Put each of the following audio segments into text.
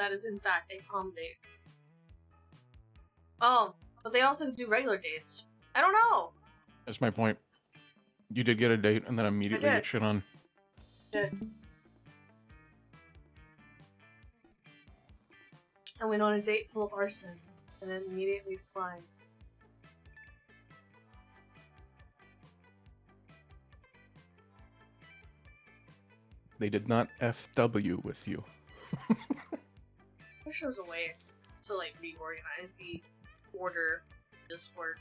that is in fact a prom date. Oh, but they also do regular dates. I don't know. That's my point. You did get a date and then immediately did. get shit on. And went on a date full of arson, and then immediately declined. They did not FW with you. I wish there was a way to like reorganize the order Discord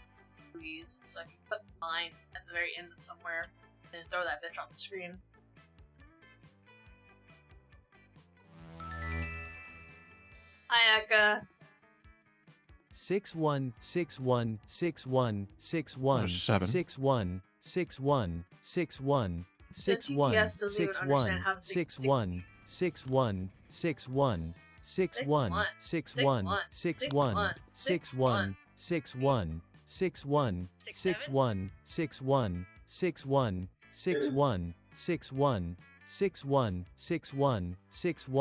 please, so I can put mine at the very end of somewhere and throw that bitch off the screen. Hi, Eka. 61 61 61 61 7. 61 61 61 61 TTS doesn't even understand how to say 61 61 61 61 61 61 61 61 61 61 61 61 61 61 61 61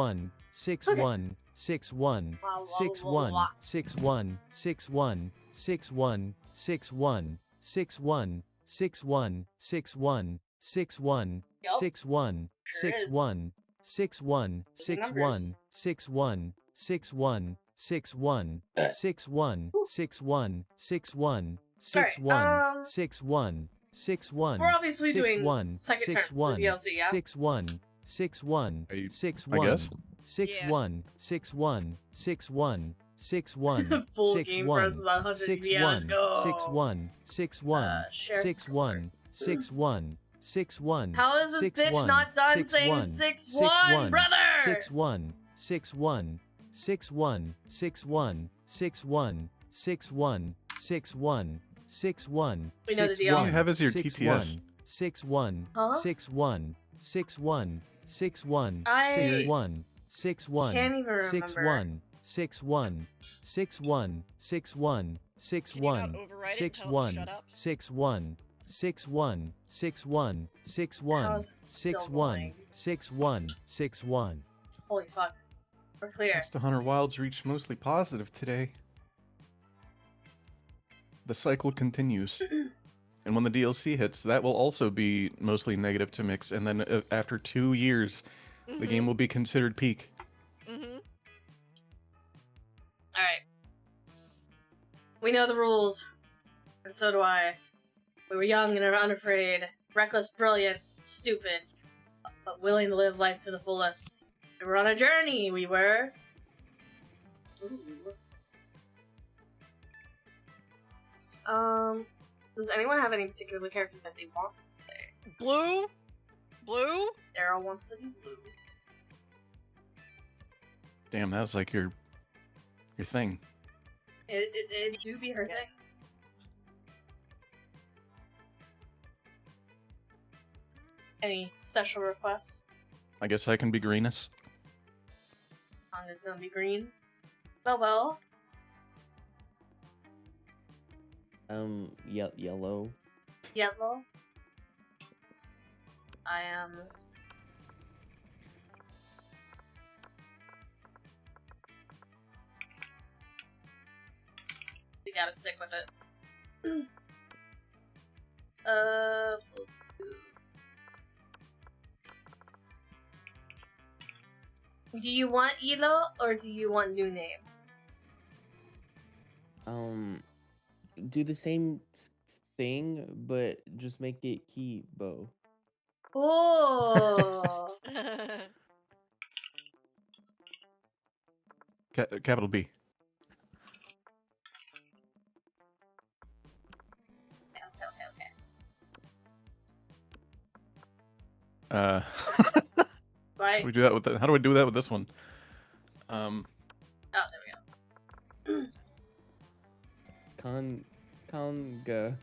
61 61 61 61 61 61 61 61 61 61 61 61 61 61 61 61 61 61 61 61 61 61 61 61 61. We're obviously doing second turn for the DLC, yeah? 61 61 I 61 guess. 61 61 61 61 Full 61 game versus 100 61 VS, go! 61 61 share 61 61 61. How is this bitch not done saying 6-1, brother? 6-1 6-1 6-1 6-1 6-1 6-1 6-1 6-1. We know the deal. All you have is your TTS. 6-1 Huh? 6-1 6-1 6-1 I 6-1 6-1 can't even remember. 6-1 6-1 6-1 6-1 6-1 6-1 6-1 6-1 6-1 How is it still 6-1 going? 6-1 6-1. Holy fuck. We're clear. Monster Hunter Wilds reached mostly positive today. The cycle continues. And when the DLC hits, that will also be mostly negative to mix, and then after 2 years, the game will be considered peak. Alright. We know the rules. And so do I. We were young and unafraid, reckless, brilliant, stupid, but willing to live life to the fullest. We were on a journey, we were. Ooh. Does anyone have any particular character that they want to play? Blue? Blue? Daryl wants to be blue. Damn, that was like your thing. It do be her thing. Any special requests? I guess I can be Greenus. Song is gonna be green. Bobo. Yellow. Yellow. I am. We gotta stick with it. Do you want Elo or do you want new name? Do the same thing, but just make it Kibo. Oh. Capital B. Okay. Right. How do we do that with how do I do that with this one? Oh, there we go. Conga.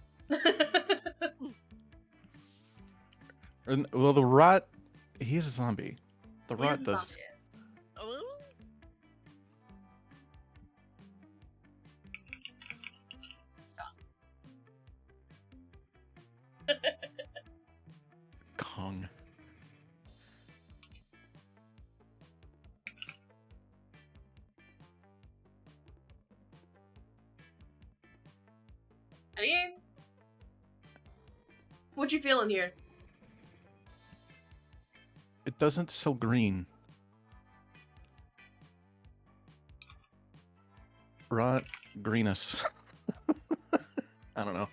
Well, the rot, he's a zombie. The He rot is a does. zombie. I mean, what you feeling here? It doesn't sell green. Rot greenus. I don't know.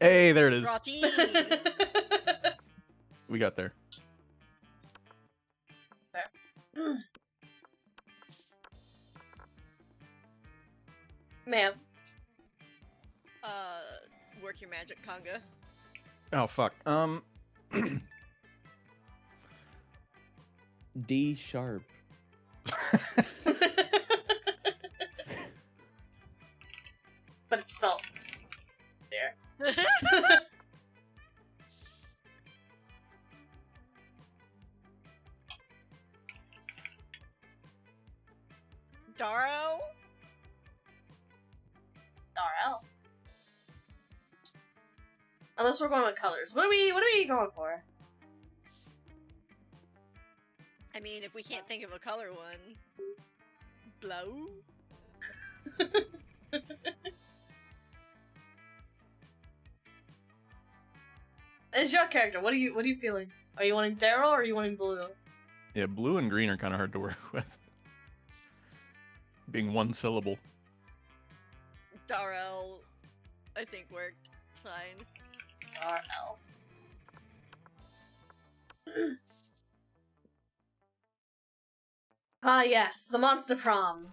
Hey, there it is. Rotty. We got there. Ma'am. Work your magic, Conga. Oh fuck. D sharp. But it's spelled there. Darrow? Darrell. Unless we're going with colors. What are we going for? I mean, if we can't think of a color one. Blow? As your character, what are you feeling? Are you wanting Daryl or are you wanting blue? Yeah, blue and green are kind of hard to work with. Being one syllable. Darrell, I think worked fine. Darrell. Ah yes, the monster prom.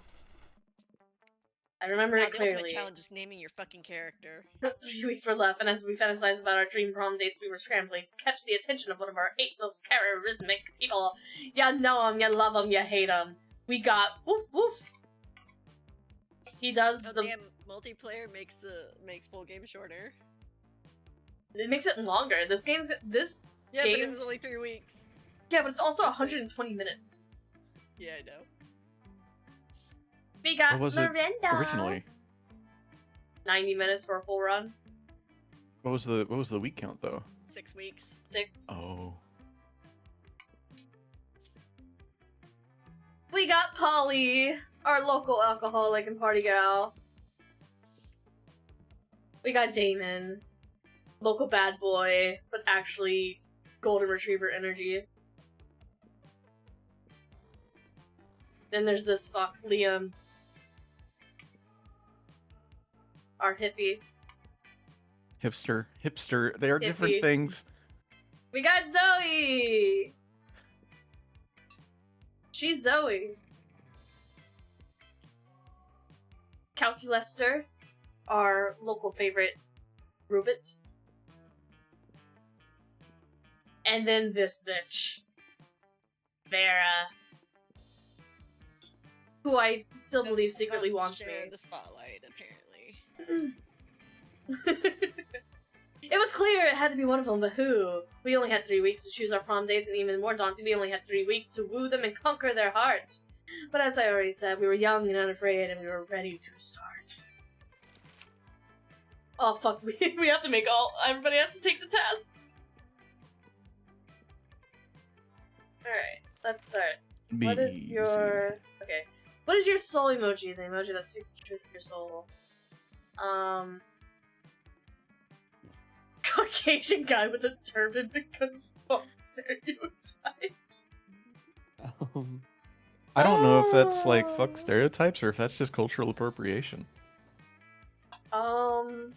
I remember Now, it the ultimate clearly. challenge is naming your fucking character. 3 weeks were left, and as we fantasized about our dream prom dates, we were scrambling to catch the attention of one of our 8 most charismatic people. Ya know him, ya love him, ya hate him. We got woof woof. He does Oh the. damn, multiplayer makes full game shorter. It makes it longer. This game's this. Yeah, but Game? it was only 3 weeks. Yeah, but it's also 120 minutes. Yeah, I know. We got What was it Miranda. originally? 90 minutes for a full run. What was the week count though? 6 weeks. 6. Oh. We got Polly, our local alcoholic and party gal. We got Damon, local bad boy, but actually golden retriever energy. Then there's this fuck, Liam. Our hippie. Hipster. They are different Hippie. things. We got Zoe! She's Zoe. Calculester, our local favorite Rubit. And then this bitch. Vera. Who I still believe secretly wants me. Share the spotlight, apparently. It was clear it had to be one of them, but who? We only had 3 weeks to choose our prom dates, and even more daunting, we only had 3 weeks to woo them and conquer their heart. But as I already said, we were young and unafraid, and we were ready to start. Oh fuck, we have to make everybody has to take the test. Alright, let's start. What is your... Okay. What is your soul emoji? The emoji that speaks the truth of your soul. Caucasian guy with a turban because fuck stereotypes. I don't know if that's like fuck stereotypes or if that's just cultural appropriation. I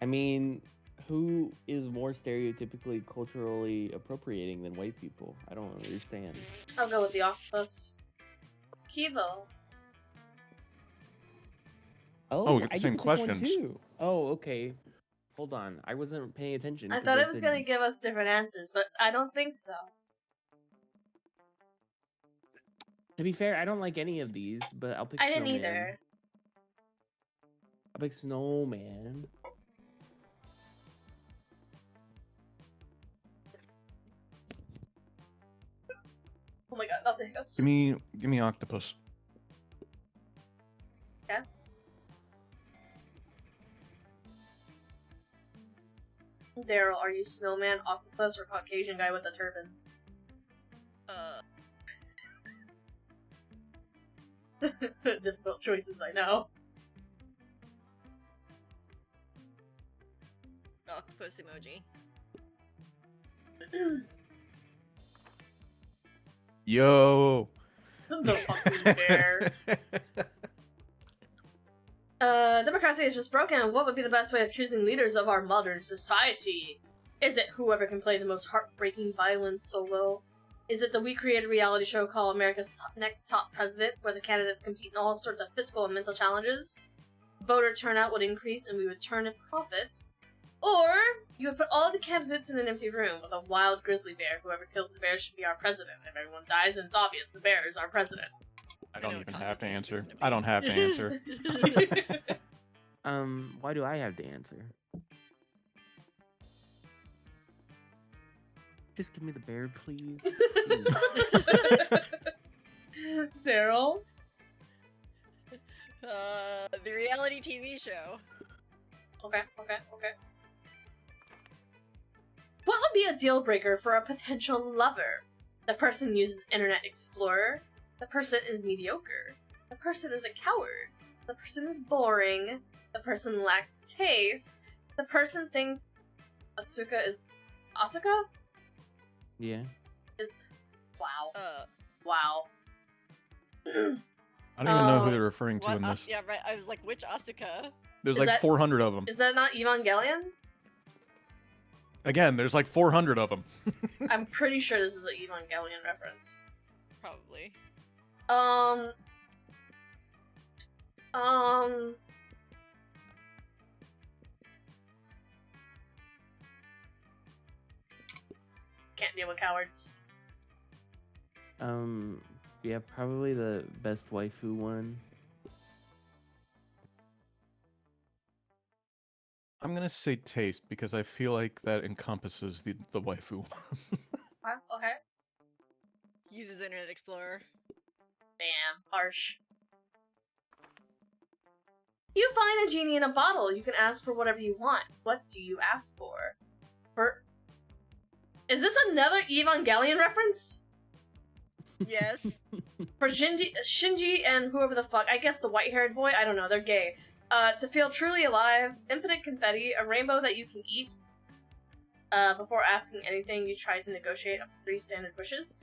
mean, who is more stereotypically culturally appropriating than white people? I don't understand. I'll go with the octopus. Kivo. Oh, we get the I same get to pick one questions. too. Oh, okay. Hold on. I wasn't paying attention. I 'cause thought it was said- gonna give us different answers, but I don't think so. To be fair, I don't like any of these, but I'll pick I didn't Snowman. either. I'll pick Snowman. Oh my god, not the hiccups. Give me octopus. Daryl, are you snowman, octopus, or Caucasian guy with a turban? Difficult choices, I know. Octopus emoji. Yo. The fucking bear. Democracy is just broken. What would be the best way of choosing leaders of our modern society? Is it whoever can play the most heartbreaking violin solo? Is it the We Created reality show called America's Next Top President, where the candidates compete in all sorts of physical and mental challenges? Voter turnout would increase and we would turn a profit. Or you would put all the candidates in an empty room with a wild grizzly bear. Whoever kills the bear should be our president. If everyone dies, then it's obvious the bear is our president. I don't even have to answer. I don't have to answer. Why do I have to answer? Just give me the bear, please. Daryl? The reality TV show. Okay. What would be a deal breaker for a potential lover? The person uses Internet Explorer. The person is mediocre. The person is a coward. The person is boring. The person lacks taste. The person thinks Asuka is... Asuka? Yeah. Wow. Wow. I don't even know who they're referring to What? in this. Yeah, right. I was like, which Asuka? There's Is like that- 400 of them. Is that not Evangelion? Again, there's like 400 of them. I'm pretty sure this is an Evangelion reference. Probably. Can't deal with cowards. Yeah, probably the best waifu one. I'm gonna say taste because I feel like that encompasses the waifu. Okay. Uses Internet Explorer. Damn, harsh. You find a genie in a bottle. You can ask for whatever you want. What do you ask for? Is this another Evangelion reference? Yes. For Shinji and whoever the fuck, I guess the white-haired boy, I don't know, they're gay. To feel truly alive, infinite confetti, a rainbow that you can eat. Before asking anything, you try to negotiate up to 3 standard wishes,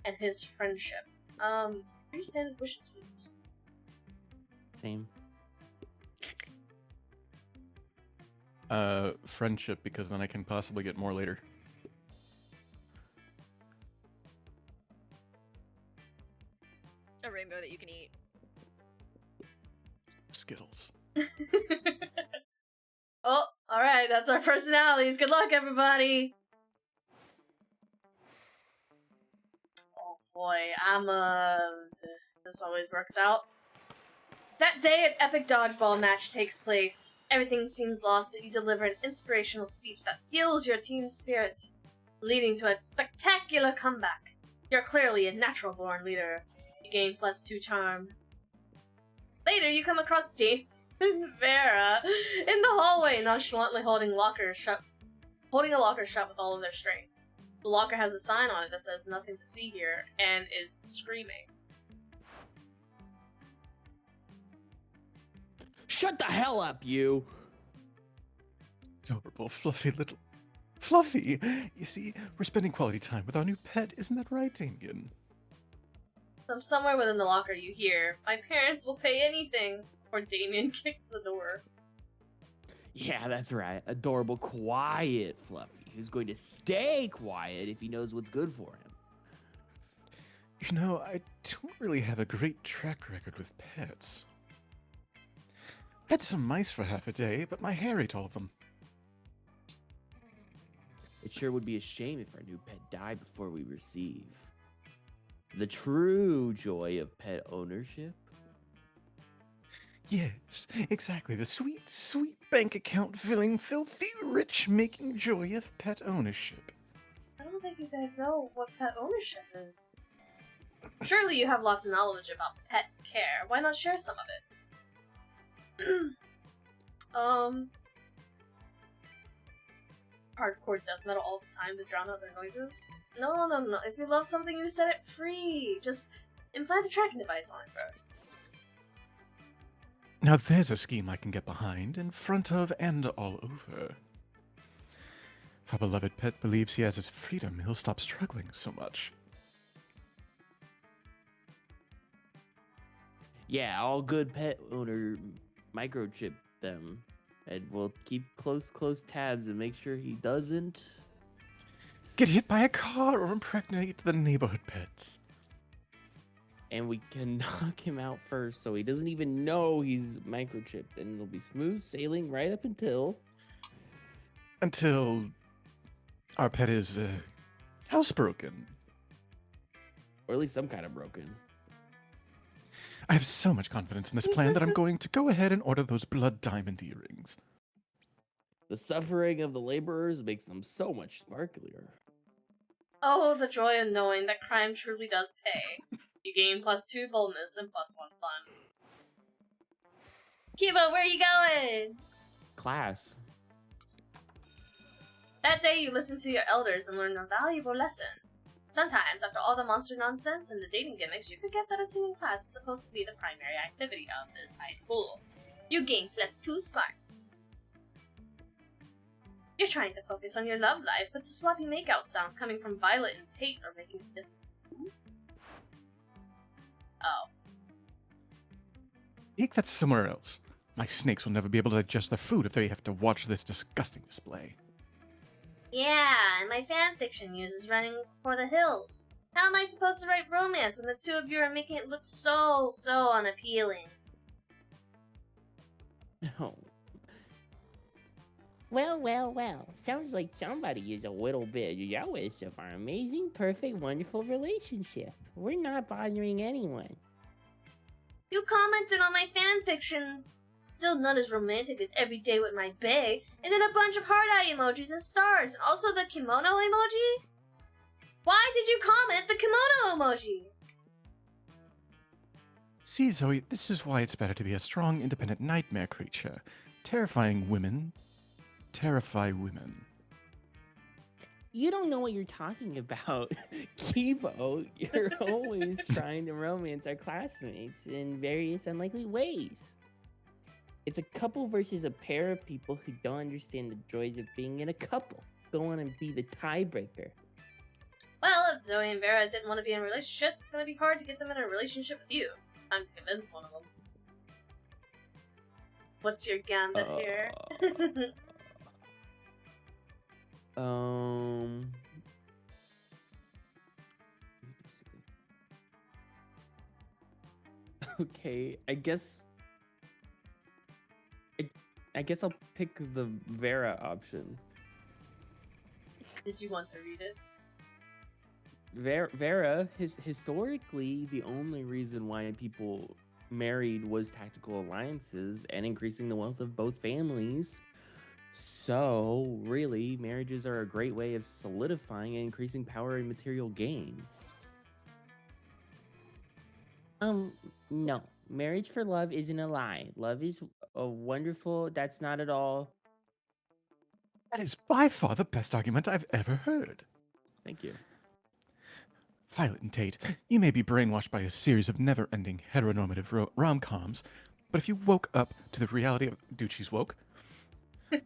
and his friendship. 3 standard wishes, please. Same. Friendship, because then I can possibly get more later. A rainbow that you can eat. Skittles. Oh, alright, that's our personalities. Good luck, everybody! Oh boy, this always works out. That day, an epic dodgeball match takes place. Everything seems lost, but you deliver an inspirational speech that fuels your team's spirit, leading to a spectacular comeback. You're clearly a natural-born leader. You gain +2 charm. Later, you come across Dave and Vera in the hallway, nonchalantly holding a locker shut with all of their strength. The locker has a sign on it that says "Nothing to see here" and is screaming. Shut the hell up, you! Adorable, fluffy little... Fluffy! You see, we're spending quality time with our new pet, isn't that right, Damien? From somewhere within the locker you hear, "My parents will pay anything," or Damien kicks the door. Yeah, that's right. Adorable, quiet Fluffy, who's going to stay quiet if he knows what's good for him. You know, I don't really have a great track record with pets. Had some mice for half a day, but my hair ate all of them. It sure would be a shame if our new pet died before we receive the true joy of pet ownership. Yes, exactly. The sweet, sweet bank account filling, filthy, rich making joy of pet ownership. I don't think you guys know what pet ownership is. Surely you have lots of knowledge about pet care. Why not share some of it? hardcore death metal all the time to drown out their noises. No. If you love something, you set it free. Just implant the tracking device on it first. Now there's a scheme I can get behind, in front of and all over. If our beloved pet believes he has his freedom, he'll stop struggling so much. Yeah, all good pet owner microchip them. And we'll keep close tabs and make sure he doesn't Get hit by a car or impregnate the neighborhood pets. and we can knock him out first so he doesn't even know he's microchipped, and it'll be smooth sailing right up until Until our pet is housebroken. or at least some kind of broken. I have so much confidence in this plan that I'm going to go ahead and order those blood diamond earrings. The suffering of the laborers makes them so much sparklier. Oh, the joy of knowing that crime truly does pay. You gain +2 boldness and +1 fun. Kiba, where are you going? Class. That day you listened to your elders and learned a valuable lesson. Sometimes, after all the monster nonsense and the dating gimmicks, you forget that attending class is supposed to be the primary activity of this high school. You gain +2 smarts. You're trying to focus on your love life, but the sloppy makeout sounds coming from Violet and Tate are making it difficult. Oh. Take that somewhere else. My snakes will never be able to digest their food if they have to watch this disgusting display. Yeah, and my fanfiction news is running for the hills. How am I supposed to write romance when the two of you are making it look so unappealing? No. Well. Sounds like somebody is a little bit jealous of our amazing, perfect, wonderful relationship. We're not bothering anyone. You commented on my fanfiction, still not as romantic as Every Day with My bae, and then a bunch of heart eye emojis and stars, and also the kimono emoji? Why did you comment the kimono emoji? See, Zoe, this is why it's better to be a strong, independent nightmare creature. Terrifying women terrify women. You don't know what you're talking about, Kibo. You're always trying to romance our classmates in various unlikely ways. It's a couple versus a pair of people who don't understand the joys of being in a couple. Don't want to be the tiebreaker. Well, if Zoe and Vera didn't want to be in relationships, it's going to be hard to get them in a relationship with you. I'm convinced one of them. What's your gambit here? Okay, I guess I'll pick the Vera option. Did you want to read it? Vera, historically, the only reason why people married was tactical alliances and increasing the wealth of both families. So, really, marriages are a great way of solidifying and increasing power and material gain. No. Marriage for love isn't a lie. Love is a wonderful, that's not at all. That is by far the best argument I've ever heard. Thank you. Violet and Tate, you may be brainwashed by a series of never-ending heteronormative rom-coms, but if you woke up to the reality of... Dude, she's woke. The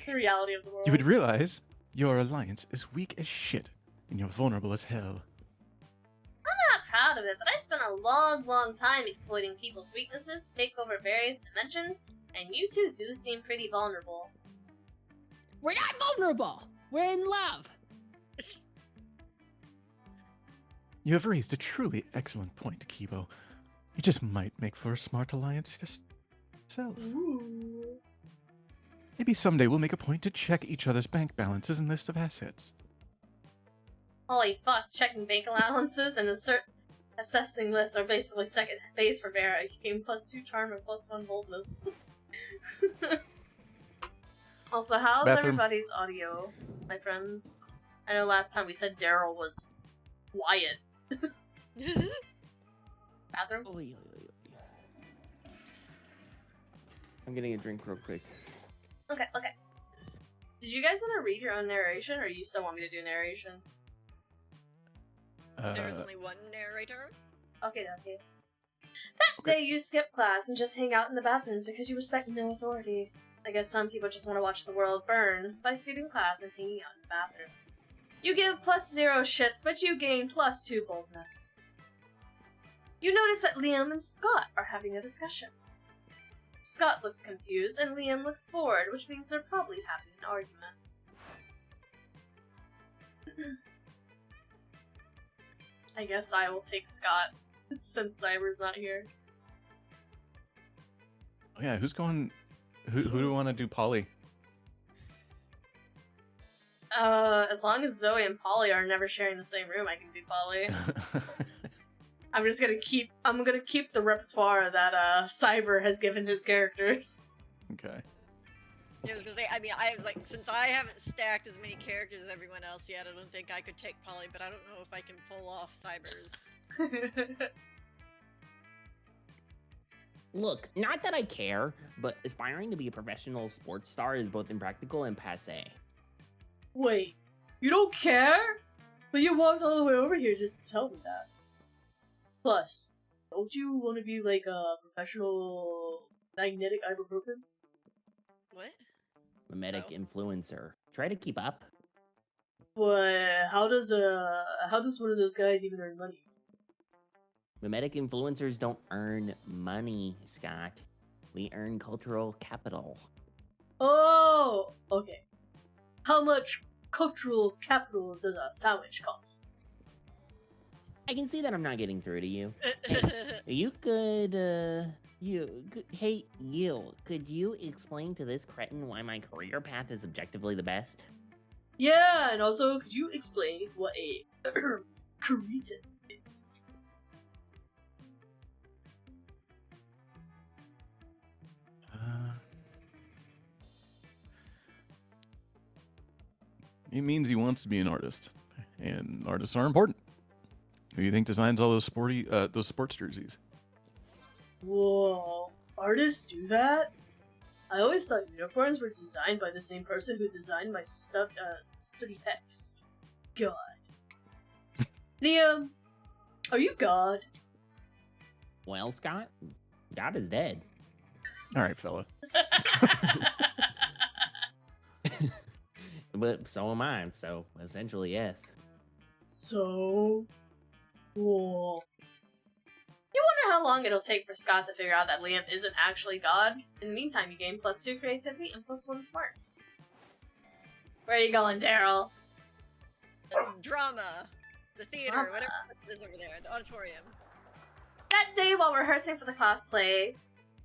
reality of the world. You would realize your alliance is weak as shit, and you're vulnerable as hell. I'm not proud of it, but I spent a long time exploiting people's weaknesses to take over various dimensions, and you two do seem pretty vulnerable. We're not vulnerable! We're in love! You have raised a truly excellent point, Kibo. You just might make for a smart alliance yourself. Ooh. Maybe someday we'll make a point to check each other's bank balances and list of assets. Holy fuck, checking bank allowances and assessing lists are basically second base for Vera. You gain +2 charm and +1 boldness. Also, how's Bathroom. everybody's audio, my friends? I know last time we said Daryl was quiet. Bathroom? I'm getting a drink real quick. Okay. Did you guys want to read your own narration, or you still want me to do narration? There's only one narrator. Okay. That day you skip class and just hang out in the bathrooms because you respect no authority. I guess some people just want to watch the world burn by skipping class and hanging out in the bathrooms. You give +0 shits, but you gain +2 boldness. You notice that Liam and Scott are having a discussion. Scott looks confused and Liam looks bored, which means they're probably having an argument. I guess I will take Scott, since Cyber's not here. Oh yeah, who's going? Who do we want to do Polly? As long as Zoe and Polly are never sharing the same room, I can do Polly. I'm gonna keep the repertoire that Cyber has given his characters. Okay. Yeah, I was gonna say, I mean, I was like, since I haven't stacked as many characters as everyone else yet, I don't think I could take Polly, but I don't know if I can pull off Cyber's. Look, not that I care, but aspiring to be a professional sports star is both impractical and passé. Wait, you don't care? But you walked all the way over here just to tell me that. Plus, don't you want to be like a professional magnetic ibuprofen? What? Mimetic Oh. influencer. Try to keep up. But how does one of those guys even earn money? Mimetic influencers don't earn money, Scott. We earn cultural capital. Oh, okay. How much cultural capital does a sandwich cost? I can see that I'm not getting through to you. You could, hey, could you explain to this cretin why my career path is objectively the best? Yeah, and also, could you explain what a cretin is? It means he wants to be an artist, and artists are important. Who do you think designs all those sports jerseys? Whoa, artists do that? I always thought uniforms were designed by the same person who designed my study pecs. God. Liam, are you God? Well, Scott, God is dead. All right, fella. But so am I, so essentially, yes. So cool. You wonder how long it'll take for Scott to figure out that Liam isn't actually God? In the meantime, you gain +2 creativity and +1 smarts. Where are you going, Daryl? Drama. The theater, Drama. whatever it is over there, the auditorium. That day while rehearsing for the class play,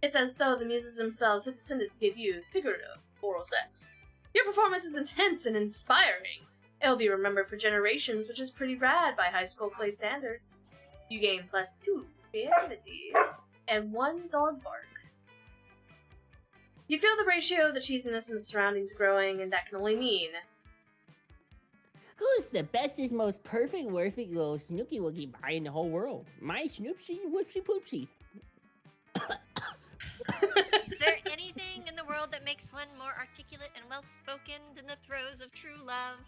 it's as though the muses themselves had descended to give you figurative oral sex. Your performance is intense and inspiring. It'll be remembered for generations, which is pretty rad by high school play standards. You gain +2 creativity and 1 dog bark. You feel the ratio of the cheesiness in the surroundings growing, and that can only mean Who's the bestest, most perfect, worthy little snooky wookie pie in the whole world? My Snoopsy Whoopsie Poopsie. Is there anything in the world that makes one more articulate and well-spoken than the throes of true love?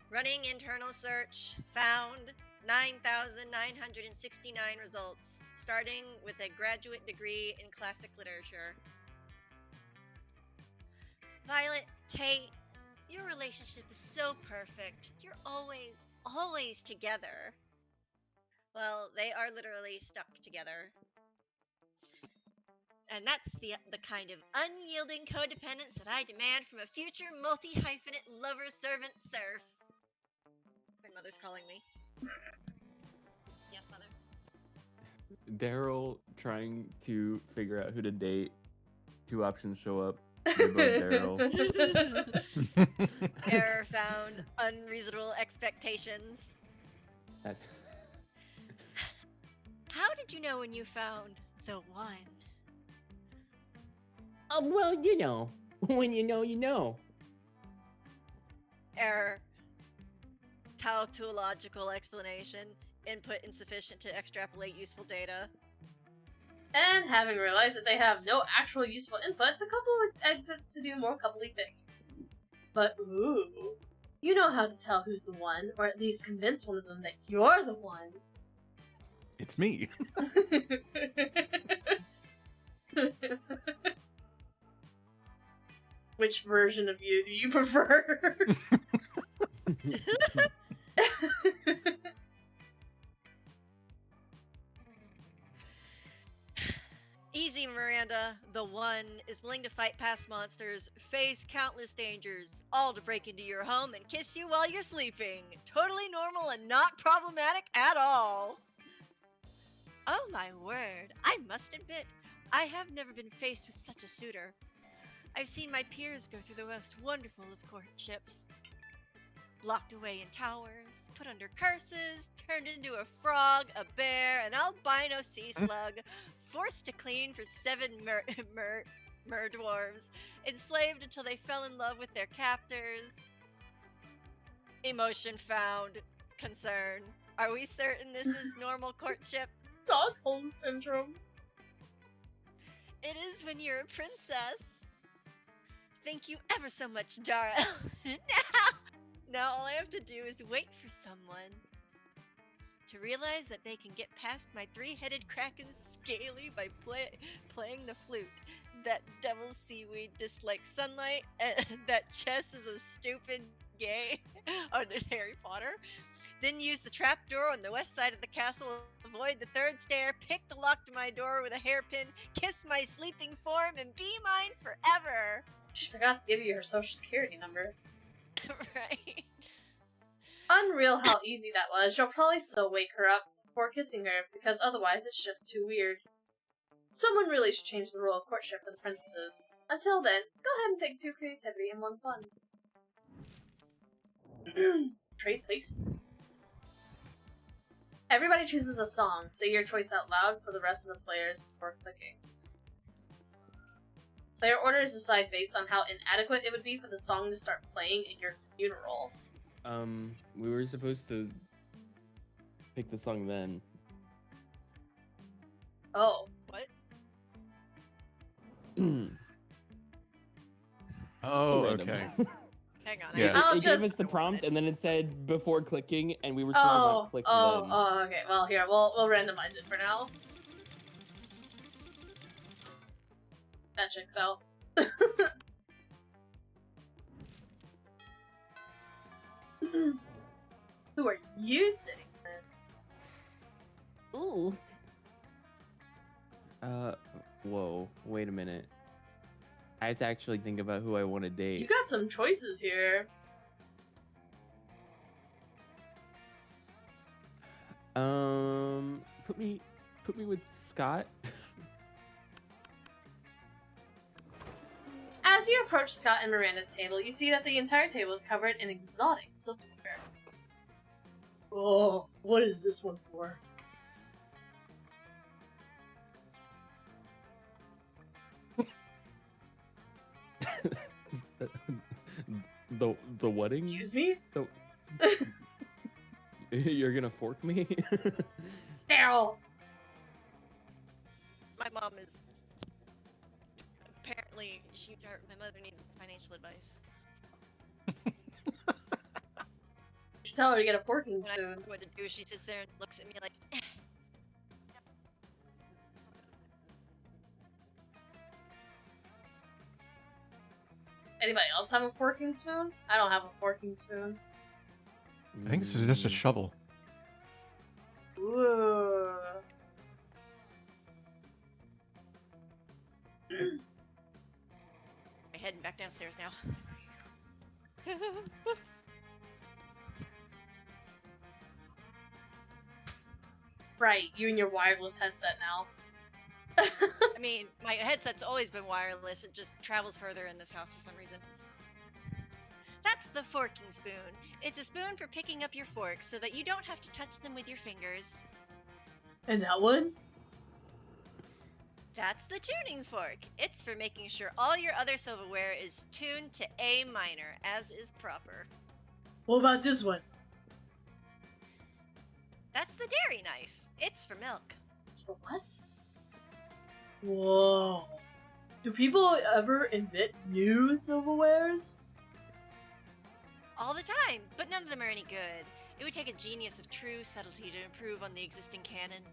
Running internal search, found 9,969 results, starting with a graduate degree in classic literature. Violet, Tate, your relationship is so perfect. You're always together. Well, they are literally stuck together. And that's the kind of unyielding codependence that I demand from a future multi-hyphenate lover-servant serf. My mother's calling me. Yes, mother. Daryl trying to figure out who to date. 2 options show up. They're both Daryl. Error found. Unreasonable expectations. How did you know when you found the one? Well, you know. When you know, you know. Error. Tautological explanation. Input insufficient to extrapolate useful data. And having realized that they have no actual useful input, the couple exits to do more coupley things. But ooh, you know how to tell who's the one, or at least convince one of them that you're the one. It's me. Which version of you do you prefer? Easy, Miranda. The one is willing to fight past monsters, face countless dangers, all to break into your home and kiss you while you're sleeping. Totally normal and not problematic at all. Oh my word, I must admit, I have never been faced with such a suitor. I've seen my peers go through the most wonderful of courtships. Locked away in towers, put under curses, turned into a frog, a bear, an albino sea slug, forced to clean for 7 mer dwarves, enslaved until they fell in love with their captors. Emotion found. Concern. Are we certain this is normal courtship? Stockholm syndrome. It is when you're a princess. Thank you ever so much, Dara. Now all I have to do is wait for someone to realize that they can get past my 3-headed kraken Scaly by playing the flute, that devil seaweed dislikes sunlight, and that chess is a stupid gay on Harry Potter. Then use the trapdoor on the west side of the castle, avoid the 3rd stair, pick the lock to my door with a hairpin, kiss my sleeping form, and be mine forever. She forgot to give you her social security number. Right. Unreal how easy that was. You'll probably still wake her up before kissing her, because otherwise it's just too weird. Someone really should change the rule of courtship for the princesses. Until then, go ahead and take 2 creativity and 1 fun. Trade places. Everybody chooses a song. Say your choice out loud for the rest of the players before clicking. Player orders decide based on how inadequate it would be for the song to start playing at your funeral. We were supposed to pick the song then. Oh. What? Oh, random. okay. Hang on. Yeah. I'll It gave us just- the prompt, and then it said before clicking, and we were supposed to not click then. Okay. Well, here, we'll randomize it for now. That checks out. Who are you sitting with? Ooh. Whoa, wait a minute. I have to actually think about who I want to date. You got some choices here. Put me with Scott. As you approach Scott and Miranda's table, you see that the entire table is covered in exotic silverware. Oh, what is this one for? the wedding? Excuse me? You're gonna fork me? Daryl! My mom is apparently my mother needs financial advice. You should tell her to get a forking When I spoon. don't know what to do, she sits there and looks at me like, Anybody else have a forking spoon? I don't have a forking spoon. I think this is just a shovel. Ooh. I'm heading back downstairs now. Right, you and your wireless headset now. I mean, my headset's always been wireless, it just travels further in this house for some reason. That's the forking spoon. It's a spoon for picking up your forks so that you don't have to touch them with your fingers. And that one? That's the tuning fork. It's for making sure all your other silverware is tuned to A minor, as is proper. What about this one? That's the dairy knife. It's for milk. It's for what? Whoa. Do people ever invent new silverwares? All the time, but none of them are any good. It would take a genius of true subtlety to improve on the existing canon.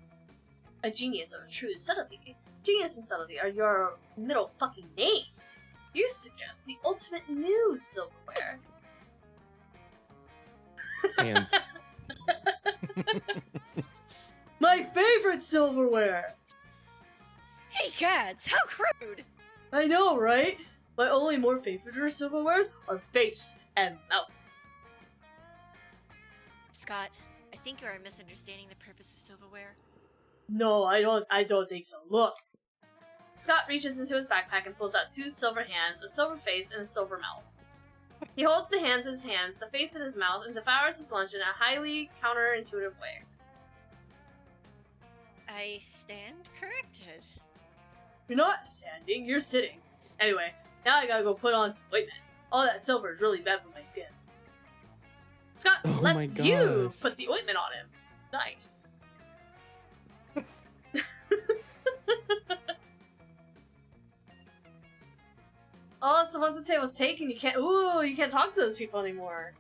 A genius of true subtlety. Genius and subtlety are your middle fucking names. You suggest the ultimate new silverware. Hands. My favorite silverware! Hey cats, how crude! I know, right? My only more favorite silverwares are face and mouth. Scott, I think you are misunderstanding the purpose of silverware. No, I don't think so. Look. Scott reaches into his backpack and pulls out 2 silver hands, a silver face, and a silver mouth. He holds the hands in his hands, the face in his mouth, and devours his lunch in a highly counterintuitive way. I stand corrected. You're not standing, you're sitting. Anyway, now I gotta go put on some ointment. All that silver is really bad for my skin. Scott Oh my lets you gosh. put the ointment on him. Nice. Oh, so once the table's taken, you can't talk to those people anymore.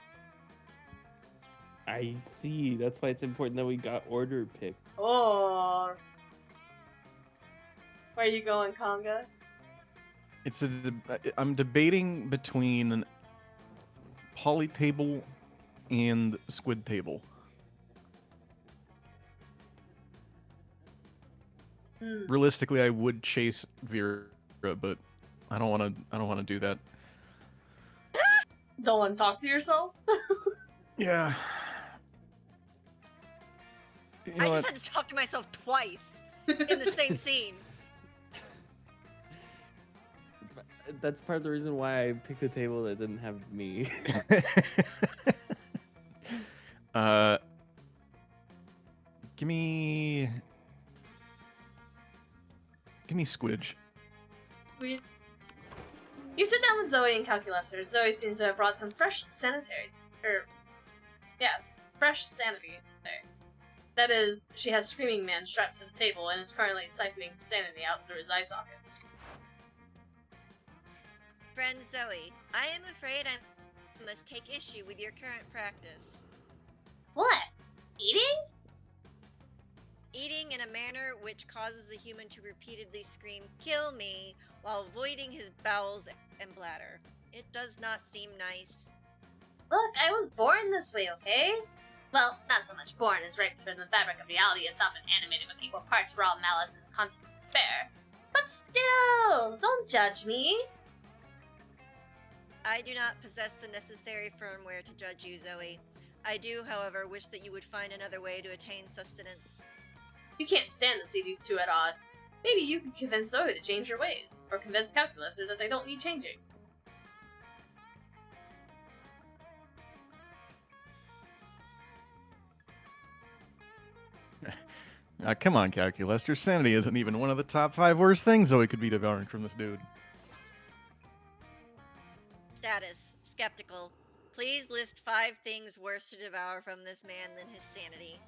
I see. That's why it's important that we got order picked. Oh. Where are you going, Conga? I'm debating between poly table and squid table. Realistically, I would chase Vera, but I don't want to do that. Don't want to talk to yourself? Yeah. You know I what? just had to talk to myself twice in the same scene. That's part of the reason why I picked a table that didn't have me. Give me Squidge. Sweet. You sit down with Zoe and Calculaster. Zoe seems to have brought some fresh fresh sanity there. That is, she has Screaming Man strapped to the table and is currently siphoning sanity out through his eye sockets. Friend Zoe, I am afraid I must take issue with your current practice. What? Eating? Eating in a manner which causes the human to repeatedly scream, "Kill me," while voiding his bowels and bladder. It does not seem nice. Look, I was born this way, okay? Well, not so much born as ripped from the fabric of reality itself and animated with equal parts raw malice and constant despair. But still, don't judge me. I do not possess the necessary firmware to judge you, Zoe. I do, however, wish that you would find another way to attain sustenance. You can't stand to see these two at odds. Maybe you could convince Zoe to change her ways, or convince Calculaster that they don't need changing. Come on, Calculaster. Sanity isn't even one of the top 5 worst things Zoe could be devouring from this dude. Status: skeptical. Please list 5 things worse to devour from this man than his sanity.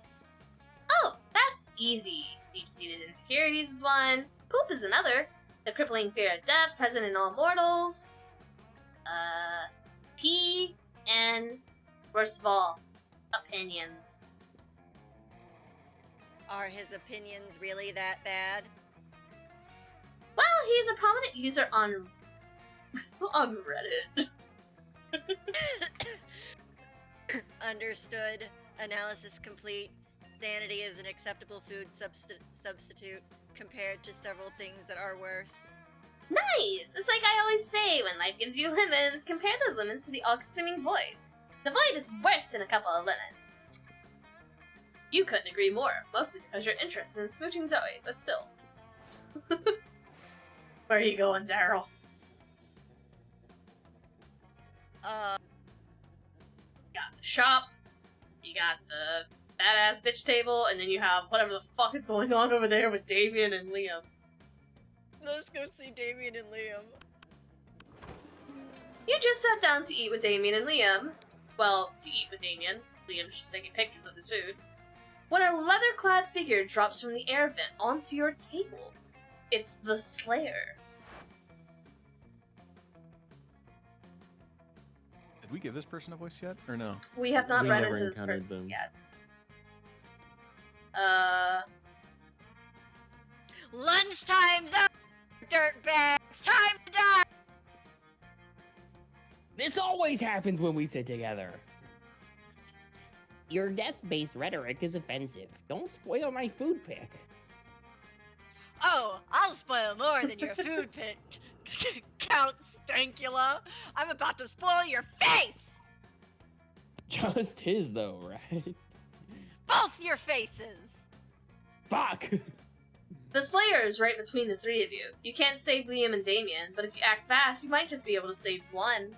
Oh, that's easy. Deep-seated insecurities is one. Poop is another. The crippling fear of death present in all mortals. Pee, and worst of all, opinions. Are his opinions really that bad? Well, he's a prominent user on Reddit. Understood. Analysis complete. Sanity is an acceptable food substitute compared to several things that are worse. Nice! It's like I always say, when life gives you lemons, compare those lemons to the all-consuming void. The void is worse than a couple of lemons. You couldn't agree more, mostly because you're interested in smooching Zoe, but still. Where are you going, Daryl? You got the shop, you got the badass bitch table, and then you have whatever the fuck is going on over there with Damien and Liam. Let's go see Damien and Liam. You just sat down to eat with Damien and Liam. Well, to eat with Damien. Liam's just taking pictures of his food. When a leather-clad figure drops from the air vent onto your table. It's the Slayer. Did we give this person a voice yet, or no? We have not We run never into this encountered person them. yet. Lunchtime's up, dirtbags. Time to die. This always happens when we sit together. Your death-based rhetoric is offensive. Don't spoil my food pick. Oh, I'll spoil more than your food pit, Count Stankula. I'm about to spoil your face. Just his, though, right? Both your faces. Fuck! The Slayer is right between the three of you. You can't save Liam and Damien, but if you act fast, you might just be able to save one.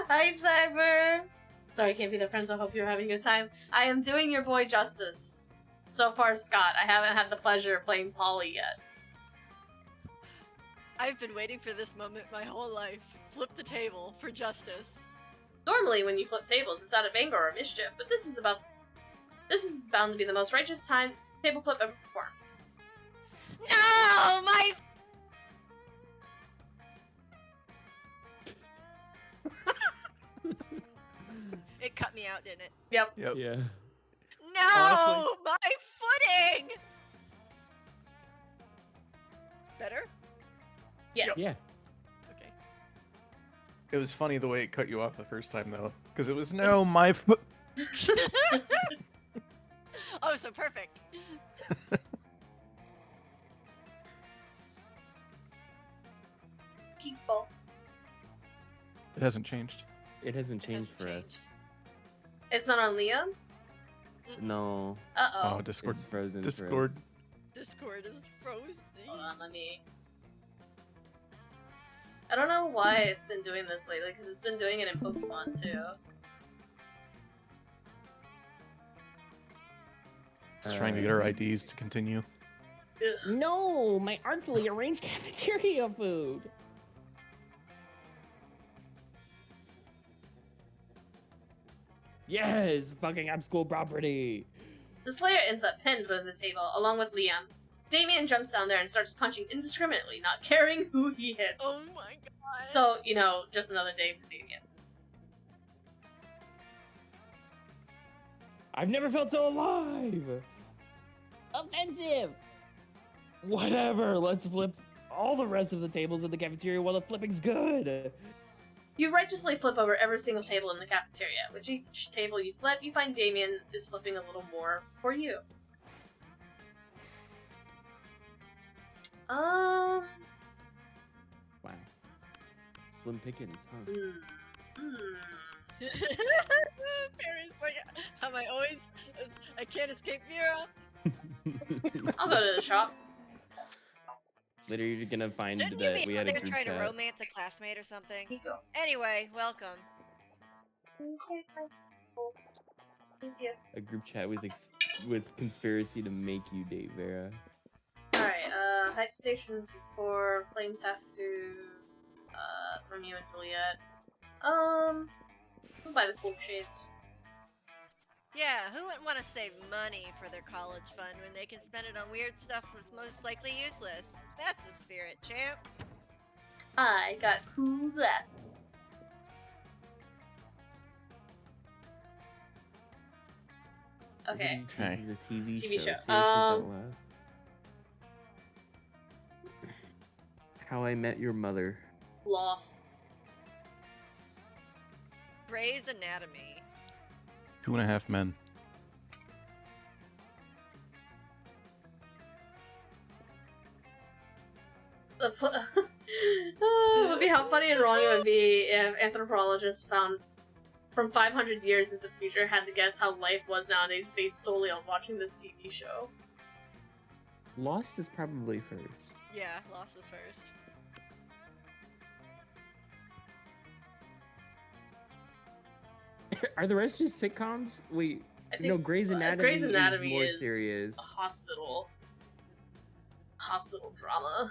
Hi, Cyber! Sorry, can't be their friends. I hope you're having a good time. I am doing your boy justice. So far, Scott. I haven't had the pleasure of playing Polly yet. I've been waiting for this moment my whole life. Flip the table for justice. Normally, when you flip tables, it's out of anger or mischief, but this is bound to be the most righteous table flip ever performed. No, my. It cut me out, didn't it? Yep. Yep. Yeah. No, Honestly. my footing. Better? Yes. Yeah. Okay. It was funny the way it cut you off the first time, though, because it was no my foot. Oh, so perfect. People. It hasn't changed. It hasn't changed hasn't for changed. us. It's not on Liam? No. Uh-oh. Oh, Discord. It's frozen. Discord. For us. Discord is frozen. Hold on, let me... I don't know why it's been doing this lately, because it's been doing it in Pokemon, too. Just trying to get our IDs to continue. Ugh. No, my artfully arranged cafeteria food. Yes, fucking up school property. The Slayer ends up pinned under the table, along with Liam. Damien jumps down there and starts punching indiscriminately, not caring who he hits. Oh my god. So, you know, just another day for Damien. I've never felt so alive. Offensive. Whatever, let's flip all the rest of the tables in the cafeteria while the flipping's good. You righteously flip over every single table in the cafeteria. With each table you flip, you find Damien is flipping a little more for you. Wow. Slim pickings, huh? Perry's like, am I always? I can't escape Vera. I'll go to the shop. Later you're gonna find Shouldn't you that be we out had a there group trying to chat. romance a classmate or something? Here you go. Anyway, welcome. Thank you. A group chat with conspiracy to make you date Vera. Alright, hype stations for Flame Tattoo, Romeo and Juliet. We'll buy the cool shades. Yeah, who wouldn't want to save money for their college fund when they can spend it on weird stuff that's most likely useless? That's the spirit, champ. I got cool glasses. Okay. This is a TV, TV show. show. Say this out loud. How I Met Your Mother. Lost. Grey's Anatomy. 2.5 Men. It would be how funny and wrong it would be if anthropologists found from 500 years into the future had to guess how life was nowadays based solely on watching this TV show. Lost is probably first. Yeah, Lost is first. Are the rest just sitcoms? Wait, I think no, Grey's Anatomy, Grey's Anatomy is more is serious. a hospital drama.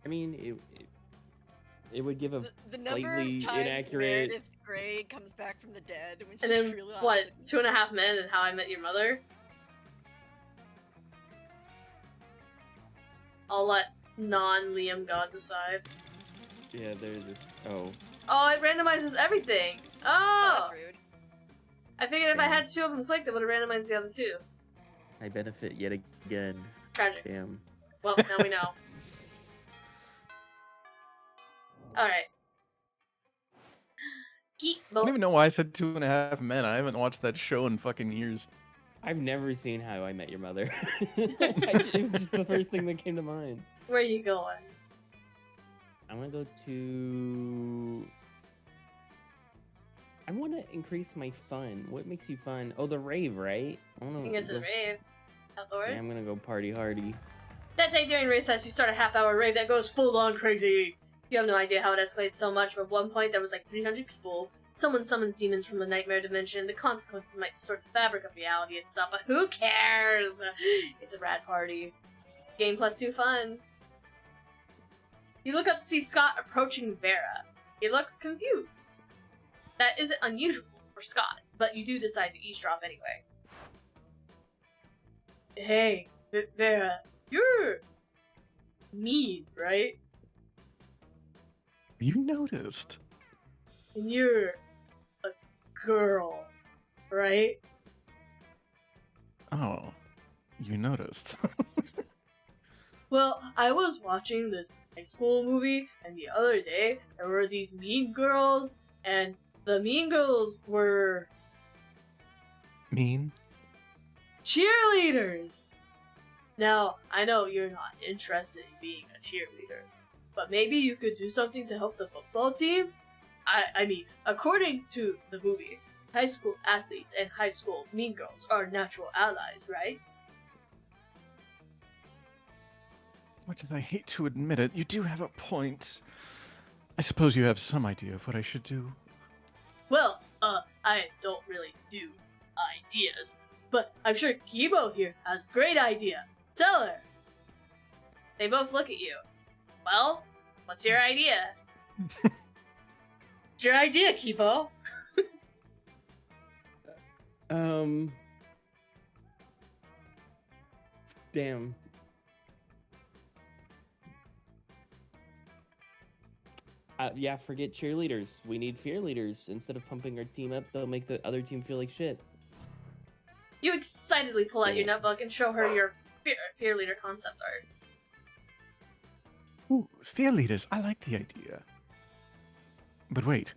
I mean, It would give a The number of slightly times inaccurate. Meredith's grade comes back from the dead when she's And then, truly what, lost it's 2.5 Men and How I Met Your Mother? I'll let non-Liam God decide. Yeah, there's this. Oh, Oh, it randomizes everything! Oh, Oh! that's rude. I figured if I Damn. had 2 of them clicked, it would have randomized the other 2. I benefit yet again. Tragic. Damn. Well, now we know. Alright. I don't even know why I said 2.5 Men. I haven't watched that show in fucking years. I've never seen How I Met Your Mother. It was just the first thing that came to mind. Where are you going? I want to go to. I want to increase my fun. What makes you fun? Oh, the rave, right? I You want can go to the rave. Outdoors. Yeah, I'm gonna go party hardy. That day during recess, you start a half-hour rave that goes full-on crazy. You have no idea how it escalates so much, but at one point there was like 300 people. Someone summons demons from the nightmare dimension. The consequences might distort the fabric of reality itself, but who cares? It's a rad party. Game plus 2 fun. You look up to see Scott approaching Vera. He looks confused. That isn't unusual for Scott, but you do decide to eavesdrop anyway. Hey, Vera, you're mean, right? You noticed. And you're a girl, right? Oh, you noticed. Well, I was watching this high school movie, and the other day, there were these mean girls, and the mean girls were Mean? cheerleaders! Now, I know you're not interested in being a cheerleader, but maybe you could do something to help the football team? I mean, according to the movie, high school athletes and high school mean girls are natural allies, right? Much as I hate to admit it, you do have a point. I suppose you have some idea of what I should do. Well, I don't really do ideas, but I'm sure Kibo here has a great idea. Tell her! They both look at you. Well, what's your idea? What's your idea, Kibo? Damn. Yeah, forget cheerleaders. We need fear leaders. Instead of pumping our team up, they'll make the other team feel like shit. You excitedly pull out your notebook and show her your fear leader concept art. Ooh, fear leaders. I like the idea. But wait.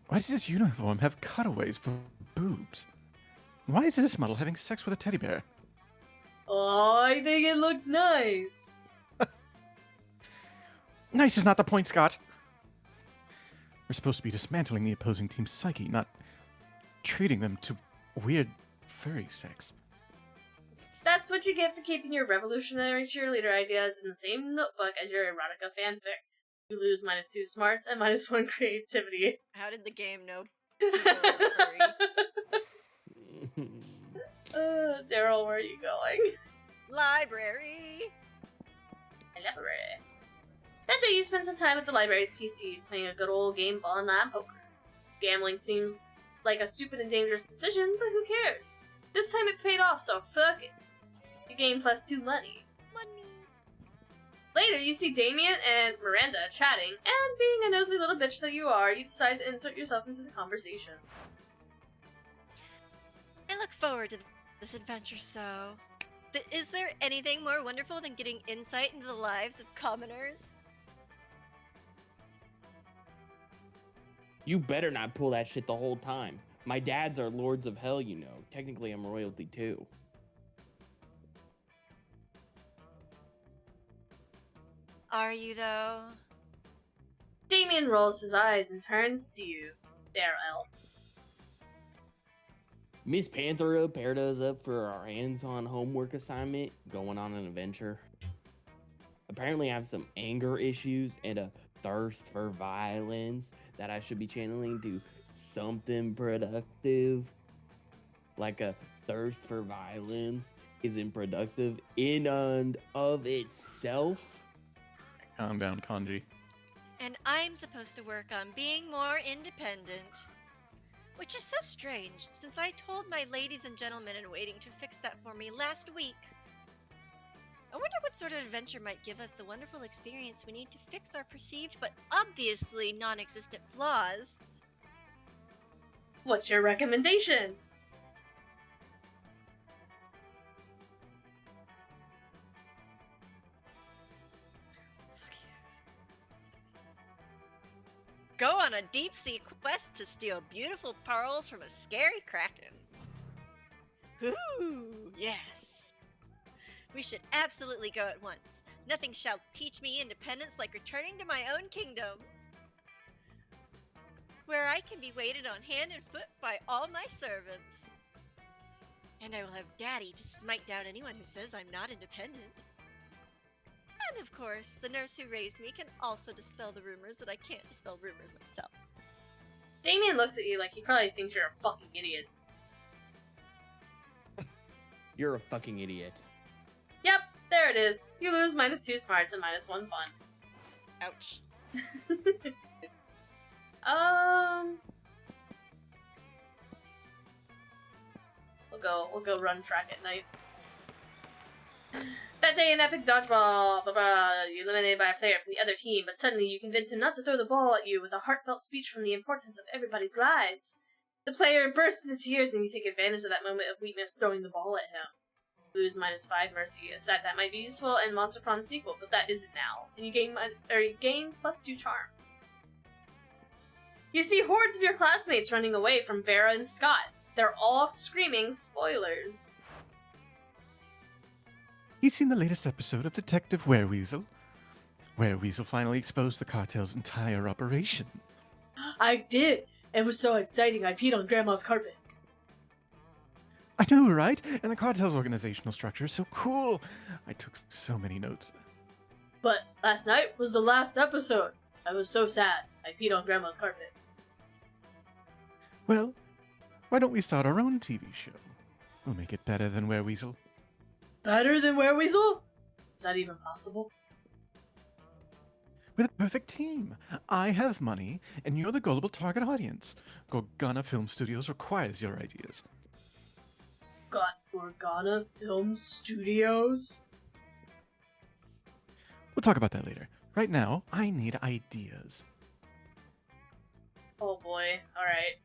Why does this uniform have cutaways for boobs? Why is this model having sex with a teddy bear? Oh, I think it looks nice. Nice is not the point, Scott. We're supposed to be dismantling the opposing team's psyche, not treating them to weird furry sex. That's what you get for keeping your revolutionary cheerleader ideas in the same notebook as your erotica fanfic. You lose -2 smarts and -1 creativity. How did the game know people was furry? Daryl, where are you going? Library! Library. That day you spend some time at the library's PCs playing a good old game of online poker. Gambling seems like a stupid and dangerous decision, but who cares? This time it paid off, so fuck it. You gain +2 money. Money! Later, you see Damien and Miranda chatting, and being a nosy little bitch that you are, you decide to insert yourself into the conversation. I look forward to this adventure so. Is there anything more wonderful than getting insight into the lives of commoners? You better not pull that shit the whole time. My dads are lords of hell, you know. Technically, I'm royalty too. Are you, though? Damien rolls his eyes and turns to you, Daryl. Miss Panthera paired us up for our hands-on homework assignment, going on an adventure. Apparently I have some anger issues and a thirst for violence that I should be channeling to something productive. Like a thirst for violence isn't productive in and of itself. Calm down, Kanji. And I'm supposed to work on being more independent. Which is so strange, since I told my ladies and gentlemen in waiting to fix that for me last week. I wonder what sort of adventure might give us the wonderful experience we need to fix our perceived but obviously non-existent flaws. What's your recommendation? Go on a deep-sea quest to steal beautiful pearls from a scary kraken. Ooh, yes. We should absolutely go at once. Nothing shall teach me independence like returning to my own kingdom, where I can be waited on hand and foot by all my servants. And I will have Daddy to smite down anyone who says I'm not independent. And of course, the nurse who raised me can also dispel the rumors that I can't dispel rumors myself. Damien looks at you like he probably thinks you're a fucking idiot. You're a fucking idiot. Yep, there it is. You lose -2 smarts and -1 fun. Ouch. We'll go run track at night. That day in epic dodgeball, blah blah, you're eliminated by a player from the other team, but suddenly you convince him not to throw the ball at you with a heartfelt speech from the importance of everybody's lives. The player bursts into tears and you take advantage of that moment of weakness throwing the ball at him. Lose -5 mercy. A stat that might be useful in Monster Prom sequel, but that isn't now. And you gain +2 charm. You see hordes of your classmates running away from Vera and Scott. They're all screaming spoilers. You seen the latest episode of Detective Wereweasel? Wereweasel finally exposed the cartel's entire operation. I did! It was so exciting I peed on Grandma's carpet. I know, right? And the cartel's organizational structure is so cool. I took so many notes. But last night was the last episode. I was so sad. I peed on Grandma's carpet. Well, why don't we start our own TV show? We'll make it better than Wereweasel. Better than Wereweasel? Is that even possible? We're the perfect team. I have money, and you're the gullible target audience. Gorgana Film Studios requires your ideas. Scott Gorgana Film Studios? We'll talk about that later. Right now, I need ideas. Oh boy. Alright.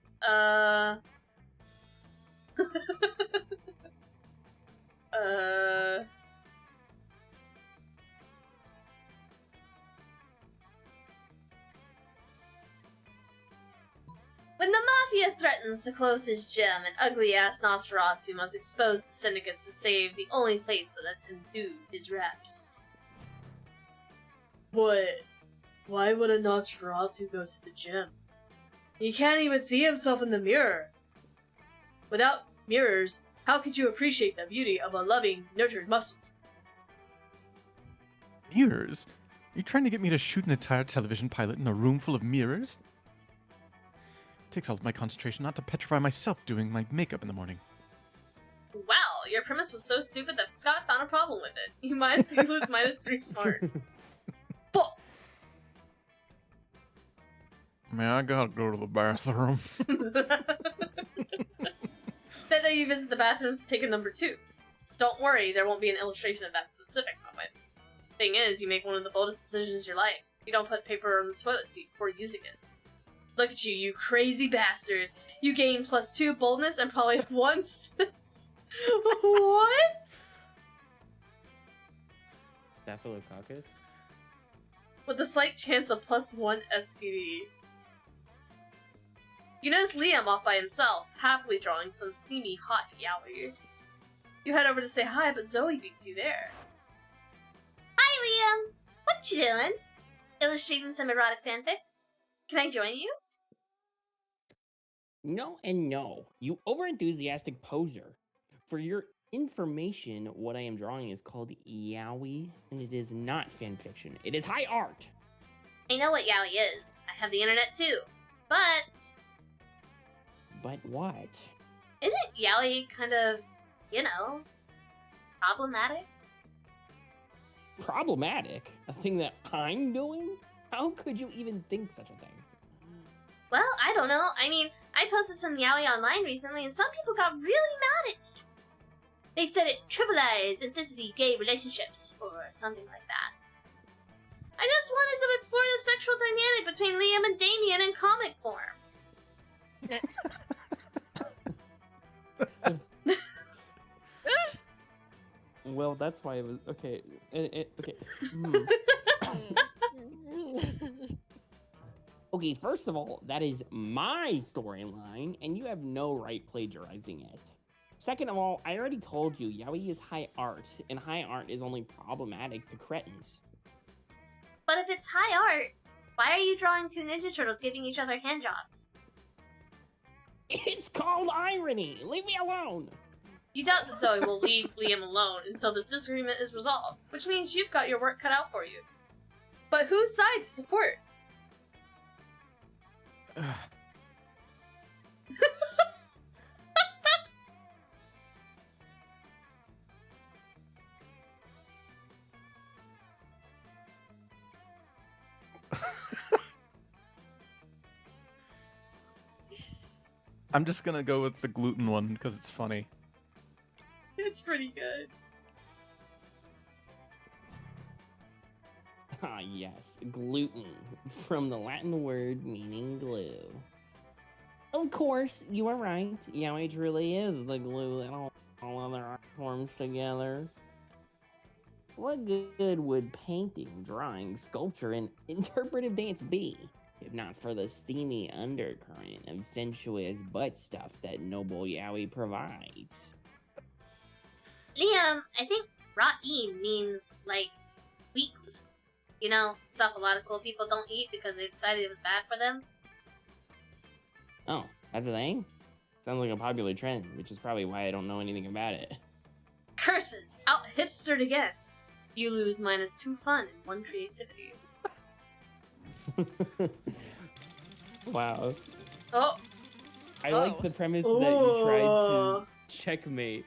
When the Mafia threatens to close his gem, an ugly-ass Nosferatu must expose the syndicates to save the only place that lets him do his reps. But why would a Nosferatu go to the gem? He can't even see himself in the mirror. Without mirrors, how could you appreciate the beauty of a loving, nurtured muscle? Mirrors? Are you trying to get me to shoot an entire television pilot in a room full of mirrors? It takes all of my concentration not to petrify myself doing my makeup in the morning. Wow, your premise was so stupid that Scott found a problem with it. You lose -3 smarts. Fuck! Man, I gotta go to the bathroom. That day you visit the bathrooms to take a number 2. Don't worry, there won't be an illustration of that specific moment. Thing is, you make one of the boldest decisions of your life. You don't put paper on the toilet seat before using it. Look at you, you crazy bastard. You gain +2 boldness and probably 1 What? Staphylococcus? With a slight chance of +1 STD. You notice Liam off by himself, happily drawing some steamy hot yaoi. You head over to say hi, but Zoe beats you there. Hi, Liam! What you doing? Illustrating some erotic fanfic? Can I join you? No and no, you overenthusiastic poser. For your information, what I am drawing is called yaoi, and it is not fanfiction. It is high art. I know what yaoi is. I have the internet too. But But what? isn't yaoi kind of, problematic? Problematic? A thing that I'm doing? How could you even think such a thing? Well, I don't know. I mean, I posted some yaoi online recently, and some people got really mad at me. They said it trivialized ethnicity, gay relationships, or something like that. I just wanted to explore the sexual dynamic between Liam and Damien in comic form. Well, that's why it was okay. Okay. Okay, first of all, that is my storyline, and you have no right plagiarizing it. Second of all, I already told you, yaoi is high art, and high art is only problematic to cretins. But if it's high art, why are you drawing two Ninja Turtles giving each other handjobs? It's called irony! Leave me alone! You doubt that Zoe will leave Liam alone until this disagreement is resolved, which means you've got your work cut out for you. But whose side to support? I'm just gonna go with the gluten one because it's funny. It's pretty good. Ah, yes, gluten, from the Latin word meaning glue. Of course, you are right. Yaoi truly is the glue that all other art forms together. What good would painting, drawing, sculpture, and interpretive dance be, if not for the steamy undercurrent of sensuous butt stuff that noble yaoi provides? Liam, I think ra'in means, like, wheat glue. You know, stuff a lot of cool people don't eat because they decided it was bad for them. Oh, that's a thing? Sounds like a popular trend, which is probably why I don't know anything about it. Curses! Out hipstered again! You lose -2 fun and 1 creativity. Wow. Oh! I like the premise that you tried to checkmate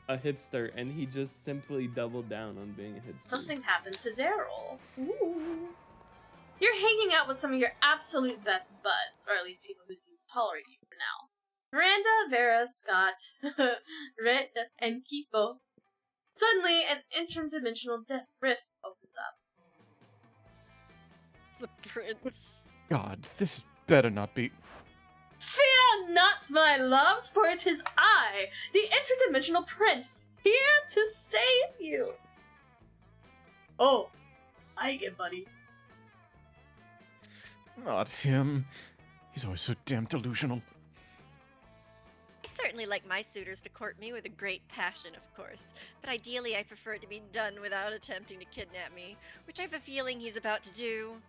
a hipster and he just simply doubled down on being a hipster. Something happened to Daryl. Ooh. You're hanging out with some of your absolute best buds, or at least people who seem to tolerate you for now. Miranda, Vera, Scott, Rit, and Kipo. Suddenly, an interdimensional rift opens up. The prince. God, this better not be. Fear not, my loves, for it is I, the interdimensional prince, here to save you. Oh, I get buddy. Not him. He's always so damn delusional. I certainly like my suitors to court me with a great passion, of course, but ideally I prefer it to be done without attempting to kidnap me, which I have a feeling he's about to do.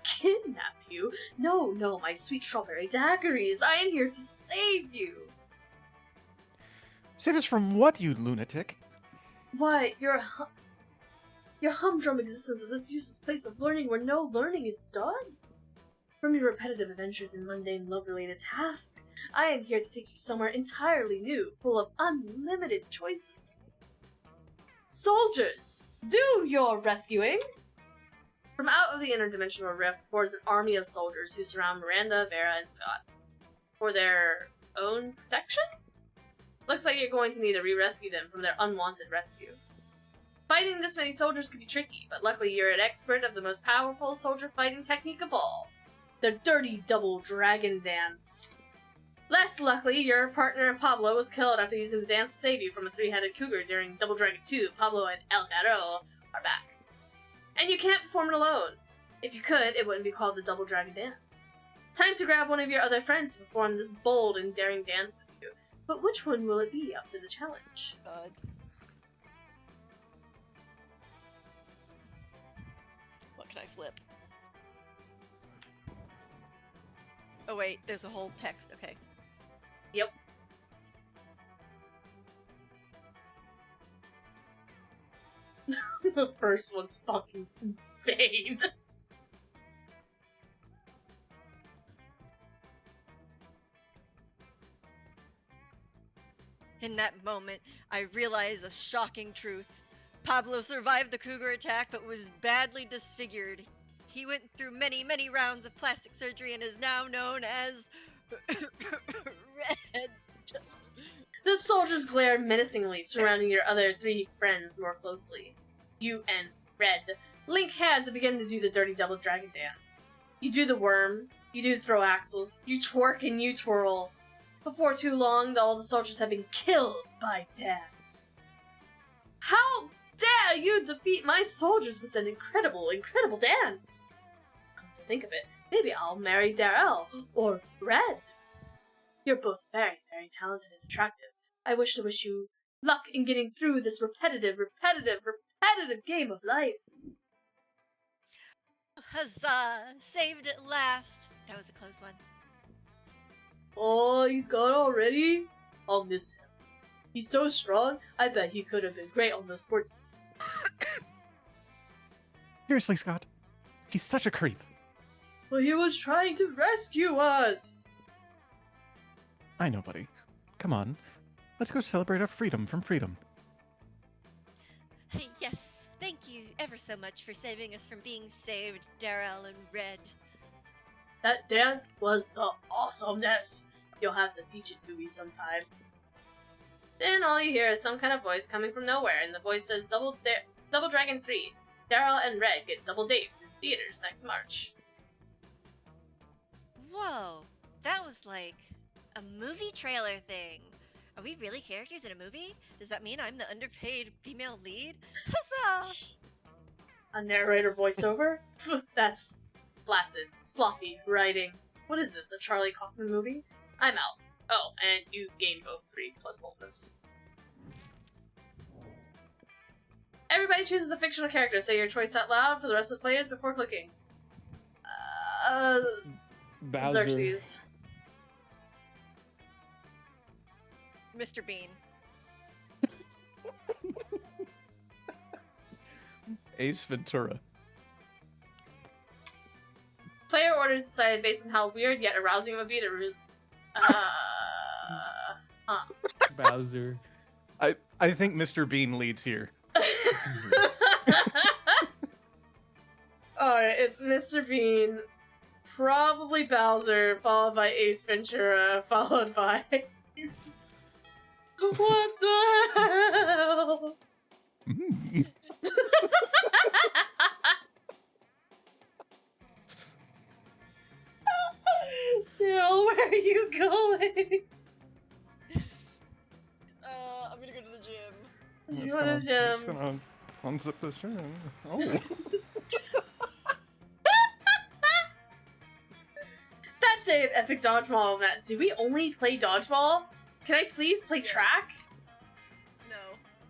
Kidnap you? No, no, my sweet strawberry daiquiris. I am here to save you. Save us from what, you lunatic? Why, your humdrum existence of this useless place of learning where no learning is done? From your repetitive adventures in mundane love-related tasks, I am here to take you somewhere entirely new, full of unlimited choices. Soldiers, do your rescuing! From out of the interdimensional rift pours an army of soldiers who surround Miranda, Vera, and Scott. For their own protection? Looks like you're going to need to re-rescue them from their unwanted rescue. Fighting this many soldiers could be tricky, but luckily you're an expert of the most powerful soldier fighting technique of all. The dirty double dragon dance. Less luckily, your partner Pablo was killed after using the dance to save you from a 3-headed cougar during Double Dragon 2. Pablo and El Garo are back. And you can't perform it alone. If you could, it wouldn't be called the Double Dragon Dance. Time to grab one of your other friends to perform this bold and daring dance with you. But which one will it be up to the challenge? God. What can I flip? Oh wait, there's a whole text, okay. Yep. The first one's fucking insane. In that moment, I realized a shocking truth. Pablo survived the cougar attack but was badly disfigured. He went through many, many rounds of plastic surgery and is now known as Red. The soldiers glare menacingly, surrounding your other three friends more closely. You and Red link hands and begin to do the dirty double dragon dance. You do the worm, you do the throw axles, you twerk and you twirl. Before too long, all the soldiers have been killed by dads. How dare you defeat my soldiers with an incredible, incredible dance? Come to think of it, maybe I'll marry Darrell or Red. You're both very, very talented and attractive. I wish to wish you luck in getting through this repetitive game of life. Huzzah! Saved at last. That was a close one. Oh, he's gone already? I'll miss him. He's so strong, I bet he could have been great on the sports team. Seriously, Scott. He's such a creep. But he was trying to rescue us! I know, buddy. Come on. Let's go celebrate our freedom from freedom. Yes, thank you ever so much for saving us from being saved, Darrell and Red. That dance was the awesomeness. You'll have to teach it to me sometime. Then all you hear is some kind of voice coming from nowhere, and the voice says Double Dragon 3. Darrell and Red get double dates in theaters next March. Whoa, that was like a movie trailer thing. Are we really characters in a movie? Does that mean I'm the underpaid female lead? Huzzah! A narrator voiceover? That's flaccid, sloppy writing. What is this, a Charlie Kaufman movie? I'm out. Oh, and you gain both 3 plus bonus. Everybody chooses a fictional character. Say your choice out loud for the rest of the players before clicking. Bowser. Xerxes. Mr. Bean. Ace Ventura. Player orders decided based on how weird yet arousing it would be to Bowser. I think Mr. Bean leads here. Alright, it's Mr. Bean, probably Bowser, followed by Ace Ventura, followed by... What the hell? Mm. Daryl, where are you going? I'm gonna go to the gym. You go to the Just gym. gonna unzip this shirt. Oh. That day at Epic Dodgeball event, do we only play dodgeball? Can I please play track? No.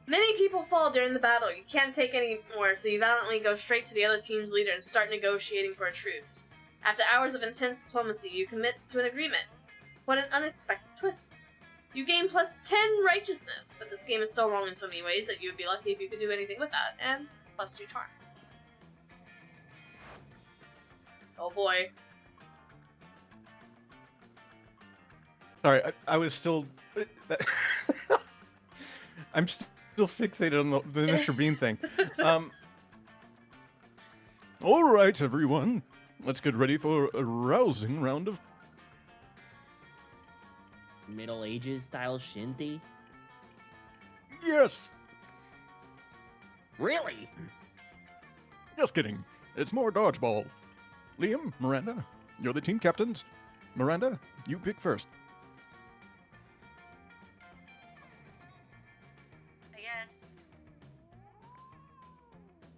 Many people fall during the battle. You can't take any more, so you valiantly go straight to the other team's leader and start negotiating for a truce. After hours of intense diplomacy, you commit to an agreement. What an unexpected twist. You gain plus 10 righteousness, but this game is so wrong in so many ways that you would be lucky if you could do anything with that, and plus 2 charm. Oh boy. Sorry, I was still... I'm still fixated on the Mr. Bean thing. All right, everyone. Let's get ready for a rousing round of... Middle Ages style shinty? Yes! Really? Just kidding. It's more dodgeball. Liam, Miranda, you're the team captains. Miranda, you pick first. I guess.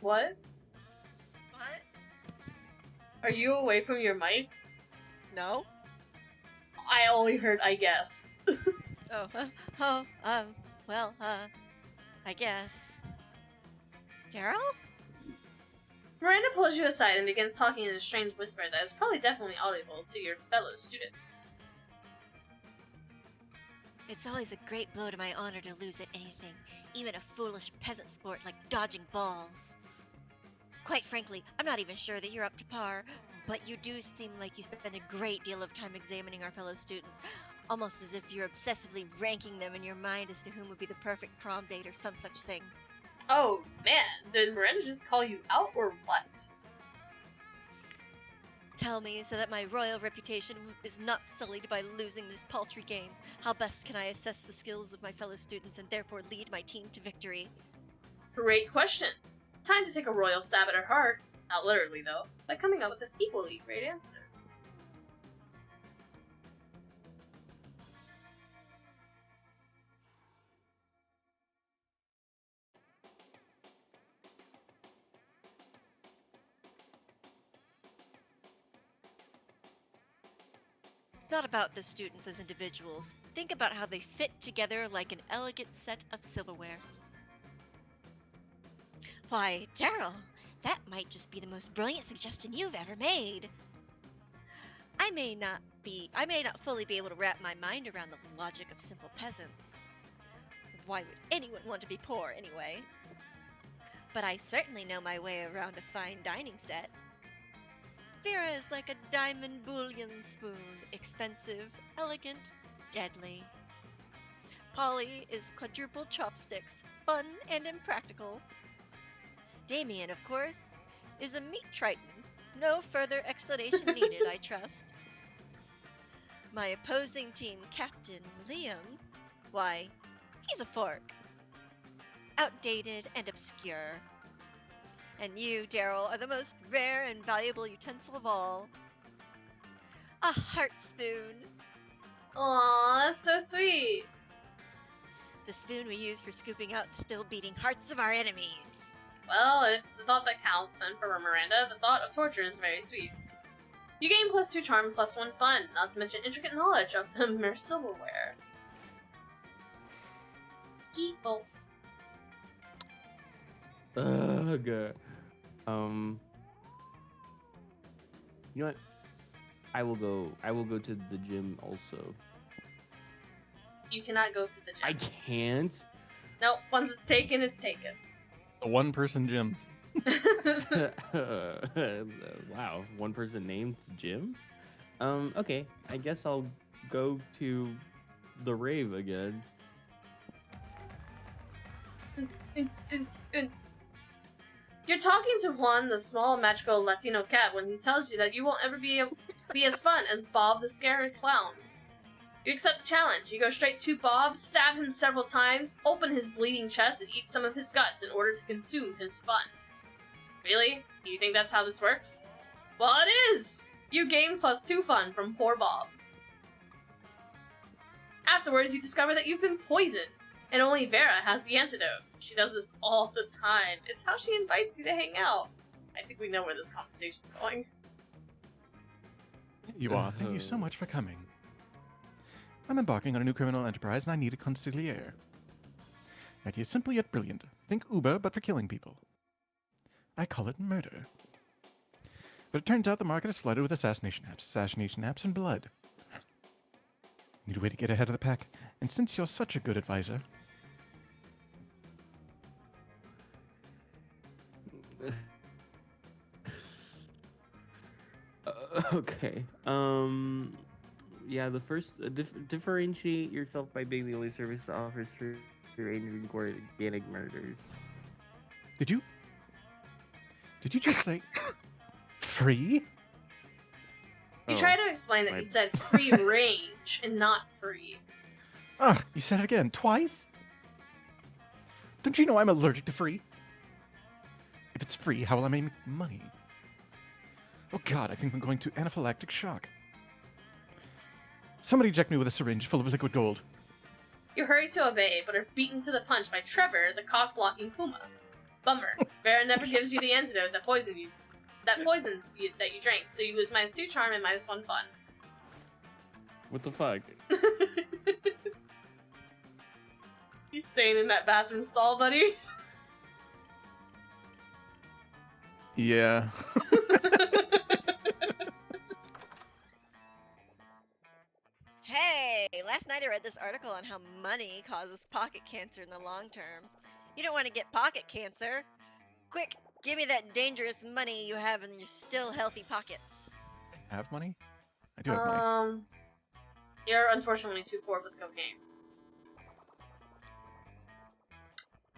What? What? Are you away from your mic? No? I only heard I guess. Oh, well, I guess. Daryl? Miranda pulls you aside and begins talking in a strange whisper that is probably definitely audible to your fellow students. It's always a great blow to my honor to lose at anything, even a foolish peasant sport like dodging balls. Quite frankly, I'm not even sure that you're up to par, but you do seem like you spend a great deal of time examining our fellow students, almost as if you're obsessively ranking them in your mind as to whom would be the perfect prom date or some such thing. Oh man, did Miranda just call you out or what? Tell me, so that my royal reputation is not sullied by losing this paltry game, how best can I assess the skills of my fellow students and therefore lead my team to victory? Great question. Time to take a royal stab at her heart, not literally though, by coming up with an equally great answer. It's not about the students as individuals. Think about how they fit together like an elegant set of silverware. Why, Daryl, that might just be the most brilliant suggestion you've ever made. I may not fully be able to wrap my mind around the logic of simple peasants. Why would anyone want to be poor anyway? But I certainly know my way around a fine dining set. Vera is like a diamond bouillon spoon, expensive, elegant, deadly. Polly is quadruple chopsticks, fun and impractical. Damien, of course, is a meat triton. No further explanation needed, I trust. My opposing team captain, Liam, why, he's a fork. Outdated and obscure. And you, Daryl, are the most rare and valuable utensil of all. A heart spoon. Aw, that's so sweet. The spoon we use for scooping out the still beating hearts of our enemies. Well, it's the thought that counts, and for Miranda, the thought of torture is very sweet. You gain +2 charm, +1 fun, not to mention intricate knowledge of the mere silverware. Geeple. Ugh. You know what? I will go to the gym also. You cannot go to the gym. I can't. Nope, once it's taken, it's taken. A one-person gym. Wow, one person named Jim? Okay, I guess I'll go to the rave again. You're talking to Juan, the small, magical Latino cat, when he tells you that you won't ever be as fun as Bob the Scared Clown. You accept the challenge. You go straight to Bob, stab him several times, open his bleeding chest, and eat some of his guts in order to consume his fun. Really? Do you think that's how this works? Well, it is! You gain +2 fun from poor Bob. Afterwards, you discover that you've been poisoned, and only Vera has the antidote. She does this all the time. It's how she invites you to hang out. I think we know where this conversation's going. You are. Thank you so much for coming. I'm embarking on a new criminal enterprise and I need a consigliere. The idea is simple yet brilliant. Think Uber, but for killing people. I call it murder. But it turns out the market is flooded with assassination apps, and blood. Need a way to get ahead of the pack, and since you're such a good advisor... Okay. Yeah, the first differentiate yourself by being the only service that offers free ranging organic murders. Did you just say free? You Oh, try to explain that my- you said free range and not free. Ugh, you said it again, twice? Don't you know I'm allergic to free? If it's free, how will I make money? Oh god, I think I'm going to anaphylactic shock. Somebody inject me with a syringe full of liquid gold. You hurry to obey, but are beaten to the punch by Trevor, the cock-blocking puma. Bummer. Vera never gives you the antidote that poisoned you that you drank, so you lose -2 charm and -1 fun. What the fuck? You staying in that bathroom stall, buddy? Yeah. Hey, last night I read this article on how money causes pocket cancer in the long term. You don't want to get pocket cancer. Quick, give me that dangerous money you have in your still healthy pockets. Have money? I do have money. You're unfortunately too poor for the cocaine.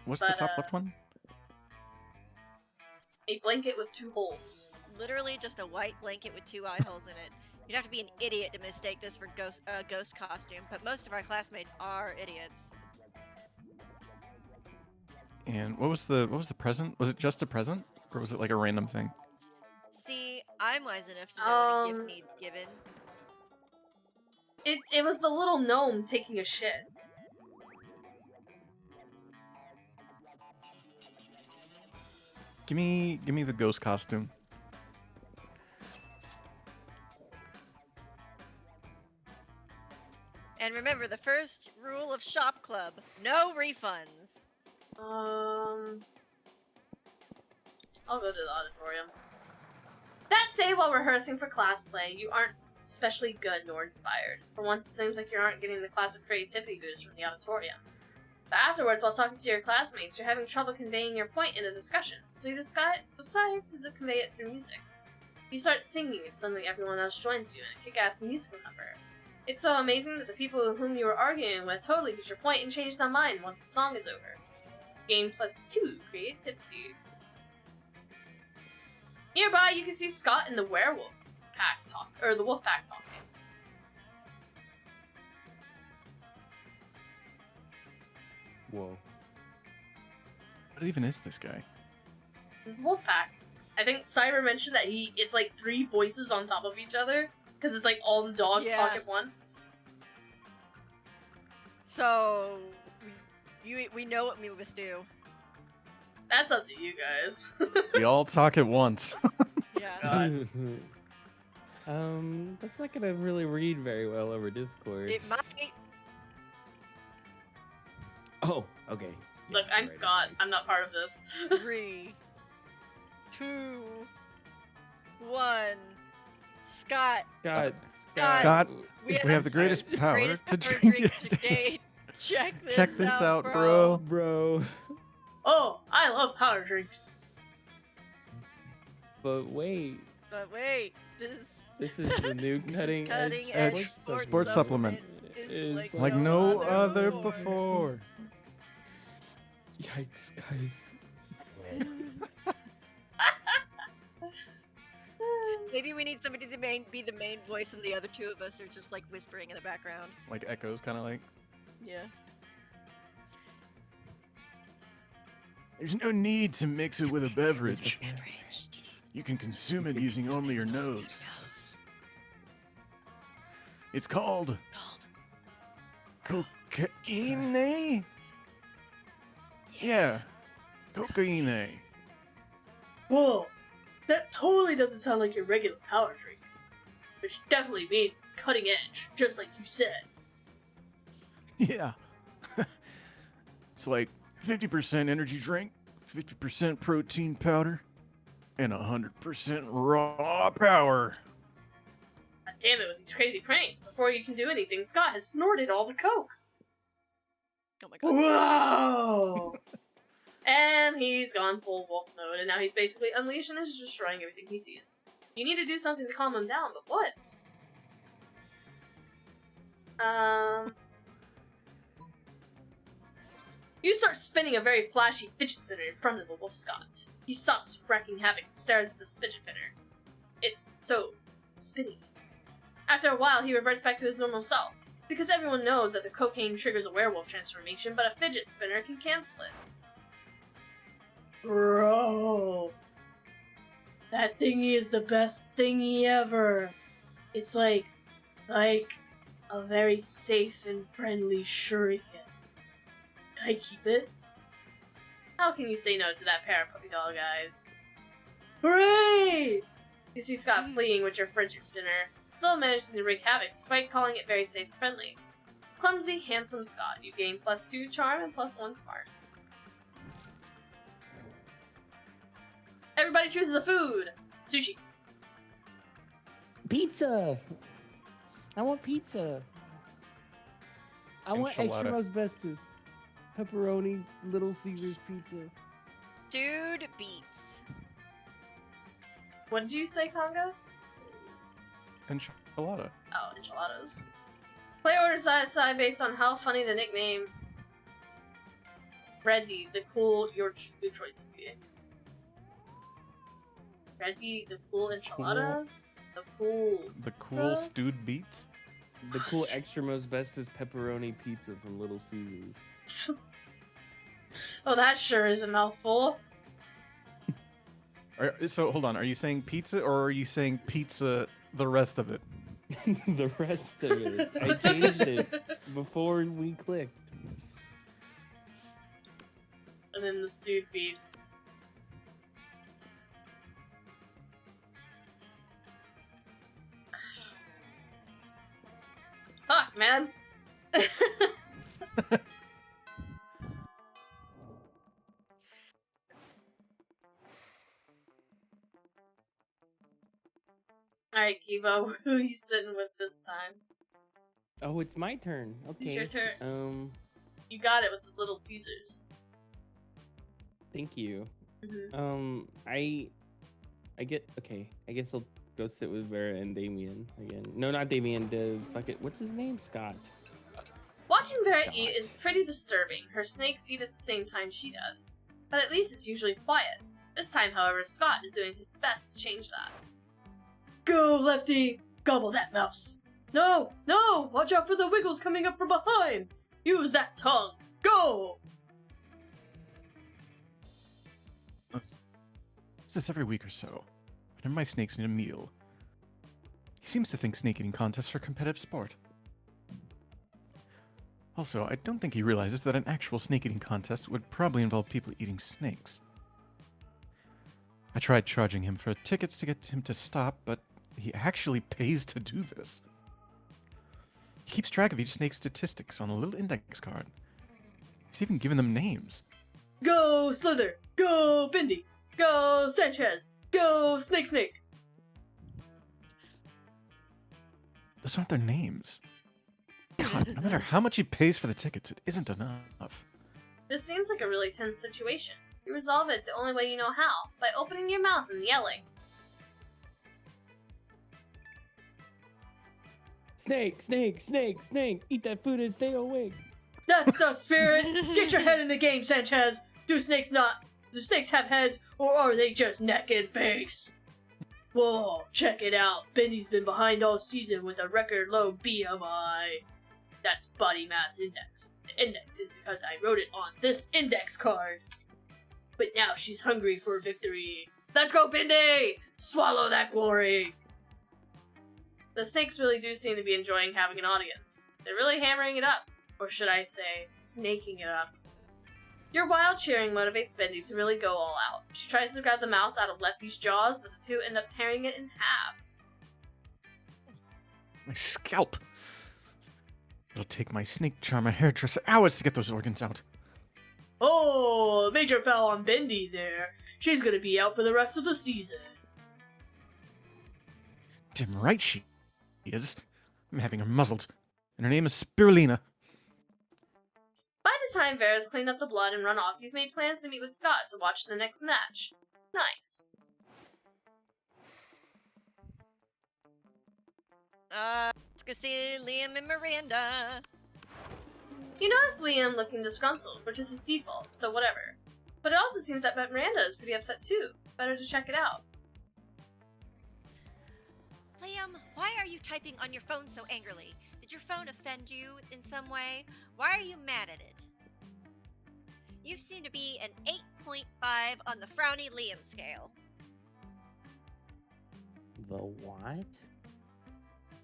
What's the but, top left one? A blanket with 2 holes. literally just a white blanket with 2 eye holes in it. You'd have to be an idiot to mistake this for ghost costume, but most of our classmates are idiots. And what was the present? Was it just a present, or was it like a random thing? See, I'm wise enough to know when a gift needs given. It was the little gnome taking a shit. Give me the ghost costume. And remember, the first rule of Shop Club, no refunds. I'll go to the auditorium. That day while rehearsing for class play, you aren't especially good nor inspired. For once, it seems like you aren't getting the classic creativity boost from the auditorium. But afterwards, while talking to your classmates, you're having trouble conveying your point in a discussion, so you decide to convey it through music. You start singing, and suddenly everyone else joins you in a kick-ass musical number. It's so amazing that the people with whom you were arguing with totally get your point and change their mind once the song is over. Game +2 creativity. Nearby, you can see Scott and the werewolf pack the wolf pack talking. Whoa. What even is this guy? This is the wolf pack. I think Cyber mentioned that it's like 3 voices on top of each other, because it's like all the dogs talk at once. So, we know what we must do. That's up to you guys. We all talk at once. Yeah. That's not gonna really read very well over Discord. It might. Oh, okay. Yeah, Look, I'm right, Scott. right. I'm not part of this. 3, 2, 1. Scott. Scott, we have the greatest power to drink it. Today. Check this out, bro. Bro. Oh, I love power drinks. But wait, this this is the new cutting edge sports supplement. is Like no other before. before. Yikes, guys. Maybe we need somebody to be the main voice, and the other 2 of us are just like whispering in the background. Like echoes, kind of like. Yeah. There's no need to mix it with a beverage. You can consume it using only your nose. It's called cocaine. Yeah, cocaine. Whoa, that totally doesn't sound like your regular power drink. Which definitely means it's cutting edge, just like you said. Yeah. It's like 50% energy drink, 50% protein powder, and 100% raw power. God damn it with these crazy pranks. Before you can do anything, Scott has snorted all the coke. Oh my god. Whoa! And he's gone full wolf mode, and now he's basically unleashed and is destroying everything he sees. You need to do something to calm him down, but what? You start spinning a very flashy fidget spinner in front of the wolf Scott. He stops wreaking havoc and stares at the fidget spinner. It's so spinny. After a while, he reverts back to his normal self, because everyone knows that the cocaine triggers a werewolf transformation, but a fidget spinner can cancel it. Bro, that thingy is the best thingy ever. It's like a very safe and friendly shuriken. Can I keep it? How can you say no to that pair of puppy dog eyes? Hooray! You see Scott fleeing with your fidget spinner, still managing to wreak havoc despite calling it very safe and friendly. Clumsy, handsome Scott, you gain +2 charm and +1 smarts. Everybody chooses a food! Sushi. Pizza! I want pizza. I want extra Enchilada. most bestes. Pepperoni, Little Caesars pizza. Dude beats. What did you say, Congo? Enchilada. Oh, enchiladas. Play order side based on how funny the nickname Reddy, the cool your food choice would be. Ready, the cool enchilada, the cool The cool pizza? stewed beets? The cool extra most bestest pepperoni pizza from Little Caesars. Oh, that sure is a mouthful. So hold on, are you saying pizza or are you saying pizza the rest of it? The rest of it. I changed it before we clicked. And then the stewed beets. Fuck, man. Alright, Kibo, who are you sitting with this time? Oh, it's my turn. Okay. It's your turn. Um, You got it with the Little Caesars. thank you. Mhm. I get okay. I guess I'll go sit with Vera and Damien again. No, not Damien. The fuck it. What's his name? Scott. Watching Vera Scott. eat is pretty disturbing. Her snakes eat at the same time she does. But at least it's usually quiet. This time, however, Scott is doing his best to change that. Go, Lefty! Gobble that mouse! No! No! Watch out for the wiggles coming up from behind! Use that tongue! Go! It's this every week or so. Whenever my snakes need a meal. He seems to think snake eating contests are competitive sport. Also, I don't think he realizes that an actual snake eating contest would probably involve people eating snakes. I tried charging him for tickets to get him to stop, but he actually pays to do this. He keeps track of each snake's statistics on a little index card. He's even given them names. Go, Slither! Go, Bindi! Go, Sanchez! Go, Snake! Those aren't their names. God, no matter how much he pays for the tickets, it isn't enough. This seems like a really tense situation. You resolve it the only way you know how, by opening your mouth and yelling. Snake, snake, snake, snake. Eat that food and stay awake. That's the spirit! Get your head in the game, Sanchez! Do snakes have heads, or are they just neck and face? Whoa, check it out. Bendy's been behind all season with a record low BMI. That's body mass index. The index is because I wrote it on this index card. But now she's hungry for victory. Let's go, Bendy! Swallow that glory! The snakes really do seem to be enjoying having an audience. They're really hammering it up. Or should I say, snaking it up. Your wild cheering motivates Bendy to really go all out. She tries to grab the mouse out of Lefty's jaws, but the two end up tearing it in half. My scalp! It'll take my snake charmer hairdresser hours to get those organs out. Oh, major foul on Bendy there. She's gonna be out for the rest of the season. Damn right she is. I'm having her muzzled. And her name is Spirulina. By the time Vera's cleaned up the blood and run off, you've made plans to meet with Scott to watch the next match. Nice. Let's go see Liam and Miranda. You notice Liam looking disgruntled, which is his default, so whatever. But it also seems that Miranda is pretty upset too. Better to check it out. Liam, why are you typing on your phone so angrily? Did your phone offend you in some way? Why are you mad at it? You seem to be an 8.5 on the frowny Liam scale. The what?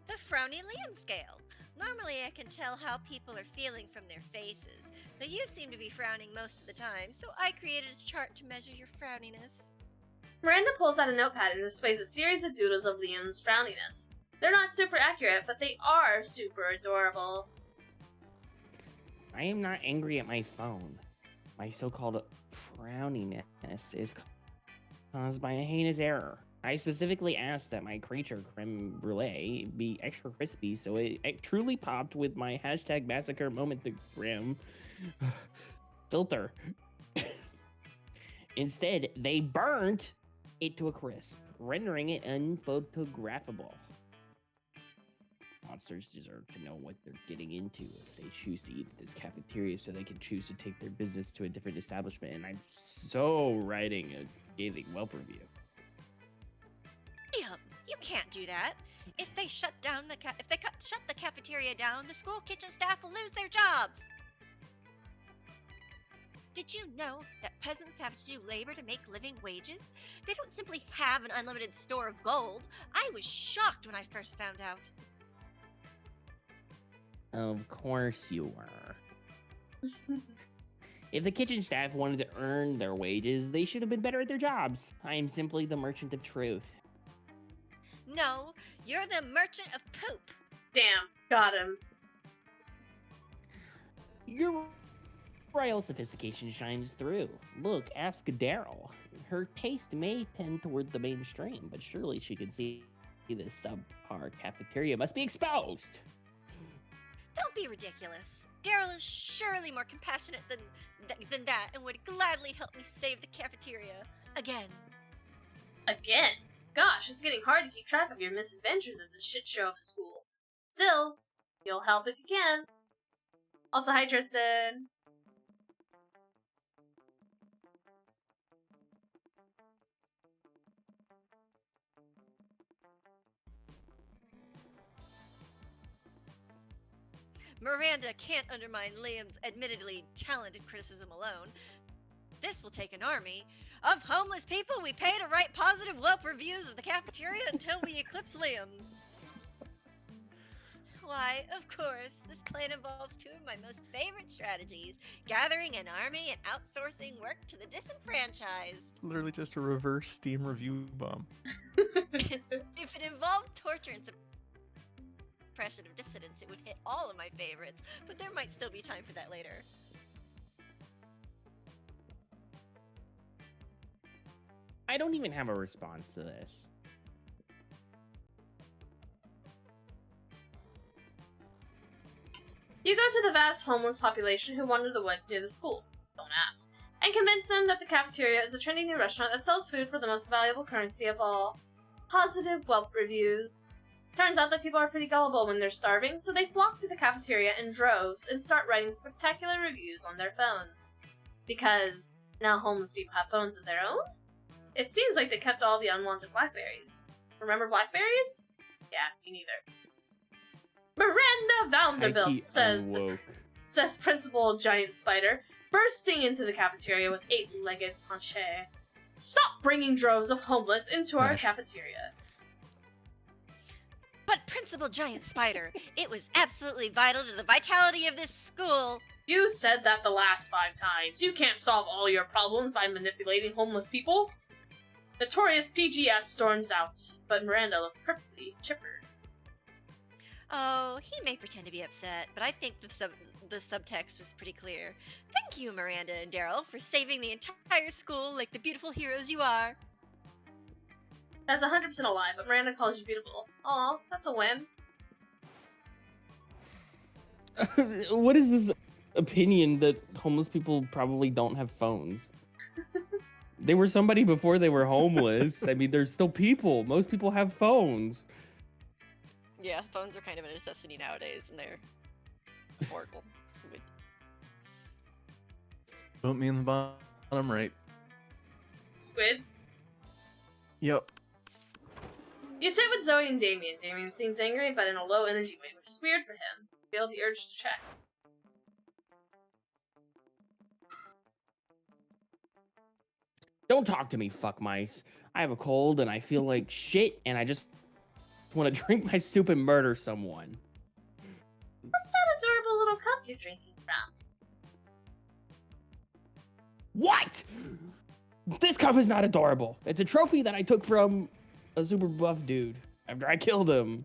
The frowny Liam scale. Normally I can tell how people are feeling from their faces, but you seem to be frowning most of the time, so I created a chart to measure your frowniness. Miranda pulls out a notepad and displays a series of doodles of Liam's frowniness. They're not super accurate, but they are super adorable. I am not angry at my phone. My so-called frowniness is caused by a heinous error. I specifically asked that my creature creme brulee be extra crispy, so it truly popped with my hashtag massacre momentagram filter. Instead, they burnt it to a crisp, rendering it unphotographable. Monsters deserve to know what they're getting into if they choose to eat at this cafeteria, so they can choose to take their business to a different establishment. And I'm so writing a scathing Yelp review. can't do that. If they shut the cafeteria down, the school kitchen staff will lose their jobs. Did you know that peasants have to do labor to make living wages? They don't simply have an unlimited store of gold. I was shocked when I first found out. Of course you were. If the kitchen staff wanted to earn their wages, they should have been better at their jobs. I am simply the merchant of truth. No, you're the merchant of poop. Damn, got him. Your royal sophistication shines through. Look, ask Daryl. Her taste may tend toward the mainstream, but surely she could see this subpar cafeteria must be exposed. Don't be ridiculous. Daryl is surely more compassionate than that and would gladly help me save the cafeteria. Again. Again? Gosh, it's getting hard to keep track of your misadventures at this shit show of a school. Still, you'll help if you can. Also, hi Tristan. Miranda can't undermine Liam's admittedly talented criticism alone. This will take an army of homeless people we pay to write positive Yelp reviews of the cafeteria until we eclipse Liam's. Why, of course, this plan involves two of my most favorite strategies, gathering an army and outsourcing work to the disenfranchised. Literally just a reverse Steam review bomb. If it involved torture and suppression of dissidents, it would hit all of my favorites, but there might still be time for that later. I don't even have a response to this. You go to the vast homeless population who wander the woods near the school. Don't ask. And convince them that the cafeteria is a trendy new restaurant that sells food for the most valuable currency of all. Positive Yelp reviews. Turns out that people are pretty gullible when they're starving, so they flock to the cafeteria in droves and start writing spectacular reviews on their phones. Because now homeless people have phones of their own? It seems like they kept all the unwanted blackberries. Remember blackberries? Yeah, me neither. Miranda Vanderbilt says Principal Giant Spider, bursting into the cafeteria with 8-legged planche. Stop bringing droves of homeless into our cafeteria. But Principal Giant Spider, it was absolutely vital to the vitality of this school. You said that the last 5 times. You can't solve all your problems by manipulating homeless people. Notorious PGS storms out, but Miranda looks perfectly chipper. Oh, he may pretend to be upset, but I think the subtext was pretty clear. Thank you, Miranda and Daryl, for saving the entire school like the beautiful heroes you are. That's 100% a lie, but Miranda calls you beautiful. Aw, that's a win. What is this opinion that homeless people probably don't have phones? They were somebody before they were homeless. I mean, they're still people. Most people have phones. Yeah, phones are kind of a necessity nowadays, and they're affordable. Vote me in the bottom right. Squid? Yep. You sit with Zoe and Damien. Damien seems angry, but in a low energy way, which is weird for him. You feel the urge to check. Don't talk to me, fuck mice. I have a cold and I feel like shit and I just want to drink my soup and murder someone. What's that adorable little cup you're drinking from? What? This cup is not adorable. It's a trophy that I took from a super buff dude after I killed him.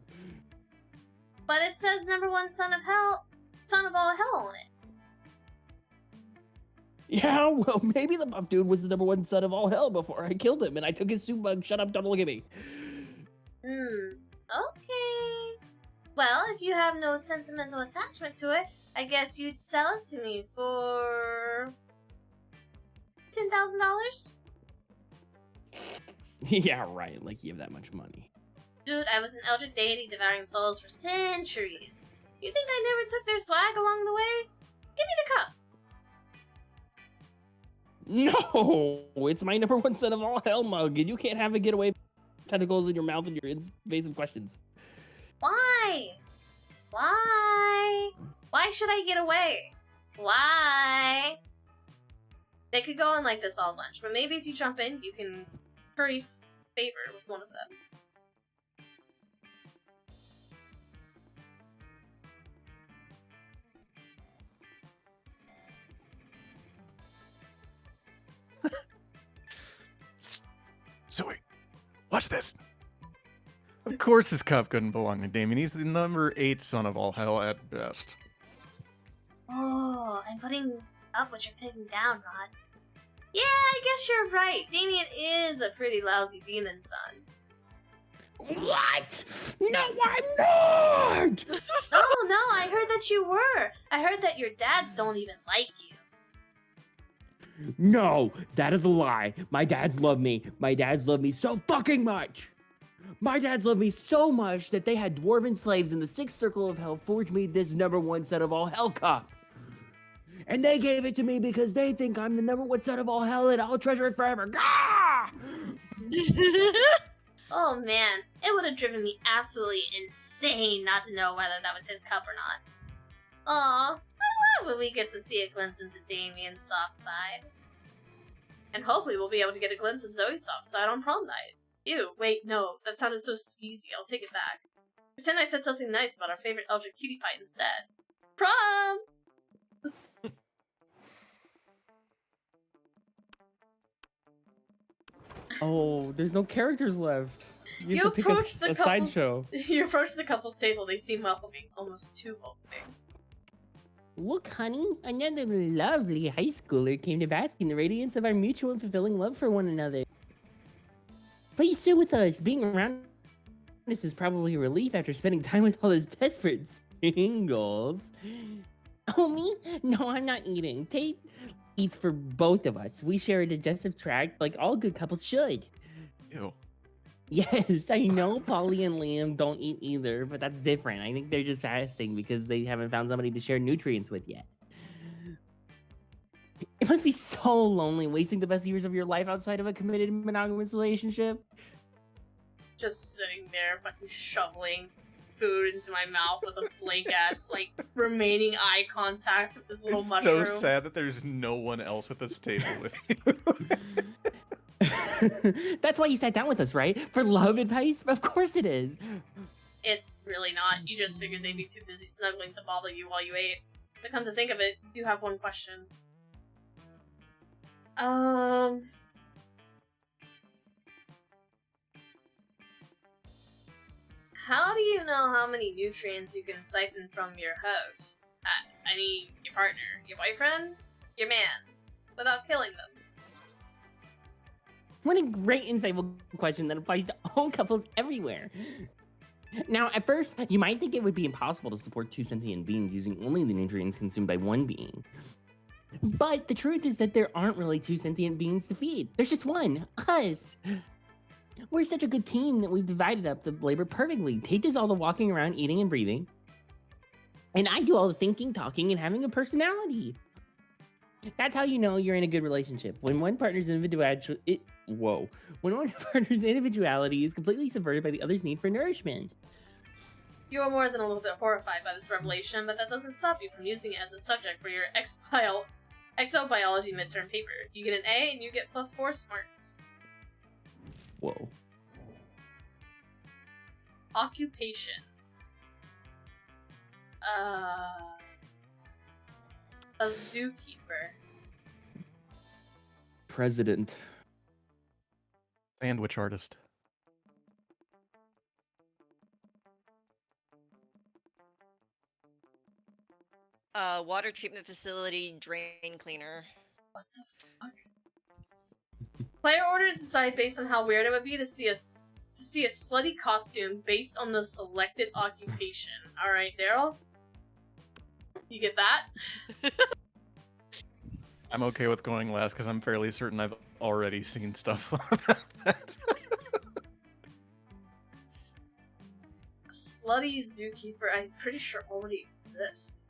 But it says #1 son of all hell on it. Yeah, well, maybe the buff dude was the #1 son of all hell before I killed him and I took his soup mug. Shut up, don't look at me. Okay. Well, if you have no sentimental attachment to it, I guess you'd sell it to me for $10,000? Yeah, right, like you have that much money. Dude, I was an eldritch deity devouring souls for centuries. You think I never took their swag along the way? Give me the cup. No, it's my #1 son of all hell mug, and you can't have it get away. tentacles in your mouth and your invasive questions. Why? Why? Why should I get away? Why? They could go on like this all lunch, but maybe if you jump in, you can curry favor with one of them. So wait, watch this. Of course his cup couldn't belong to Damien. He's the number 8 son of all hell at best. Oh, I'm putting up what you're putting down, Rod. Yeah, I guess you're right. Damien is a pretty lousy demon son. What? No, I'm not! Oh no, I heard that you were. I heard that your dads don't even like you. No, that is a lie. My dads love me. My dads love me so fucking much. My dads love me so much that they had dwarven slaves in the 6th circle of hell forge me this number 1 set of all hell cup. And they gave it to me because they think I'm the number 1 set of all hell and I'll treasure it forever. Gah! Oh man, it would have driven me absolutely insane not to know whether that was his cup or not. Aw, I love when we get to see a glimpse into Damien's soft side. And hopefully we'll be able to get a glimpse of Zoe's soft side on prom night. Ew, wait, no, that sounded so skeezy, I'll take it back. Pretend I said something nice about our favorite Eldritch cutie pie instead. Prom! Oh, there's no characters left. You You have to pick approach a the couples- sideshow. You approach the couple's table, they seem welcoming, almost too welcoming. Look, honey, another lovely high schooler came to bask in the radiance of our mutual and fulfilling love for one another. Please sit with us. Being around us is probably a relief after spending time with all those desperate singles. Oh, me? No, I'm not eating. Tate eats for both of us. We share a digestive tract like all good couples should. Ew. Yes, I know Polly and Liam don't eat either, but that's different. I think they're just fasting because they haven't found somebody to share nutrients with yet. It must be so lonely wasting the best years of your life outside of a committed monogamous relationship. Just sitting there, fucking shoveling food into my mouth with a blank ass, like, remaining eye contact with this little It's mushroom. so sad that there's no one else at this table with you. That's why you sat down with us, right? For love advice? Of course it is. It's really not. You just figured they'd be too busy snuggling to bother you while you ate. But come to think of it, you do have one question. How do you know how many nutrients you can siphon from your host? I mean, your partner, your boyfriend, your man, without killing them? What a great insightful question that applies to all couples everywhere. Now, at first, you might think it would be impossible to support 2 sentient beings using only the nutrients consumed by one being. But the truth is that there aren't really 2 sentient beings to feed. There's just one, us. We're such a good team that we've divided up the labor perfectly. Tate does all the walking around, eating, and breathing. And I do all the thinking, talking, and having a personality. That's how you know you're in a good relationship. When one partner's individuality is completely subverted by the other's need for nourishment. You are more than a little bit horrified by this revelation, but that doesn't stop you from using it as a subject for your exobiology midterm paper. You get an A and you get +4 smarts. Whoa. Occupation. A zookeeper. President. Sandwich artist. Water treatment facility drain cleaner. What the fuck? Player orders decide based on how weird it would be to see a slutty costume based on the selected occupation. Alright, Daryl? You get that? I'm okay with going last because I'm fairly certain I've already seen stuff about that. A slutty zookeeper, I'm pretty sure already exists.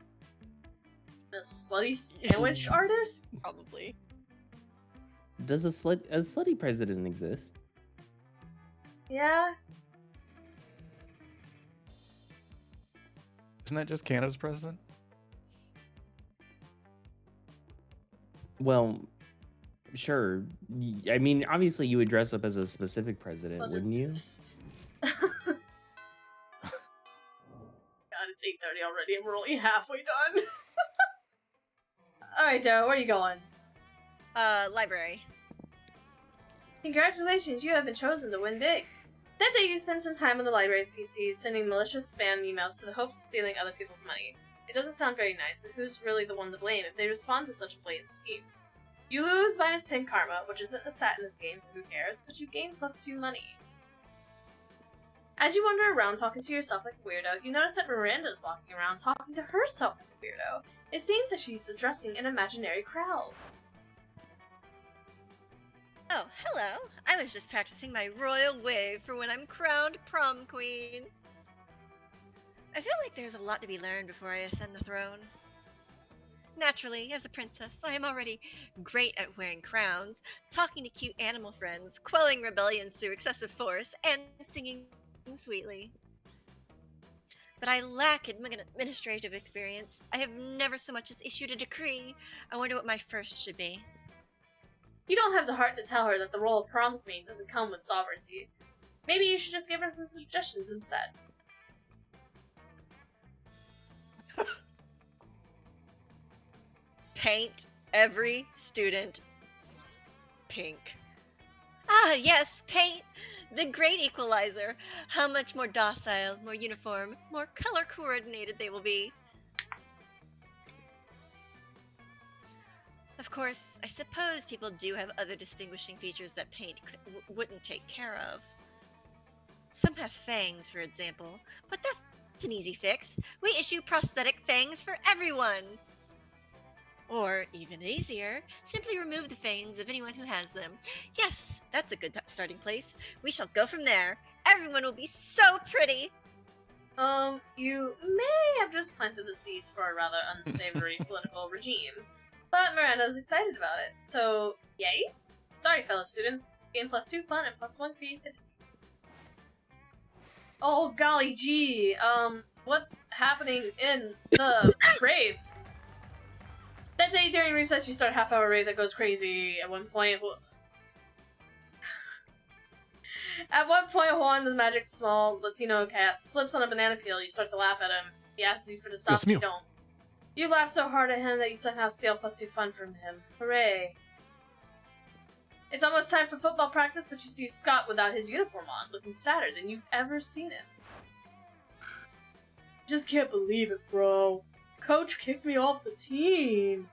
A slutty sandwich artist? Probably. Does a slutty president exist? Yeah? Isn't that just Canada's president? Well, sure. I mean, obviously you would dress up as a specific president, What wouldn't is you? this? God, it's 8:30 already and we're only halfway done. Alright, Daryl, where are you going? Library. Congratulations, you have been chosen to win big. That day you spend some time on the library's PC sending malicious spam emails to the hopes of stealing other people's money. It doesn't sound very nice, but who's really the one to blame if they respond to such a blatant scheme? You lose -10 karma, which isn't a stat in this game, so who cares, but you gain +2 money. As you wander around talking to yourself like a weirdo, you notice that Miranda's walking around talking to herself like a weirdo. It seems that she's addressing an imaginary crowd. Oh, hello. I was just practicing my royal wave for when I'm crowned prom queen. I feel like there's a lot to be learned before I ascend the throne. Naturally, as a princess, I am already great at wearing crowns, talking to cute animal friends, quelling rebellions through excessive force, and singing sweetly. But I lack administrative experience. I have never so much as issued a decree. I wonder what my first should be. You don't have the heart to tell her that the role of prom queen doesn't come with sovereignty. Maybe you should just give her some suggestions instead. Paint every student pink. Ah, yes, paint! The great equalizer. How much more docile, more uniform, more color coordinated they will be. Of course, I suppose people do have other distinguishing features that paint wouldn't take care of. Some have fangs, for example, but that's an easy fix. We issue prosthetic fangs for everyone. Or, even easier, simply remove the fangs of anyone who has them. Yes, that's a good starting place. We shall go from there. Everyone will be so pretty. You may have just planted the seeds for a rather unsavory political regime, but Miranda's excited about it, so yay! Sorry, fellow students. Gain +2 fun and +1 creativity. Oh, golly gee, what's happening in the rave? That day during recess, you start a half-hour rave that goes crazy. At one point, Juan, the magic small Latino cat, slips on a banana peel. You start to laugh at him. He asks you for the stop, but you don't. You laugh so hard at him that you somehow steal +2 fun from him. Hooray! It's almost time for football practice, but you see Scott without his uniform on, looking sadder than you've ever seen him. Just can't believe it, bro. Coach kicked me off the team.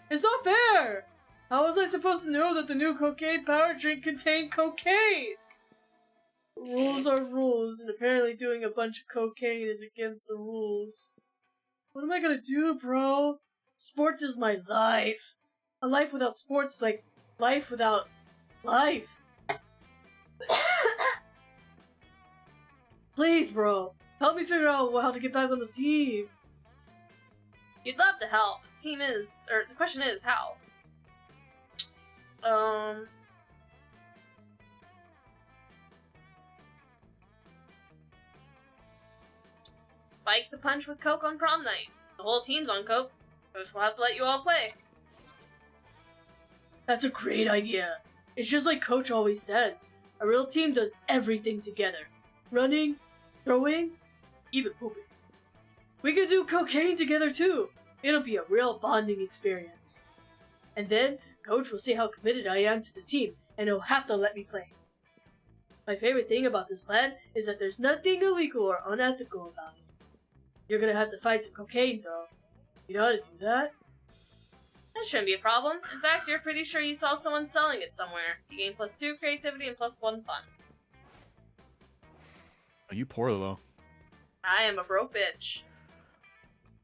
It's not fair! How was I supposed to know that the new cocaine power drink contained cocaine? Rules are rules, and apparently doing a bunch of cocaine is against the rules. What am I gonna do, bro? Sports is my life. A life without sports is like life without life. Please, bro. Help me figure out how to get back on this team. You'd love to help. The question is, how? Spike the punch with Coke on prom night. The whole team's on Coke. Coach will have to let you all play. That's a great idea. It's just like Coach always says. A real team does everything together. Running, throwing, even pooping. We could do cocaine together too. It'll be a real bonding experience. And then, Coach will see how committed I am to the team, and he'll have to let me play. My favorite thing about this plan is that there's nothing illegal or unethical about it. You're gonna have to fight some cocaine, though. You know how to do that? That shouldn't be a problem. In fact, you're pretty sure you saw someone selling it somewhere. You gain +2 creativity and +1 fun. Are you poor, though? I am a broke bitch.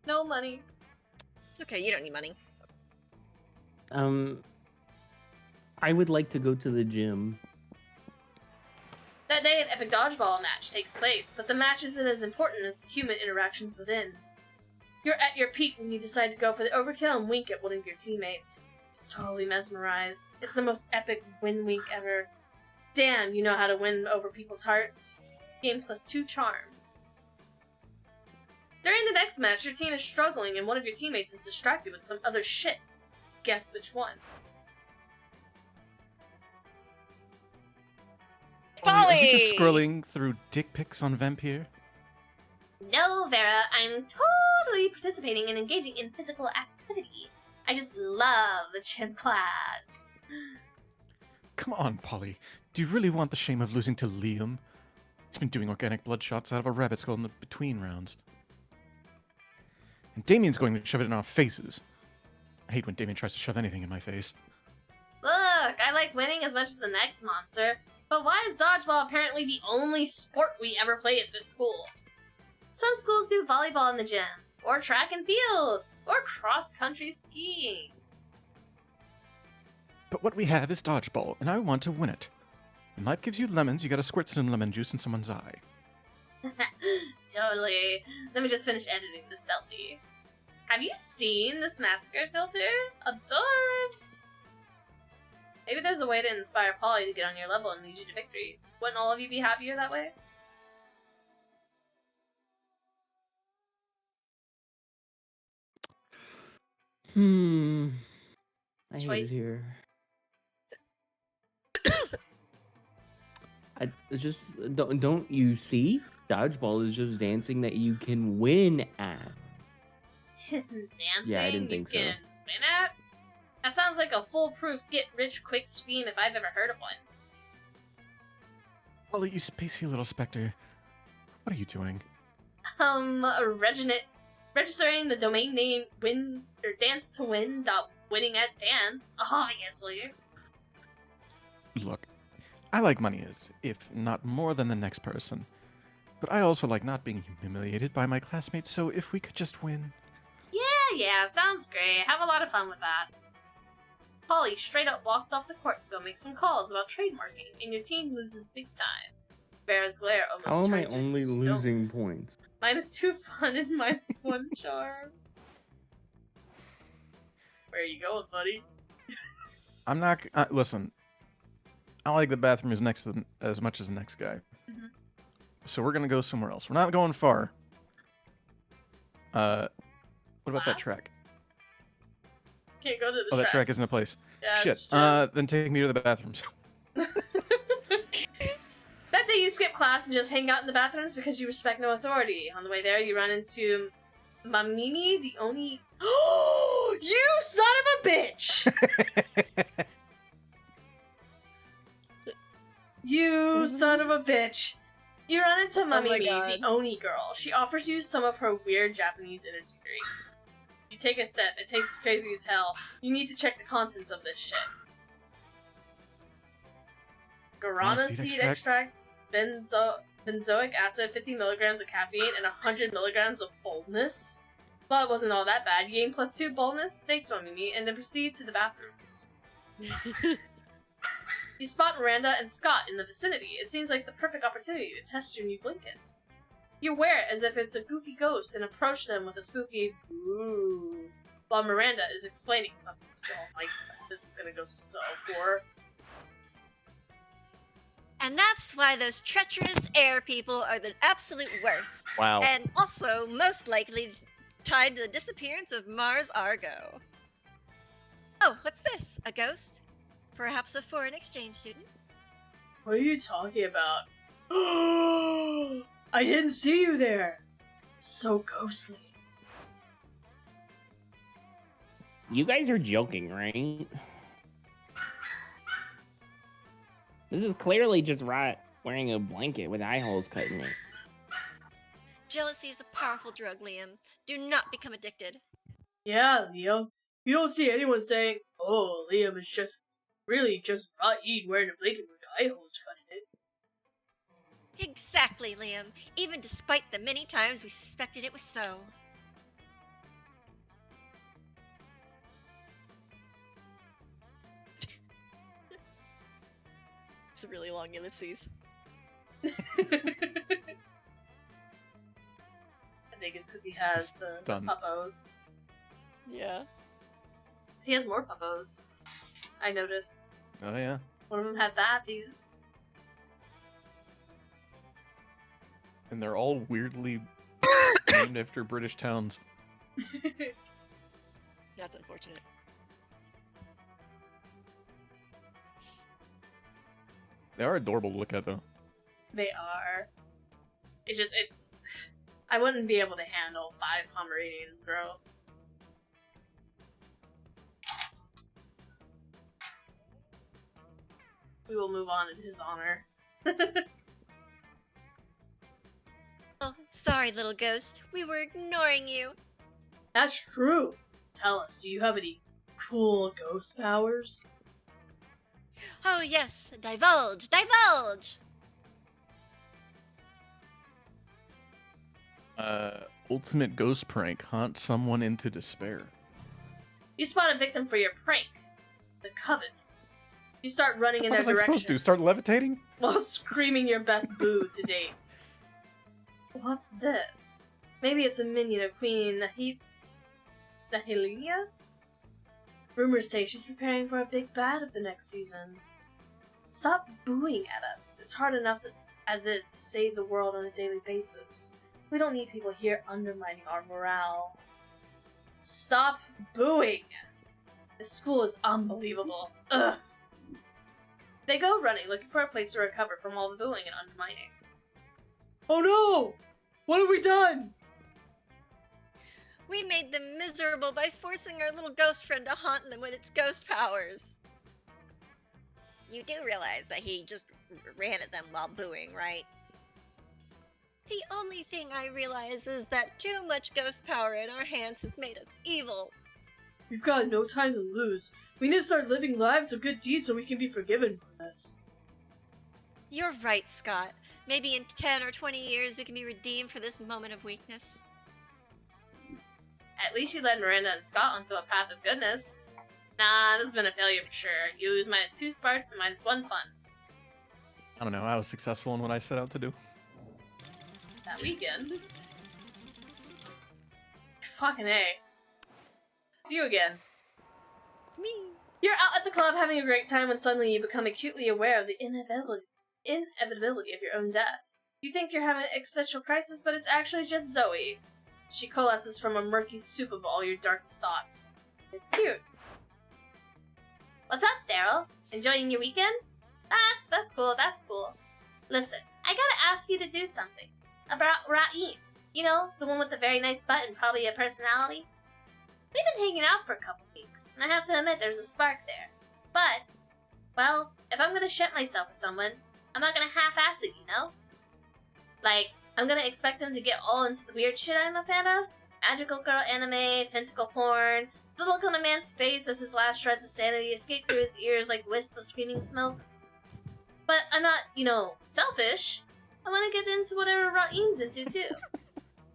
No money. It's okay, you don't need money. I would like to go to the gym. That day, an epic dodgeball match takes place, but the match isn't as important as the human interactions within. You're at your peak when you decide to go for the overkill and wink at one of your teammates. He's totally mesmerized. It's the most epic win wink ever. Damn, you know how to win over people's hearts. Game +2 charm. During the next match, your team is struggling and one of your teammates is distracted with some other shit. Guess which one. Are you just Polly! scrolling through dick pics on Vampire? No, Vera, I'm totally participating and engaging in physical activity. I just love the ÇimKlass. Come on, Polly. Do you really want the shame of losing to Liam? He's been doing organic blood shots out of a rabbit skull in the between rounds. And Damien's going to shove it in our faces. I hate when Damien tries to shove anything in my face. Look, I like winning as much as the next monster, but why is dodgeball apparently the only sport we ever play at this school? Some schools do volleyball in the gym, or track and field, or cross-country skiing. But what we have is dodgeball, and I want to win it. When life gives you lemons, you gotta squirt some lemon juice in someone's eye. Totally. Let me just finish editing this selfie. Have you seen this massacre filter? Adorbs! Maybe there's a way to inspire Polly to get on your level and lead you to victory. Wouldn't all of you be happier that way? I hate it here. Choices. It's just don't you see? Dodgeball is just dancing that you can win at. Dancing Yeah, I didn't you think so. can win at? That sounds like a foolproof get-rich-quick scheme if I've ever heard of one. Polly, you spacey little specter. What are you doing? Registering the domain name win or dance to win dot winning at dance, obviously. Look, I like money as, if not more than the next person. But I also like not being humiliated by my classmates, so if we could just win. Yeah, sounds great. Have a lot of fun with that. Polly straight up walks off the court to go make some calls about trademarking, and your team loses big time. Vera's glare almost How am I turns her only to stone. losing points? -2 fun and -1 charm. Where are you going, buddy? I'm not. Listen, I like the bathroom as much as the next guy. Mhm. So we're gonna go somewhere else. We're not going far. What about that Class? track? Can't go to the Oh, track. that track isn't a place. Yeah, Shit. it's true. Then take me to the bathrooms. That day you skip class and just hang out in the bathrooms because you respect no authority. On the way there, you run into Mamimi, the Oni. You son of a bitch! You son of a bitch! You run into my Mamimi, God. the Oni girl. She offers you some of her weird Japanese energy drink. You take a sip. It tastes crazy as hell. You need to check the contents of this shit. Guarana seed seed extract, benzoic acid, 50 milligrams of caffeine, and 100 milligrams of boldness. Well, it wasn't all that bad. You gain +2 boldness, thanks Mamimi, and then proceed to the bathrooms. You spot Miranda and Scott in the vicinity. It seems like the perfect opportunity to test your new blanket. You wear it as if it's a goofy ghost and approach them with a spooky "Ooh," while Miranda is explaining something. So, like, this is gonna go so poor. And that's why those treacherous air people are the absolute worst. Wow. And also most likely tied to the disappearance of Mars Argo. Oh, what's this? A ghost? Perhaps a foreign exchange student? What are you talking about? I didn't see you there. So ghostly. You guys are joking, right? This is clearly just Rat wearing a blanket with eye holes cut in it. Jealousy is a powerful drug, Liam. Do not become addicted. Yeah, Liam. You don't see anyone saying, "Oh, Liam is just Ra'id wearing a blanket with eye holes cut in it." Exactly, Liam. Even despite the many times we suspected it was so. It's a really long ellipses. I think it's because he has the Done. puppos. Yeah. He has more puppos. I noticed. Oh yeah. One of them had babbies. And they're all weirdly named after British towns. That's unfortunate. They are adorable to look at, though. They are. It's. I wouldn't be able to handle 5 Pomeranians, bro. We will move on in his honor. Oh, sorry, little ghost. We were ignoring you. That's true. Tell us, do you have any cool ghost powers? Oh, yes. Divulge! Divulge! Ultimate ghost prank. Haunt someone into despair. You spot a victim for your prank. The Coven. You start running in their What was I direction supposed to do? Start levitating? while screaming your best boo to date. What's this? Maybe it's a minion of Queen Nahilenia? Rumors say she's preparing for a big bad of the next season. Stop booing at us. It's hard enough as is to save the world on a daily basis. We don't need people here undermining our morale. Stop booing! This school is unbelievable. Ugh. They go running, looking for a place to recover from all the booing and undermining. Oh no! What have we done? We made them miserable by forcing our little ghost friend to haunt them with its ghost powers. You do realize that he just ran at them while booing, right? The only thing I realize is that too much ghost power in our hands has made us evil. We've got no time to lose. We need to start living lives of good deeds so we can be forgiven for this. You're right, Scott. Maybe in 10 or 20 years we can be redeemed for this moment of weakness. At least you led Miranda and Scott onto a path of goodness. Nah, this has been a failure for sure. You lose -2 sparks and -1 fun. I don't know. I was successful in what I set out to do. That weekend. Fucking A. It's you again. It's me. You're out at the club having a great time when suddenly you become acutely aware of the inevitability of your own death. You think you're having an existential crisis, but it's actually just Zoe. She coalesces from a murky soup of all your darkest thoughts. It's cute. What's up, Daryl? Enjoying your weekend? That's cool, that's cool. Listen, I gotta ask you to do something. About Ra'in. You know, the one with the very nice butt and probably a personality? We've been hanging out for a couple weeks, and I have to admit there's a spark there. But, well, if I'm gonna ship myself with someone, I'm not gonna half-ass it, you know? Like, I'm gonna expect them to get all into the weird shit I'm a fan of. Magical girl anime, tentacle porn, the look on a man's face as his last shreds of sanity escape through his ears like wisps of screaming smoke. But I'm not, you know, selfish. I want to get into whatever Ra'in's into, too.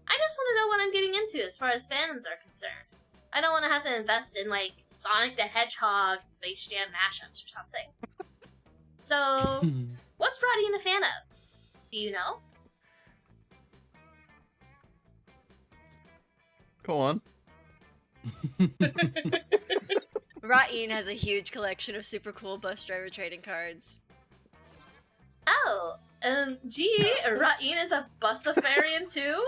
I just want to know what I'm getting into as far as fandoms are concerned. I don't want to have to invest in, like, Sonic the Hedgehog, Space Jam mashups or something. So, what's Ra'in a fan of? Do you know? Go on. Ra'in has a huge collection of super cool bus driver trading cards. Oh, gee, Ra'in is a Bustafarian too?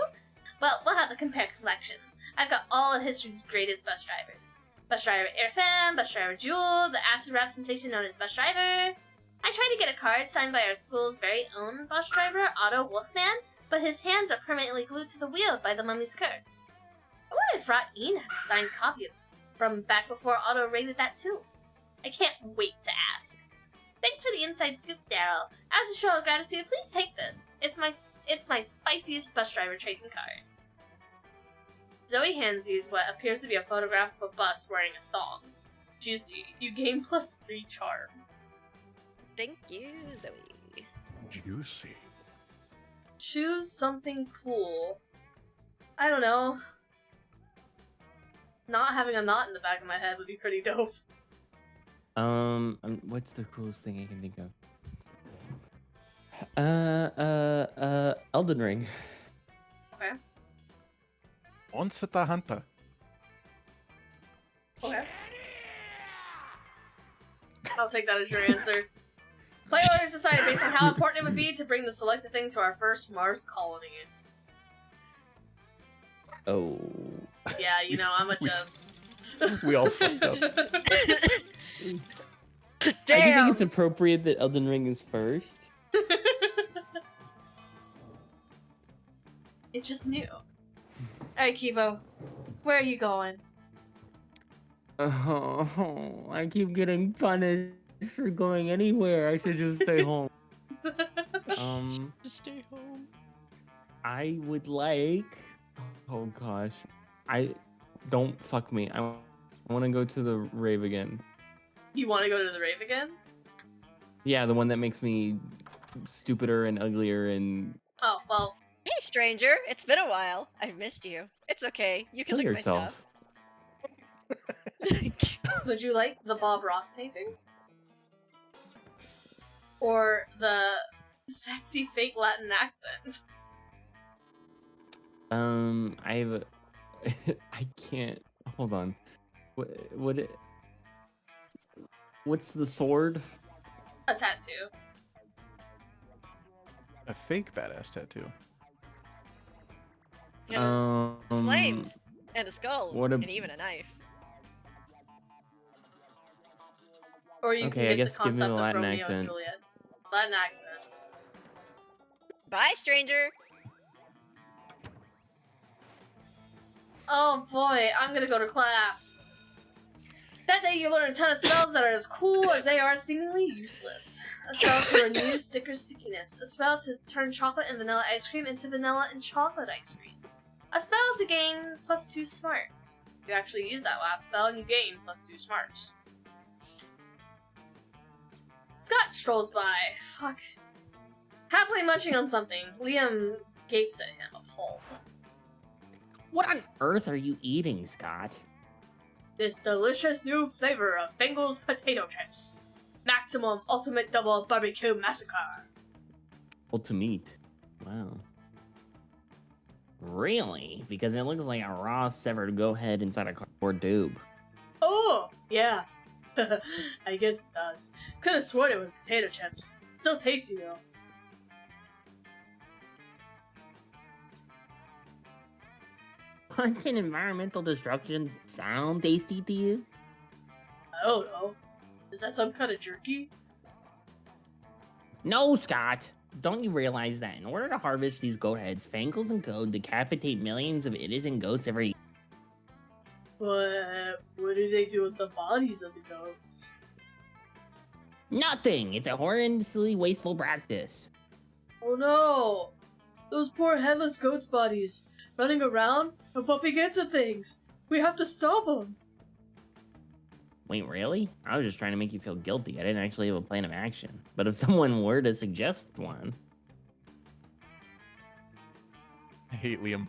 Well, we'll have to compare collections. I've got all of history's greatest bus drivers. Bus driver Irfan, bus driver Jewel, the acid rap sensation known as Bus Driver. I tried to get a card signed by our school's very own bus driver, Otto Wolfman, but his hands are permanently glued to the wheel by the mummy's curse. I wonder if Ra'in has a signed copy of it from back before Otto raided that tomb. I can't wait to ask. Thanks for the inside scoop, Daryl. As a show of gratitude, please take this. It's my spiciest bus driver trading card. Zoe hands you what appears to be a photograph of a bus wearing a thong. Juicy. You gain +3 charm. Thank you, Zoe. Juicy. Choose something cool. I don't know. Not having a knot in the back of my head would be pretty dope. What's the coolest thing I can think of? Elden Ring. Okay. Once the hunter. Okay. I'll take that as your answer. Play orders decided based on how important it would be to bring the selected thing to our first Mars colony. Oh. Yeah, you know, I'm a just. We all fucked up. I do Damn. think it's appropriate that Elden Ring is first. It just knew. Alright, Kibo. Where are you going? Oh, I keep getting punished for going anywhere. I should just stay home. Stay home. I would like. Oh gosh, don't fuck me. I want to go to the rave again. You want to go to the rave again? Yeah, the one that makes me stupider and uglier and. Oh, well. Hey, stranger. It's been a while. I've missed you. It's okay. You can Kill lick my yourself. stuff. Would you like the Bob Ross painting? Or the sexy fake Latin accent? I have. I can't. Hold on. What's the sword? A tattoo. A fake badass tattoo. Flames. And a skull. what a- And even a knife. Or you Okay, can I get guess the give me concept the of Latin Romeo accent. and Juliet. Latin accent. Bye, stranger. Oh boy, I'm gonna go to class. That day you learn a ton of spells that are as cool as they are seemingly useless. A spell to renew sticker stickiness. A spell to turn chocolate and vanilla ice cream into vanilla and chocolate ice cream. A spell to gain +2 smarts. You actually use that last spell and you gain +2 smarts. Scott strolls by. Fuck. Happily munching on something. Liam gapes at him, appalled. What on earth are you eating, Scott? This delicious new flavor of Bengal's potato chips. Maximum ultimate double barbecue massacre. Ultimate. Wow. Really? Because it looks like a raw severed go-head inside a cardboard tube. Oh, yeah. I guess it does. Could've sworn it was potato chips. Still tasty though. Doesn't environmental destruction sound tasty to you? I don't know. Is that some kind of jerky? No, Scott! Don't you realize that in order to harvest these goat heads, Fangles and Co. decapitate millions of innocent goats every year? But what do they do with the bodies of the goats? Nothing! It's a horrendously wasteful practice. Oh no! Those poor headless goats' bodies, running around and bumping into things! We have to stop them! Wait, really? I was just trying to make you feel guilty. I didn't actually have a plan of action. But if someone were to suggest one... I hate Liam.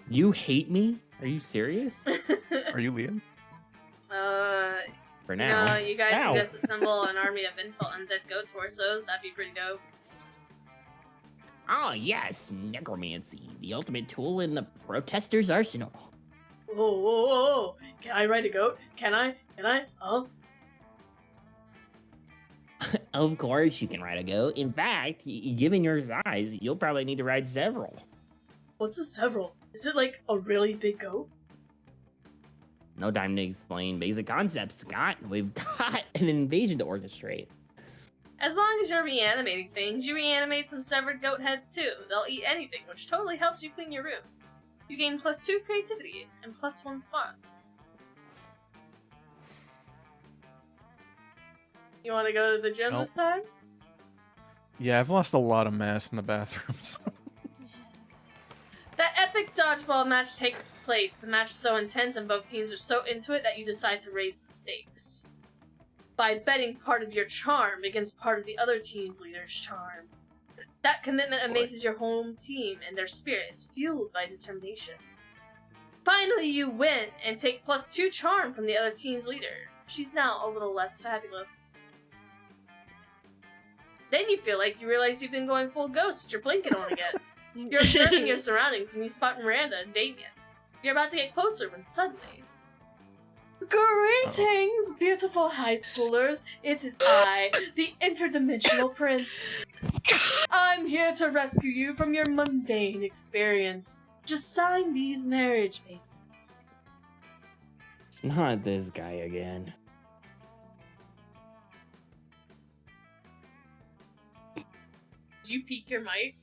You hate me? Are you serious? Are you Liam? For now. No, you guys Ow. can just assemble an army of undead goat torsos. That'd be pretty dope. Ah, yes, necromancy, the ultimate tool in the protester's arsenal. Whoa, whoa, whoa! Can I ride a goat? Can I? Can I? Oh? Of course you can ride a goat. In fact, given your size, you'll probably need to ride several. What's a several? Is it like a really big goat? No time to explain basic concepts, Scott. We've got an invasion to orchestrate. As long as you're reanimating things, you reanimate some severed goat heads too. They'll eat anything, which totally helps you clean your room. You gain +2 creativity and +1 smarts. You want to go to the gym Nope. this time? Yeah, I've lost a lot of mass in the bathrooms. That epic dodgeball match takes its place. The match is so intense and both teams are so into it that you decide to raise the stakes. By betting part of your charm against part of the other team's leader's charm. That commitment amazes your home team, and their spirit is fueled by determination. Finally, you win and take +2 charm from the other team's leader. She's now a little less fabulous. Then you feel like you realize you've been going full ghost with your blanket on again. You're observing your surroundings when you spot Miranda and Damien. You're about to get closer when suddenly... Greetings, beautiful high schoolers. It is I, the interdimensional prince. I'm here to rescue you from your mundane experience. Just sign these marriage papers. Not this guy again. Did you peek your mic?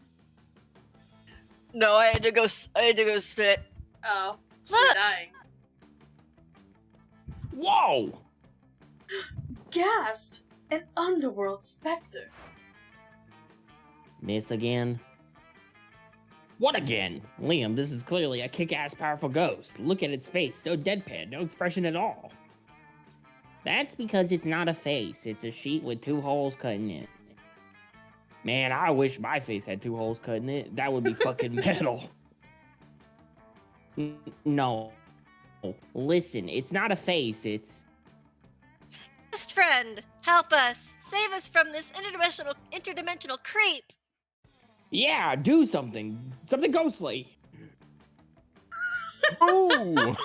No, I had to go. I had to go spit. Oh, Look! you're dying. Whoa! Gasp! An underworld specter. This again? What again? Liam, this is clearly a kick-ass powerful ghost. Look at its face, so deadpan, no expression at all. That's because it's not a face, it's a sheet with 2 holes cut in it. Man, I wish my face had 2 holes cut in it. That would be fucking metal. No. Listen, it's not a face, it's... Best friend, help us! Save us from this interdimensional creep! Yeah, do something! Something ghostly! Ooh!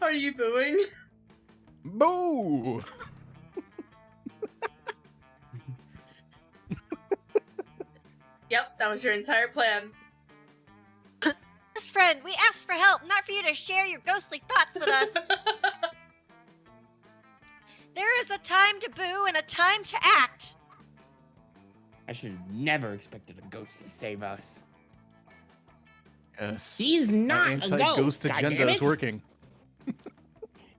Are you booing? Boo! Yep, that was your entire plan. Best friend, we asked for help, not for you to share your ghostly thoughts with us. There is a time to boo and a time to act. I should have never expected a ghost to save us. Yes. He's Our not a anti-ghost ghost, agenda goddammit. is working.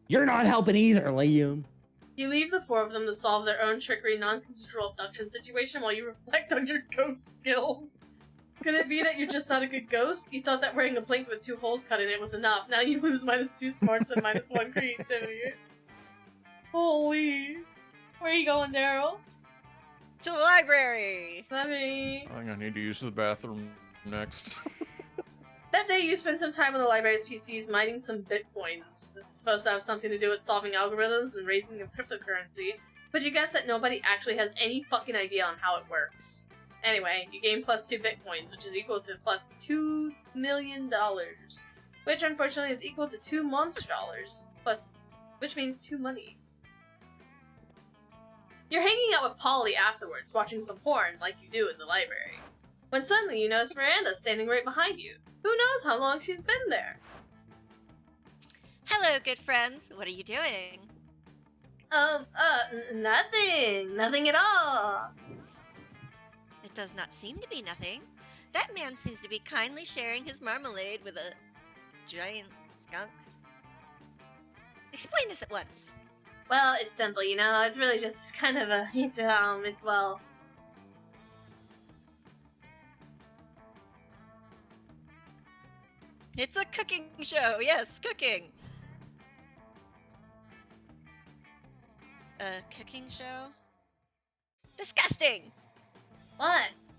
You're not helping either, Liam. You leave the 4 of them to solve their own trickery, non-consensual abduction situation while you reflect on your ghost skills. Could it be that you're just not a good ghost? You thought that wearing a blink with 2 holes cut in it was enough. Now you lose -2 smarts and -1 creativity. Holy. Where are you going, Daryl? To the library! Let me... I think I need to use the bathroom next. That day you spent some time on the library's PCs mining some bitcoins. This is supposed to have something to do with solving algorithms and raising the cryptocurrency, but you guess that nobody actually has any fucking idea on how it works. Anyway, you gain +2 bitcoins, which is equal to +$2 million, which unfortunately is equal to 2 monster dollars, which means 2 money. You're hanging out with Polly afterwards, watching some porn like you do in the library, when suddenly you notice Miranda standing right behind you. Who knows how long she's been there? Hello, good friends. What are you doing? Nothing. Nothing at all. It does not seem to be nothing. That man seems to be kindly sharing his marmalade with a giant skunk. Explain this at once. Well, it's simple, you know? It's really just kind of a... it's well... It's a cooking show. Yes, cooking. A cooking show? Disgusting! What?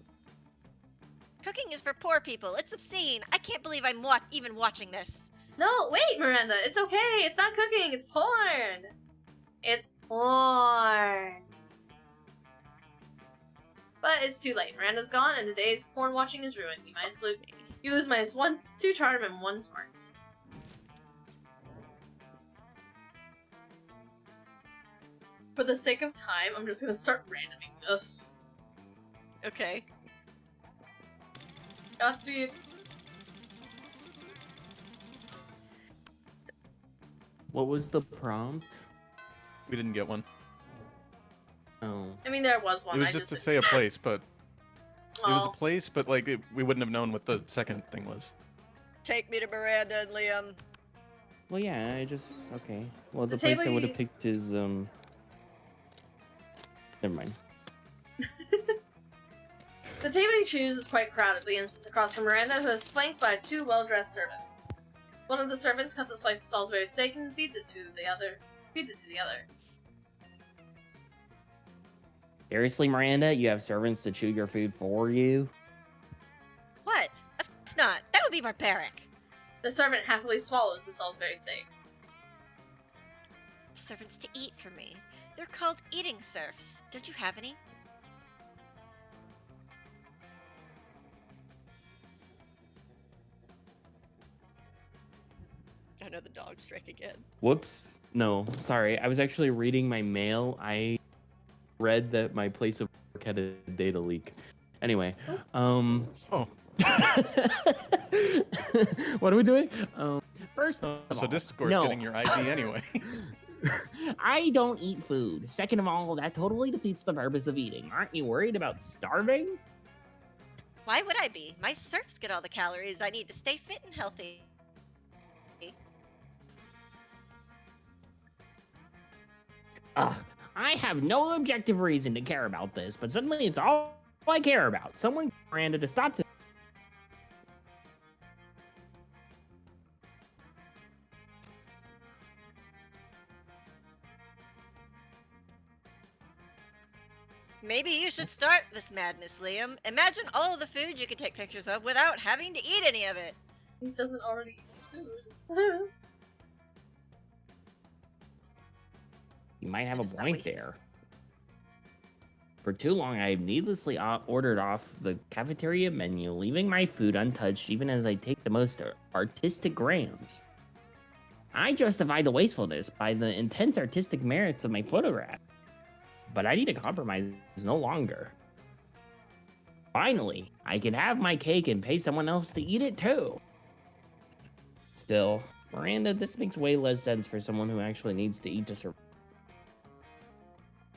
Cooking is for poor people. It's obscene. I can't believe I'm even watching this. No, wait, Miranda. It's okay. It's not cooking. It's porn. It's porn. But it's too late. Miranda's gone, and today's porn watching is ruined. You lose -1, 2 charm, and 1 smarts. For the sake of time, I'm just gonna start randoming this. Okay. Godspeed. What was the prompt? We didn't get one. Oh. I mean, there was one. It was I just to say a place, but it was a Oh. place, but like we wouldn't have known what the second thing was. Take me to Miranda and Liam. Well, yeah, okay. Well, the The place I table would you- have picked is, Never mind. The table you choose is quite crowded. Liam sits across from Miranda, who is flanked by 2 well-dressed servants. One of the servants cuts a slice of Salisbury steak and feeds it to the other. Seriously, Miranda? You have servants to chew your food for you? What? Of course not. That would be barbaric. The servant happily swallows the Salisbury steak. Servants to eat for me. They're called eating serfs. Don't you have any? know the dog strike again. Whoops. No, sorry. I was actually reading my mail. I read that my place of work had a data leak. Anyway, Oh. what are we doing? First of So all, Discord's no. getting your ID anyway. I don't eat food. Second of all, that totally defeats the purpose of eating. Aren't you worried about starving? Why would I be? My serfs get all the calories I need to stay fit and healthy. Ugh, I have no objective reason to care about this, but suddenly it's all I care about. Someone Miranda to stop this. Maybe you should start this madness, Liam. Imagine all of the food you could take pictures of without having to eat any of it. He doesn't already eat his food. You might have a It's not point wasted. there. For too long, I have needlessly ordered off the cafeteria menu, leaving my food untouched even as I take the most artistic grams. I justify the wastefulness by the intense artistic merits of my photograph. But I need to compromise no longer. Finally, I can have my cake and pay someone else to eat it too. Still, Miranda, this makes way less sense for someone who actually needs to eat to survive.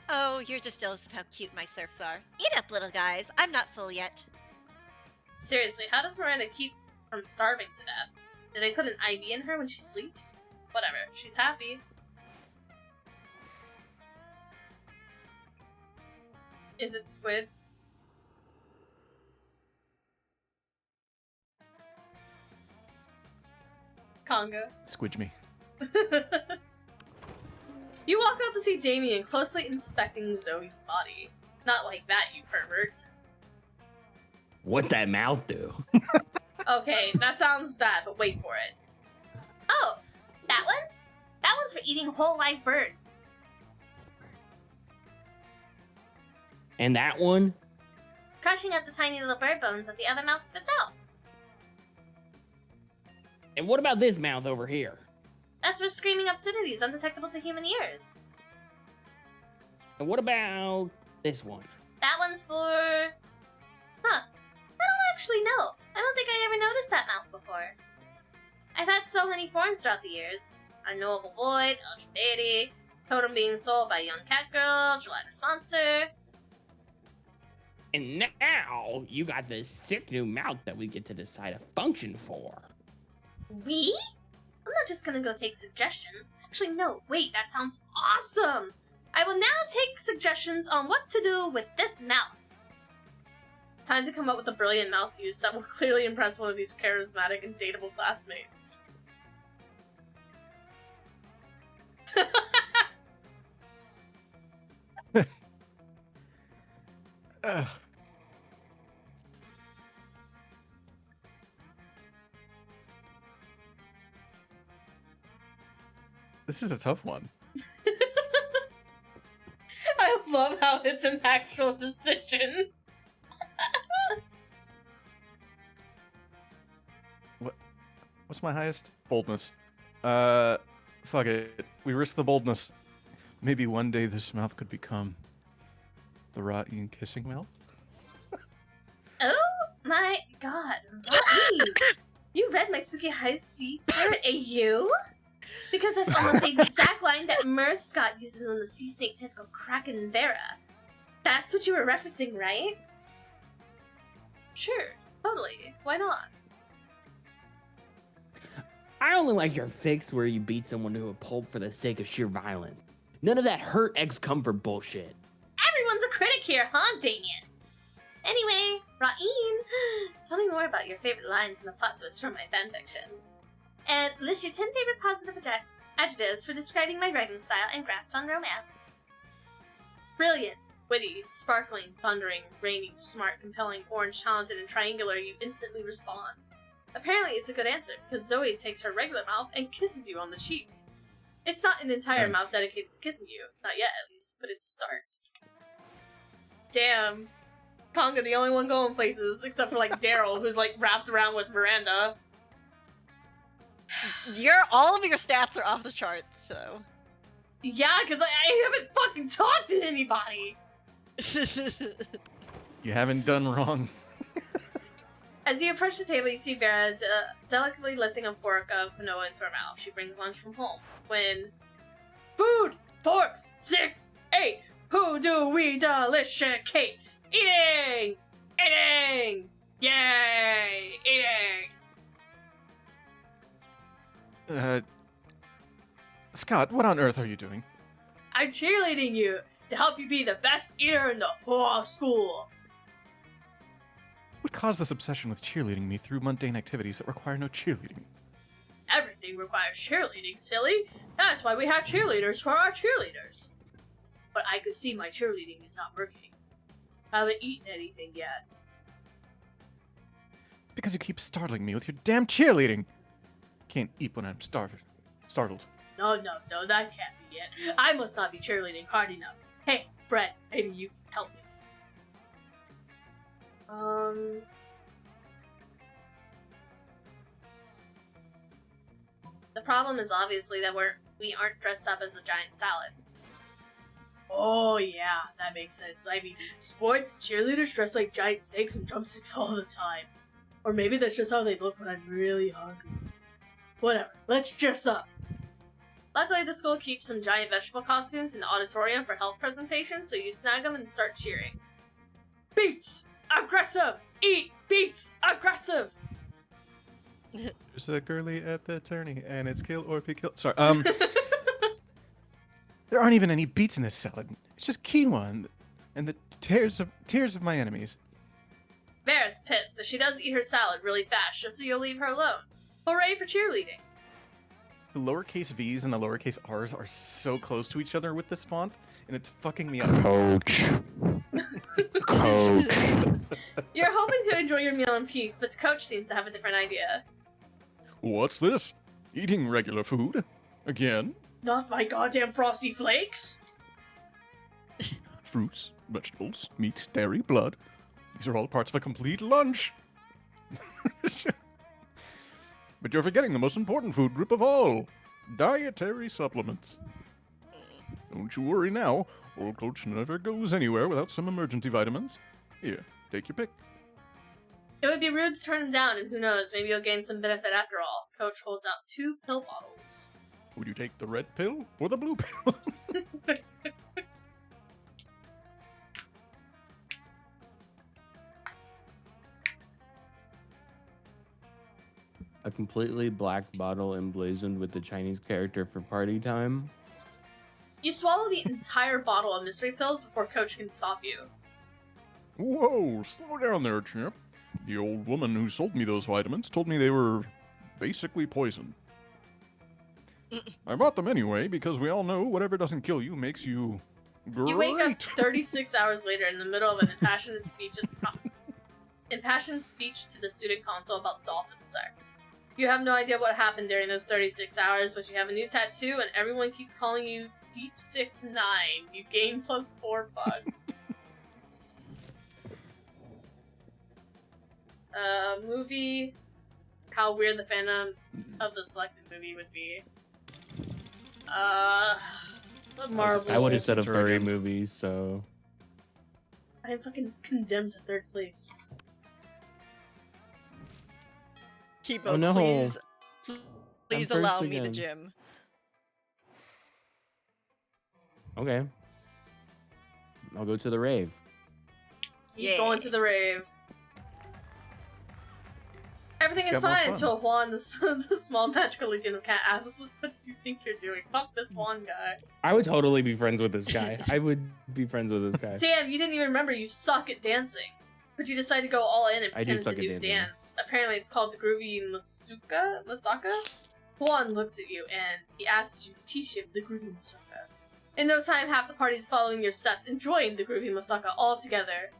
Oh, you're just jealous of how cute my serfs are. Eat up, little guys. I'm not full yet. Seriously, how does Miranda keep from starving to death? Do they put an IV in her when she sleeps? Whatever, she's happy. Is it squid? Congo. Squidge me. You walk out to see Damien closely inspecting Zoe's body. Not like that, you pervert. What'd that mouth do? Okay, that sounds bad, but wait for it. Oh, that one? That one's for eating whole live birds. And that one? Crushing up the tiny little bird bones that the other mouth spits out. And what about this mouth over here? That's for screaming obscenities undetectable to human ears. And what about this one? That one's for... Huh. I don't actually know. I don't think I ever noticed that mouth before. I've had so many forms throughout the years. Unknowable Void, Ultra Deity, Totem being sold by Young Cat Girl, Gelatinous Monster. And now you got this sick new mouth that we get to decide a function for. We? I'm not just gonna go take suggestions. Actually, no, wait, that sounds awesome! I will now take suggestions on what to do with this mouth. Time to come up with a brilliant mouth use that will clearly impress one of these charismatic and dateable classmates. Ugh. This is a tough one. I love how it's an actual decision. What's my highest? Boldness. Fuck it. We risk the boldness. Maybe one day this mouth could become the rotten kissing mouth. Oh my god, Rotten! You read my spooky high secret AU? Because that's almost the exact line that Merce Scott uses on the sea snake tentacle Kraken Vera. That's what you were referencing, right? Sure, totally. Why not? I only like your fix where you beat someone to a pulp for the sake of sheer violence. None of that hurt ex-comfort bullshit. Everyone's a critic here, huh, Damien? Anyway, Ra'een, tell me more about your favorite lines in the plot twist from my fanfiction. And list your 10 favorite positive adjectives for describing my writing style and grasp on romance. Brilliant, witty, sparkling, thundering, rainy, smart, compelling, orange, talented, and triangular, you instantly respond. Apparently it's a good answer, because Zoe takes her regular mouth and kisses you on the cheek. It's not an entire mouth dedicated to kissing you, not yet at least, but it's a start. Damn. Conga the only one going places, except for like Daryl, who's like wrapped around with Miranda. all of your stats are off the charts, so. Yeah, because I haven't fucking talked to anybody. You haven't done wrong. As you approach the table, you see Vera delicately lifting a fork of quinoa into her mouth. She brings lunch from home. When food, forks, 6, 8, who do we delicate? Eating! Eating! Yay! Eating! Scott, what on earth are you doing? I'm cheerleading you to help you be the best eater in the whole school. What caused this obsession with cheerleading me through mundane activities that require no cheerleading? Everything requires cheerleading, silly. That's why we have cheerleaders for our cheerleaders. But I could see my cheerleading is not working. I haven't eaten anything yet. Because you keep startling me with your damn cheerleading. Can't eat when I'm startled. No, that can't be it. I must not be cheerleading hard enough. Hey, Brett, maybe you can help me. The problem is obviously that we aren't dressed up as a giant salad. Oh yeah, that makes sense. I mean, sports cheerleaders dress like giant steaks and drumsticks all the time. Or maybe that's just how they look when I'm really hungry. Whatever, let's dress up. Luckily, the school keeps some giant vegetable costumes in the auditorium for health presentations, so you snag them and start cheering. Beats! Aggressive! Eat! Beats! Aggressive! There's a girly at the tourney, and it's kill or be killed. Sorry, there aren't even any beets in this salad. It's just quinoa and the tears of my enemies. Vera's pissed, but she does eat her salad really fast, just so you'll leave her alone. Hooray for cheerleading! The lowercase v's and the lowercase r's are so close to each other with this font, and it's fucking me up. Coach. Coach. You're hoping to enjoy your meal in peace, but the coach seems to have a different idea. What's this? Eating regular food? Again? Not my goddamn Frosty Flakes! Fruits, vegetables, meat, dairy, blood. These are all parts of a complete lunch. But you're forgetting the most important food group of all. Dietary supplements. Don't you worry now. Old Coach never goes anywhere without some emergency vitamins. Here, take your pick. It would be rude to turn him down, and who knows, maybe you'll gain some benefit after all. Coach holds out 2 pill bottles. Would you take the red pill or the blue pill? A completely black bottle emblazoned with the Chinese character for party time. You swallow the entire bottle of mystery pills before Coach can stop you. Whoa, slow down there, champ. The old woman who sold me those vitamins told me they were basically poison. I bought them anyway because we all know whatever doesn't kill you makes you great. You wake up 36 hours later in the middle of an impassioned speech to the student council about dolphin sex. You have no idea what happened during those 36 hours, but you have a new tattoo and everyone keeps calling you Deep 6'9". You gain +4 bug. Movie. How weird the fandom of the selected movie would be. The Marvel. I would have said a furry movie, so. I'm fucking condemned to 3rd place. Kibo, Oh, no. please I'm allow first me the again. gym. Okay. I'll go to the rave. He's Yay. going to the rave. Everything He's is got more fine fun. until Juan, the small magical Latino cat, asks us, "What do you think you're doing? Fuck this Juan guy." I would totally be friends with this guy. I would be friends with this guy. Damn, you didn't even remember you suck at dancing. But you decided to go all in and I do pretend it's a suck at new dancing. dance. Apparently it's called the groovy Masaka? Juan looks at you and he asks you to teach him the groovy Masaka. In no time, half the party is following your steps, enjoying the groovy Masaka all together.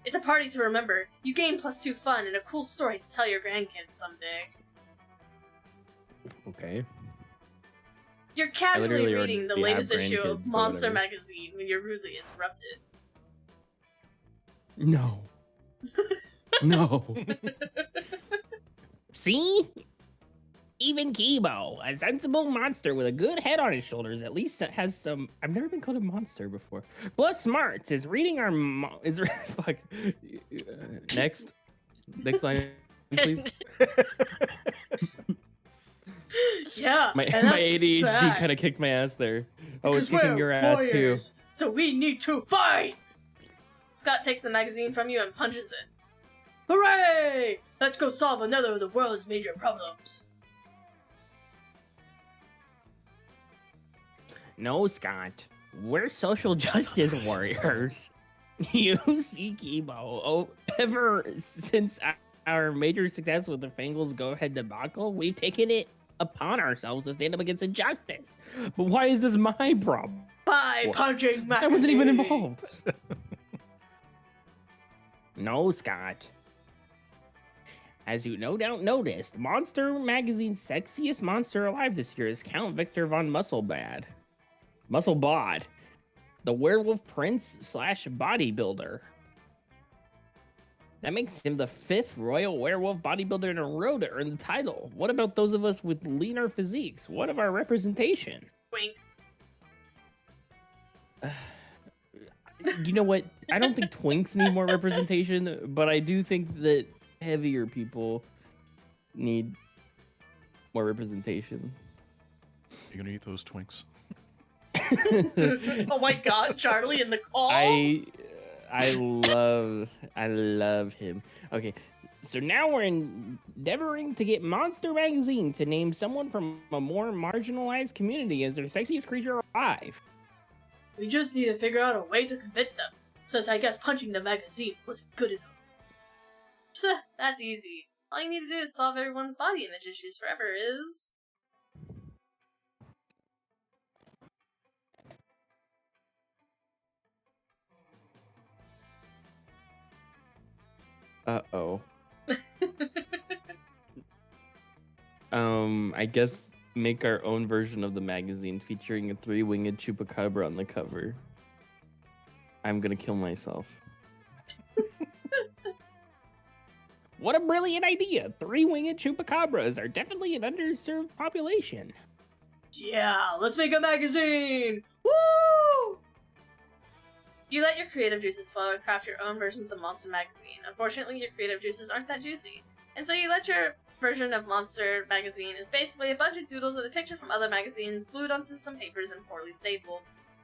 It's a party to remember. You gain +2 fun and a cool story to tell your grandkids someday. Okay. You're casually literally reading the already latest have issue of grandkids, but Monster whatever. Magazine when you're rudely interrupted. No. No. See? Even Kibo, a sensible monster with a good head on his shoulders, at least has some. I've never been called a monster before. Plus smarts is reading our. Fuck. Next line, please. Yeah, My and that's ADHD bad. kind of kicked my ass there. Oh, it's Because kicking we're your ass too. warriors, so we need to fight! Scott takes the magazine from you and punches it. Hooray! Let's go solve another of the world's major problems. No, Scott. We're social justice warriors. You see, Kibo. Oh, ever since our major success with the Fangles go-ahead debacle, we've taken it upon ourselves to stand up against injustice. But why is this my problem? By punching magazines. I wasn't even involved. No, Scott. As you no doubt noticed, Monster Magazine's sexiest monster alive this year is Count Victor von Musclebad. Musclebod, the werewolf prince / bodybuilder. That makes him the 5th royal werewolf bodybuilder in a row to earn the title. What about those of us with leaner physiques? What of our representation? Wink. You know what? I don't think twinks need more representation, but I do think that heavier people need more representation. You're gonna eat those twinks. Oh my god, Charlie in the call. I love him. Okay, so now we're endeavoring to get Monster Magazine to name someone from a more marginalized community as their sexiest creature alive. We just need to figure out a way to convince them, since I guess punching the magazine wasn't good enough. Psst, that's easy. All you need to do is solve everyone's body image issues forever is... Uh-oh. I guess make our own version of the magazine featuring a 3-winged chupacabra on the cover. I'm gonna kill myself. What a brilliant idea! 3-winged chupacabras are definitely an underserved population. Yeah, let's make a magazine! Woo! You let your creative juices flow and craft your own versions of Monster Magazine. Unfortunately, your creative juices aren't that juicy. And so you let your version of Monster Magazine is basically a bunch of doodles of a picture from other magazines glued onto some papers and poorly stapled.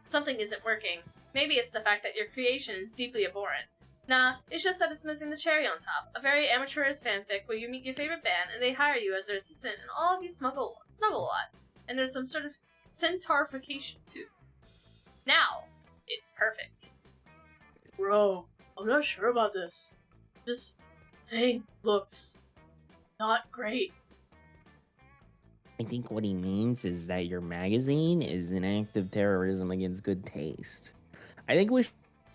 Something isn't working. Maybe it's the fact that your creation is deeply abhorrent. Nah, it's just that it's missing the cherry on top. A very amateurish fanfic where you meet your favorite band and they hire you as their assistant and all of you snuggle a lot. And there's some sort of centaurification too. Now, it's perfect. Bro, I'm not sure about this. This thing looks not great. I think what he means is that your magazine is an act of terrorism against good taste. I think we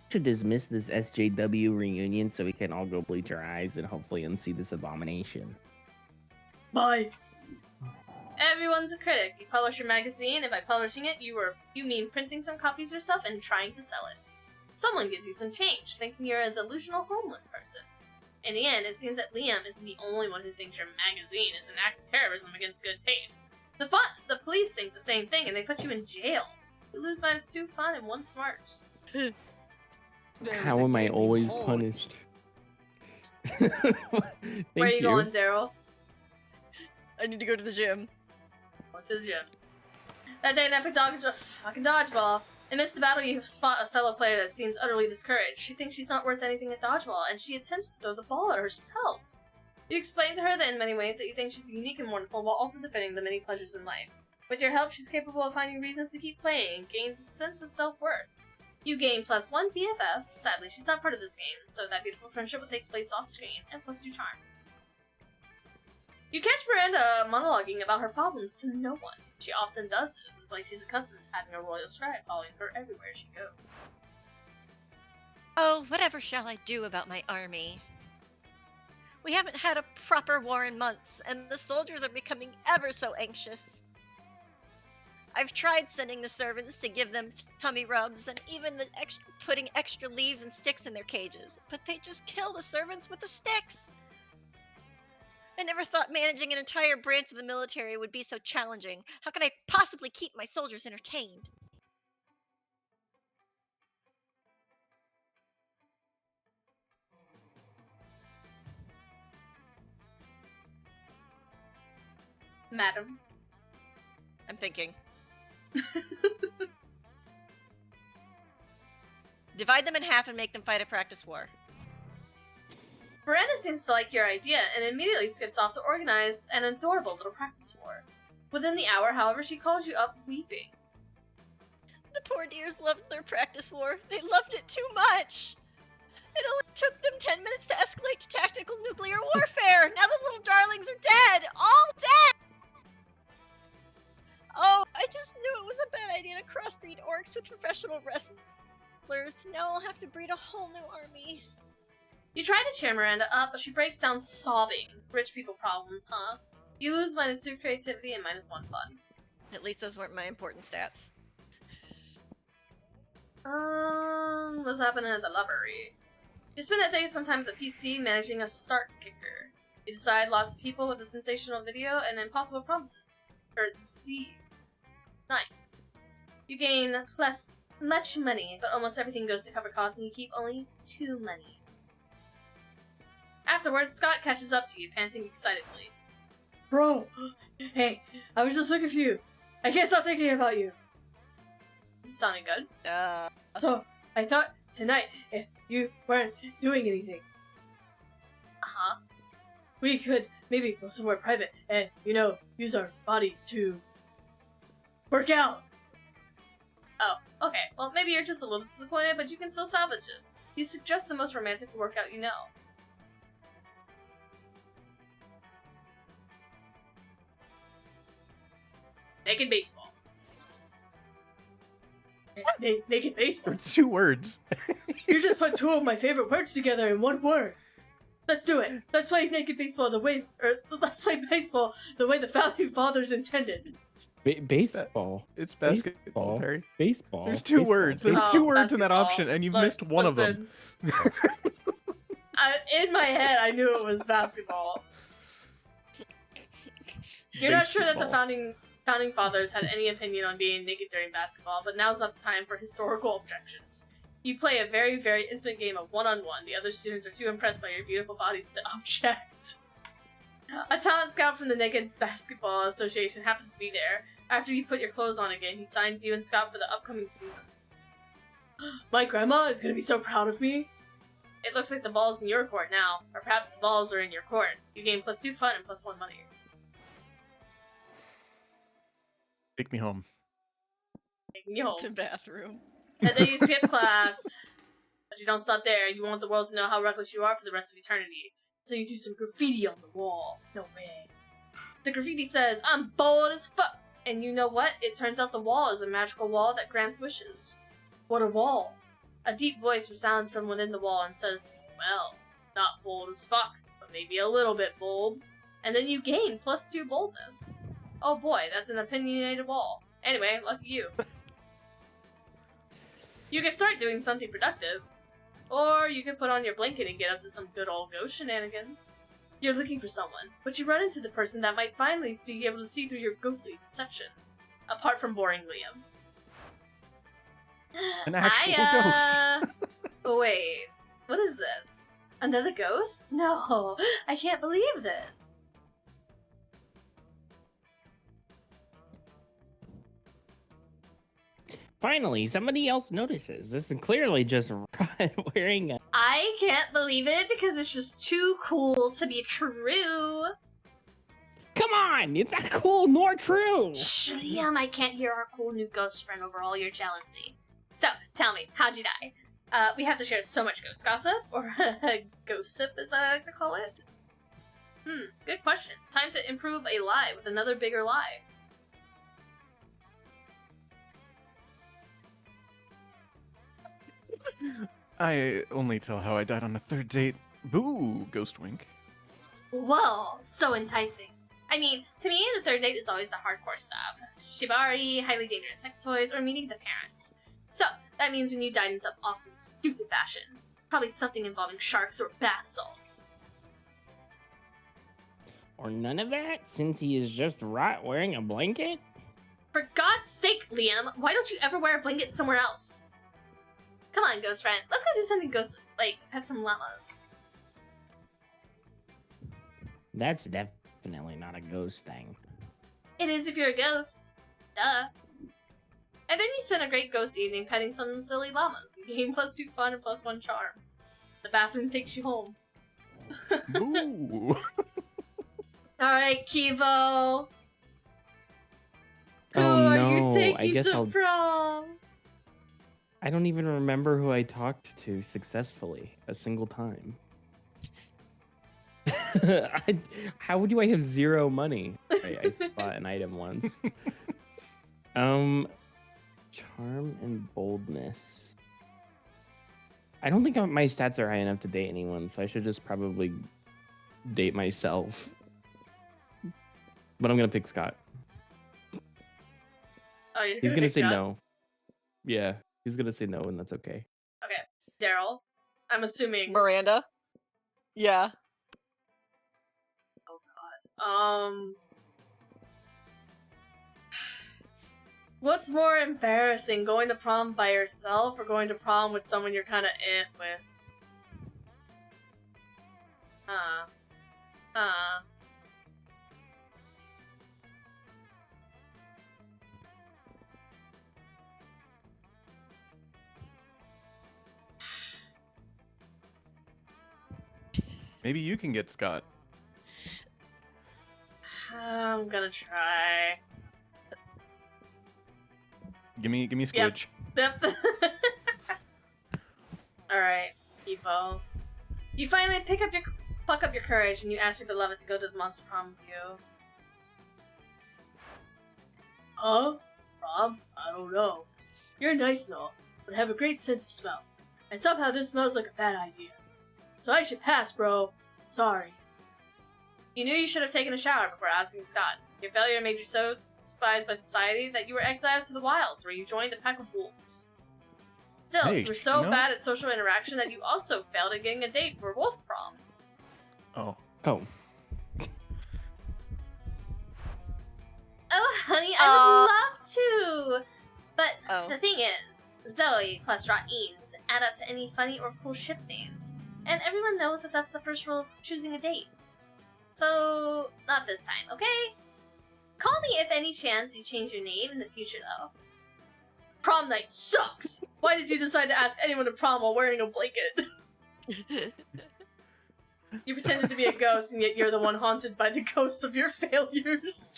should dismiss this SJW reunion so we can all go bleach our eyes and hopefully unsee this abomination. Bye. Everyone's a critic. You publish your magazine, and by publishing it, you mean printing some copies yourself and trying to sell it. Someone gives you some change, thinking you're a delusional homeless person. In the end, it seems that Liam isn't the only one who thinks your magazine is an act of terrorism against good taste. The police think the same thing, and they put you in jail. You lose -2 fun and 1 smarts. How am I always punished? Where are you going, Daryl? I need to go to the gym. What's his gym? That day, an epic fucking dodgeball. Amidst the battle, you spot a fellow player that seems utterly discouraged. She thinks she's not worth anything at dodgeball, and she attempts to throw the ball at herself. You explain to her that in many ways that you think she's unique and wonderful, while also defending the many pleasures in life. With your help, she's capable of finding reasons to keep playing and gains a sense of self-worth. You gain +1 BFF. Sadly, she's not part of this game, so that beautiful friendship will take place off-screen, and +2 charm. You catch Miranda monologuing about her problems to no one. She often does this. It's like she's accustomed to having a royal scribe following her everywhere she goes. Oh, whatever shall I do about my army? We haven't had a proper war in months, and the soldiers are becoming ever so anxious. I've tried sending the servants to give them tummy rubs, and even putting extra leaves and sticks in their cages, but they just kill the servants with the sticks. I never thought managing an entire branch of the military would be so challenging. How could I possibly keep my soldiers entertained? Madam. I'm thinking. Divide them in half and make them fight a practice war. Miranda seems to like your idea and immediately skips off to organize an adorable little practice war. Within the hour, however, she calls you up weeping. The poor dears loved their practice war. They loved it too much. It only took them 10 minutes to escalate to tactical nuclear warfare. Now the little darlings are dead. All dead! Oh, I just knew it was a bad idea to crossbreed orcs with professional wrestlers. Now I'll have to breed a whole new army. You try to cheer Miranda up, but she breaks down sobbing. Rich people problems, huh? You lose -2 creativity and -1 fun. At least those weren't my important stats. What's happening at the library? You spend that day sometime at the PC managing a start kicker. You decide lots of people with a sensational video and impossible promises. Or deceive. Nice. You gain much money, but almost everything goes to cover costs and you keep only 2 money. Afterwards, Scott catches up to you, panting excitedly. Bro! Hey, I was just looking for you. I can't stop thinking about you. This is sounding good. So, I thought tonight, if you weren't doing anything, we could maybe go somewhere private and, use our bodies to work out. Oh, okay. Well, maybe you're just a little disappointed, but you can still salvage this. You suggest the most romantic workout you know. Naked baseball. Naked baseball. 2 words. You just put 2 of my favorite words together in 1 word. Let's do it. Let's play naked baseball let's play baseball the way the founding fathers intended. Baseball. It's basketball, Perry. Baseball. There's 2 words. There's 2 words in that basketball. option, and you've Look, missed one of them. In my head, I knew it was basketball. You're not sure that the founding fathers had any opinion on being naked during basketball, but now's not the time for historical objections. You play a very, very intimate game of one-on-one. The other students are too impressed by your beautiful bodies to object. A talent scout from the Naked Basketball Association happens to be there. After you put your clothes on again, he signs you and Scott for the upcoming season. My grandma is gonna be so proud of me. It looks like the ball's in your court now, or perhaps the balls are in your court. You gain +2 fun and +1 money. Take me home. Taking you home. To bathroom. And then you skip class. But you don't stop there. You want the world to know how reckless you are for the rest of eternity. So you do some graffiti on the wall. No way. The graffiti says, I'm bold as fuck! And you know what? It turns out the wall is a magical wall that grants wishes. What a wall! A deep voice resounds from within the wall and says, well, not bold as fuck, but maybe a little bit bold. And then you gain +2 boldness. Oh boy, that's an opinionated wall. Anyway, lucky you. You can start doing something productive. Or you can put on your blanket and get up to some good old ghost shenanigans. You're looking for someone, but you run into the person that might finally be able to see through your ghostly deception. Apart from boring Liam. An actual ghost. Wait, what is this? Another ghost? No, I can't believe this. Finally, somebody else notices. This is clearly just wearing a... I can't believe it because it's just too cool to be true. Come on! It's not cool nor true! Shh, Liam, I can't hear our cool new ghost friend over all your jealousy. So, tell me, how'd you die? We have to share so much ghost gossip, or gossip as I like to call it. Good question. Time to improve a lie with another bigger lie. I only tell how I died on the 3rd date. Boo, ghost wink. Whoa, so enticing. I mean, to me, the 3rd date is always the hardcore stuff. Shibari, highly dangerous sex toys, or meeting the parents. So, that means when you died in some awesome, stupid fashion. Probably something involving sharks or bath salts. Or none of that, since he is just rot wearing a blanket? For God's sake, Liam, why don't you ever wear a blanket somewhere else? Come on, ghost friend. Let's go do something ghost, like, pet some llamas. That's definitely not a ghost thing. It is if you're a ghost. Duh. And then you spend a great ghost evening petting some silly llamas. You gain +2 fun and +1 charm. The bathroom takes you home. Ooh. Alright, Kivo. Who Oh are no, you taking I guess to I'll... prom? I don't even remember who I talked to successfully a single time. How do I have 0 money? I bought an item once. Charm and boldness. I don't think my stats are high enough to date anyone, so I should just probably date myself. But I'm gonna pick Scott. Oh, you're He's gonna say Scott? no. Yeah, he's gonna say no, and that's okay. Okay, Daryl. I'm assuming. Miranda. Yeah. What's more embarrassing, going to prom by yourself or going to prom with someone you're kind of with? Maybe you can get Scott. I'm gonna try. Give me Squidge. Yep. Alright, Evo. You finally pluck up your courage and you ask your beloved to go to the monster prom with you. Prom? I don't know. You're nice and all, but have a great sense of smell. And somehow this smells like a bad idea. So I should pass, bro. Sorry. You knew you should have taken a shower before asking Scott. Your failure made you so despised by society that you were exiled to the wilds, where you joined a pack of wolves. Still, Hey, you were so you know- bad at social interaction that you also failed at getting a date for wolf prom. Oh. Oh, Oh, honey, I would love to! But Oh. the thing is, Zoe plus Ra'eens add up to any funny or cool ship names. And everyone knows that that's the first rule of choosing a date. So, not this time, okay? Call me if any chance you change your name in the future, though. Prom night sucks! Why did you decide to ask anyone to prom while wearing a blanket? You pretended to be a ghost, and yet you're the one haunted by the ghost of your failures.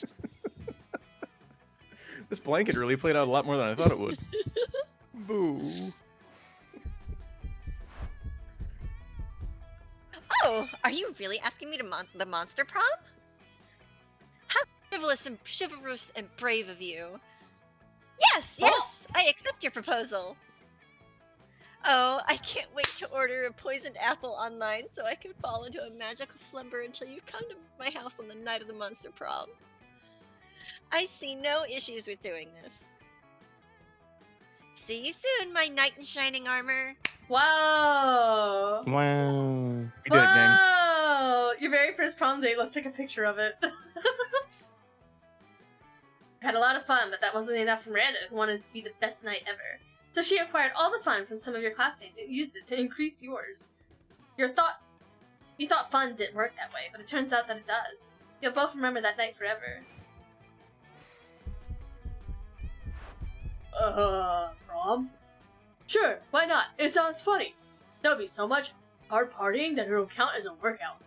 This blanket really played out a lot more than I thought it would. Boo. Oh, are you really asking me to the monster prom? How chivalrous and brave of you. Yes, I accept your proposal. Oh, I can't wait to order a poisoned apple online so I can fall into a magical slumber until you come to my house on the night of the monster prom. I see no issues with doing this. See you soon, my knight in shining armor. Whoa! wow. We did it, gang. Whoa! Your very first prom date, let's take a picture of it. Had a lot of fun, but that wasn't enough for Miranda, who wanted it to be the best night ever. So she acquired all the fun from some of your classmates and used it to increase yours. You thought fun didn't work that way, but it turns out that it does. You'll both remember that night forever. Prom? Sure, why not? It sounds funny. There'll be so much hard partying that it'll count as a workout.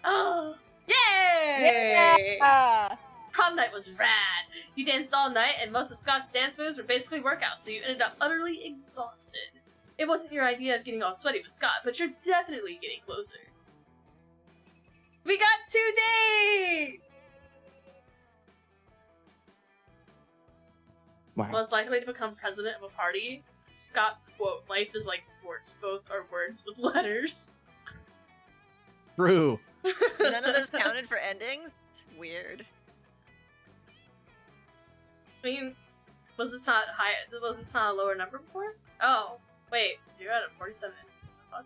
Oh! Yay! Yeah! Prom night was rad. You danced all night, and most of Scott's dance moves were basically workouts, so you ended up utterly exhausted. It wasn't your idea of getting all sweaty with Scott, but you're definitely getting closer. We got 2 dates! Wow. Most likely to become president of a party. Scott's quote, "Life is like sports, both are words with letters." True. None of those counted for endings? It's weird. I mean, was this not high? Was this not a lower number before? Oh, wait, 0 out of 47. What the fuck?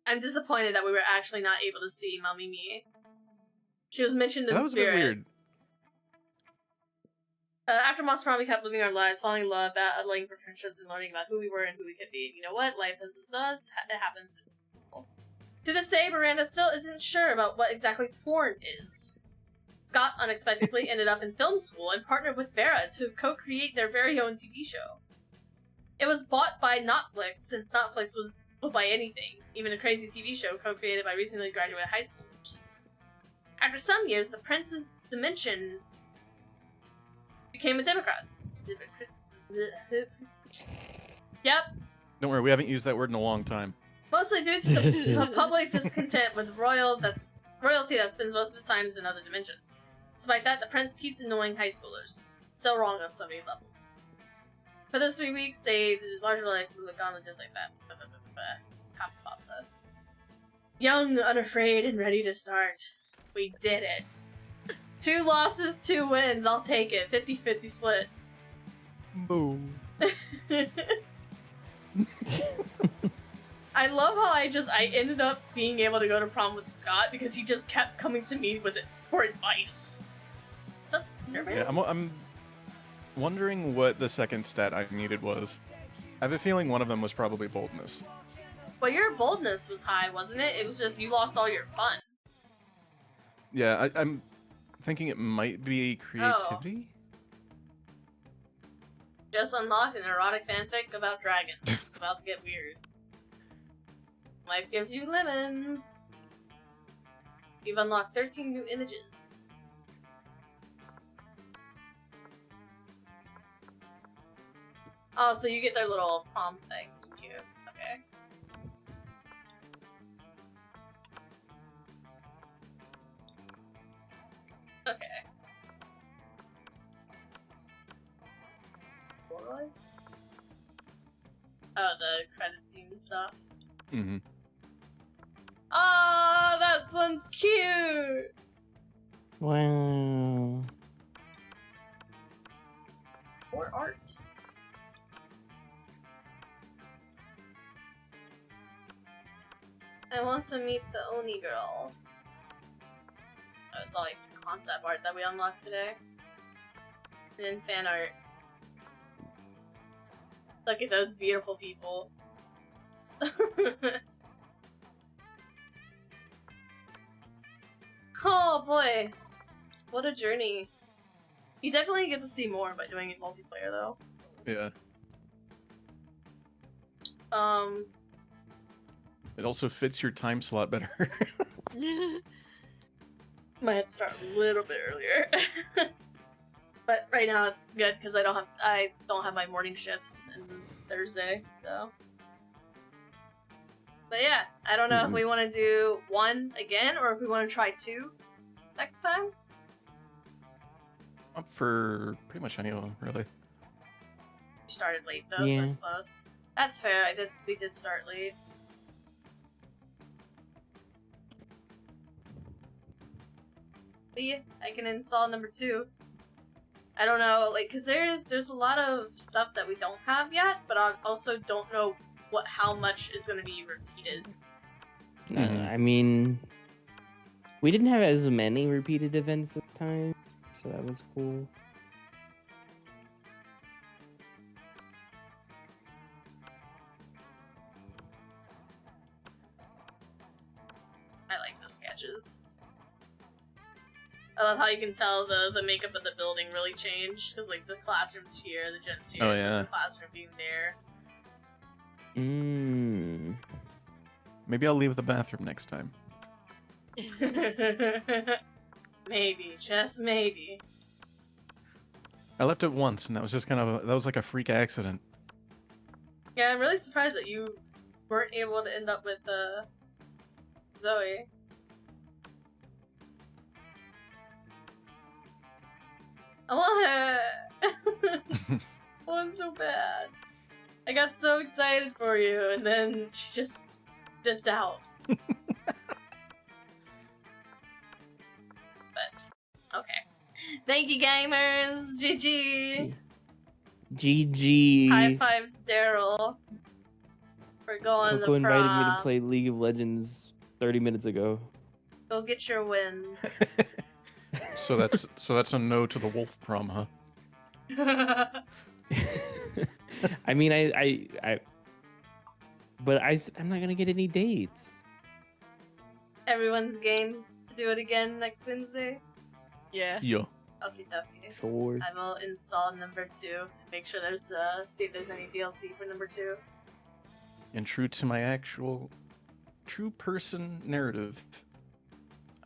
I'm disappointed that we were actually not able to see Mommy Me. She was mentioned in That was a bit spirit. weird. After Monster Prom, we kept living our lives, falling in love, battling for friendships, and learning about who we were and who we could be. You know what? Life is does. It happens. To this day, Miranda still isn't sure about what exactly porn is. Scott unexpectedly ended up in film school and partnered with Vera to co-create their very own TV show. It was bought by Netflix, since Netflix will buy anything, even a crazy TV show co-created by recently graduated high schoolers. After some years, the Prince's Dimension became a Democrat. Yep. Don't worry, we haven't used that word in a long time. Mostly due to the public discontent with royalty that spends most of its time in other dimensions. Despite that, the Prince keeps annoying high schoolers. Still wrong on so many levels. For those 3 weeks, they largely gone just like that. Copy pasta. Young, unafraid, and ready to start. We did it. 2 losses, 2 wins. I'll take it. 50-50 split. Boo. I love how I ended up being able to go to prom with Scott because he just kept coming to me with it for advice. That's nervous. Yeah, I'm wondering what the second stat I needed was. I have a feeling one of them was probably boldness. Well, your boldness was high, wasn't it? It was just you lost all your fun. Yeah, I'm thinking it might be creativity. Just unlocked an erotic fanfic about dragons. It's about to get weird. Life gives you lemons. You've unlocked 13 new images. Oh, so you get their little prom thing. Cute. Okay. Okay. Polaroids? Oh, the credit scene stuff. Mm-hmm. Oh, that one's cute! Wow. Or art. I want to meet the Oni girl. Oh, it's all like concept art that we unlocked today. And then fan art. Look at those beautiful people. Oh boy. What a journey. You definitely get to see more by doing it multiplayer though. Yeah. It also fits your time slot better. Might have to start a little bit earlier. But right now it's good because I don't have my morning shifts on Thursday, so. But yeah, I don't know if we want to do 1 again or if we want to try 2 next time. Up for pretty much anyone, really. You started late though, Yeah. so I suppose. That's fair. We did start late. But yeah, I can install number 2. I don't know, like, cause there's a lot of stuff that we don't have yet, but I also don't know how much is gonna be repeated. I mean, we didn't have as many repeated events this time, so that was cool. I like the sketches. I love how you can tell the makeup of the building really changed, because like the classroom's here, the gym's here, Oh, instead of yeah. the classroom being there. Maybe I'll leave the bathroom next time. Maybe, just maybe. I left it once, and that was just that was like a freak accident. Yeah, I'm really surprised that you weren't able to end up with Zoe. I want her! I want so bad. I got so excited for you, and then she just dipped out. But, okay. Thank you, gamers! GG! GG. High fives, Daryl. We're going Coco to invited me to prom. play League of Legends 30 minutes ago. Go get your wins. So that's a no to the wolf prom, huh? I mean, but I'm not gonna get any dates. Everyone's game to do it again next Wednesday. Yeah. Yo. Okay, okay. Sure. I will install number 2. Make sure there's see if there's any DLC for number 2. And true to my actual true person narrative,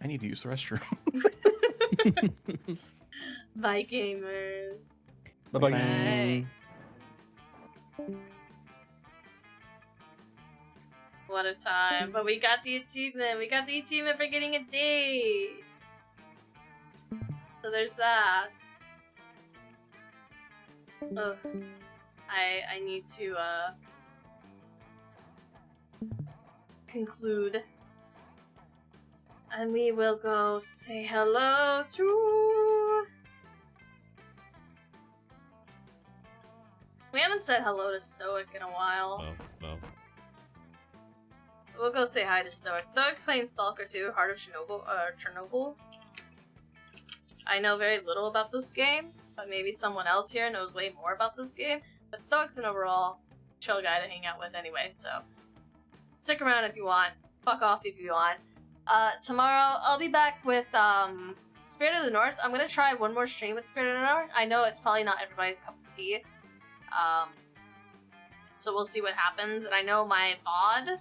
I need to use the restroom. Bye, gamers. Bye-bye. Bye. What a time. But we got the achievement. We got the achievement for getting a date. So there's that. Ugh. I need to conclude. And we will go say hello to... We haven't said hello to Stoic in a while. Well. So we'll go say hi to Stoic. Stoic's playing Stalker 2, Heart of Chernobyl. I know very little about this game, but maybe someone else here knows way more about this game. But Stoic's an overall chill guy to hang out with anyway, so stick around if you want. Fuck off if you want. Tomorrow I'll be back with Spirit of the North. I'm gonna try one more stream with Spirit of the North. I know it's probably not everybody's cup of tea. So we'll see what happens. And I know my VOD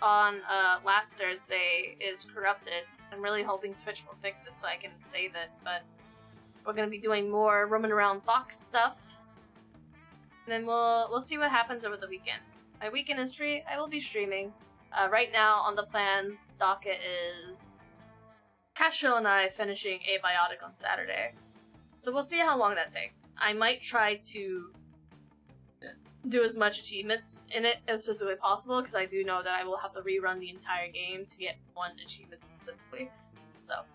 on last Thursday is corrupted. I'm really hoping Twitch will fix it so I can save it, but we're gonna be doing more roaming around Fox stuff. And then we'll see what happens over the weekend. My weekend history, I will be streaming. Right now on the plans, docket is Casho and I finishing Abiotic on Saturday. So we'll see how long that takes. I might try to do as much achievements in it as physically possible, because I do know that I will have to rerun the entire game to get one achievement specifically. So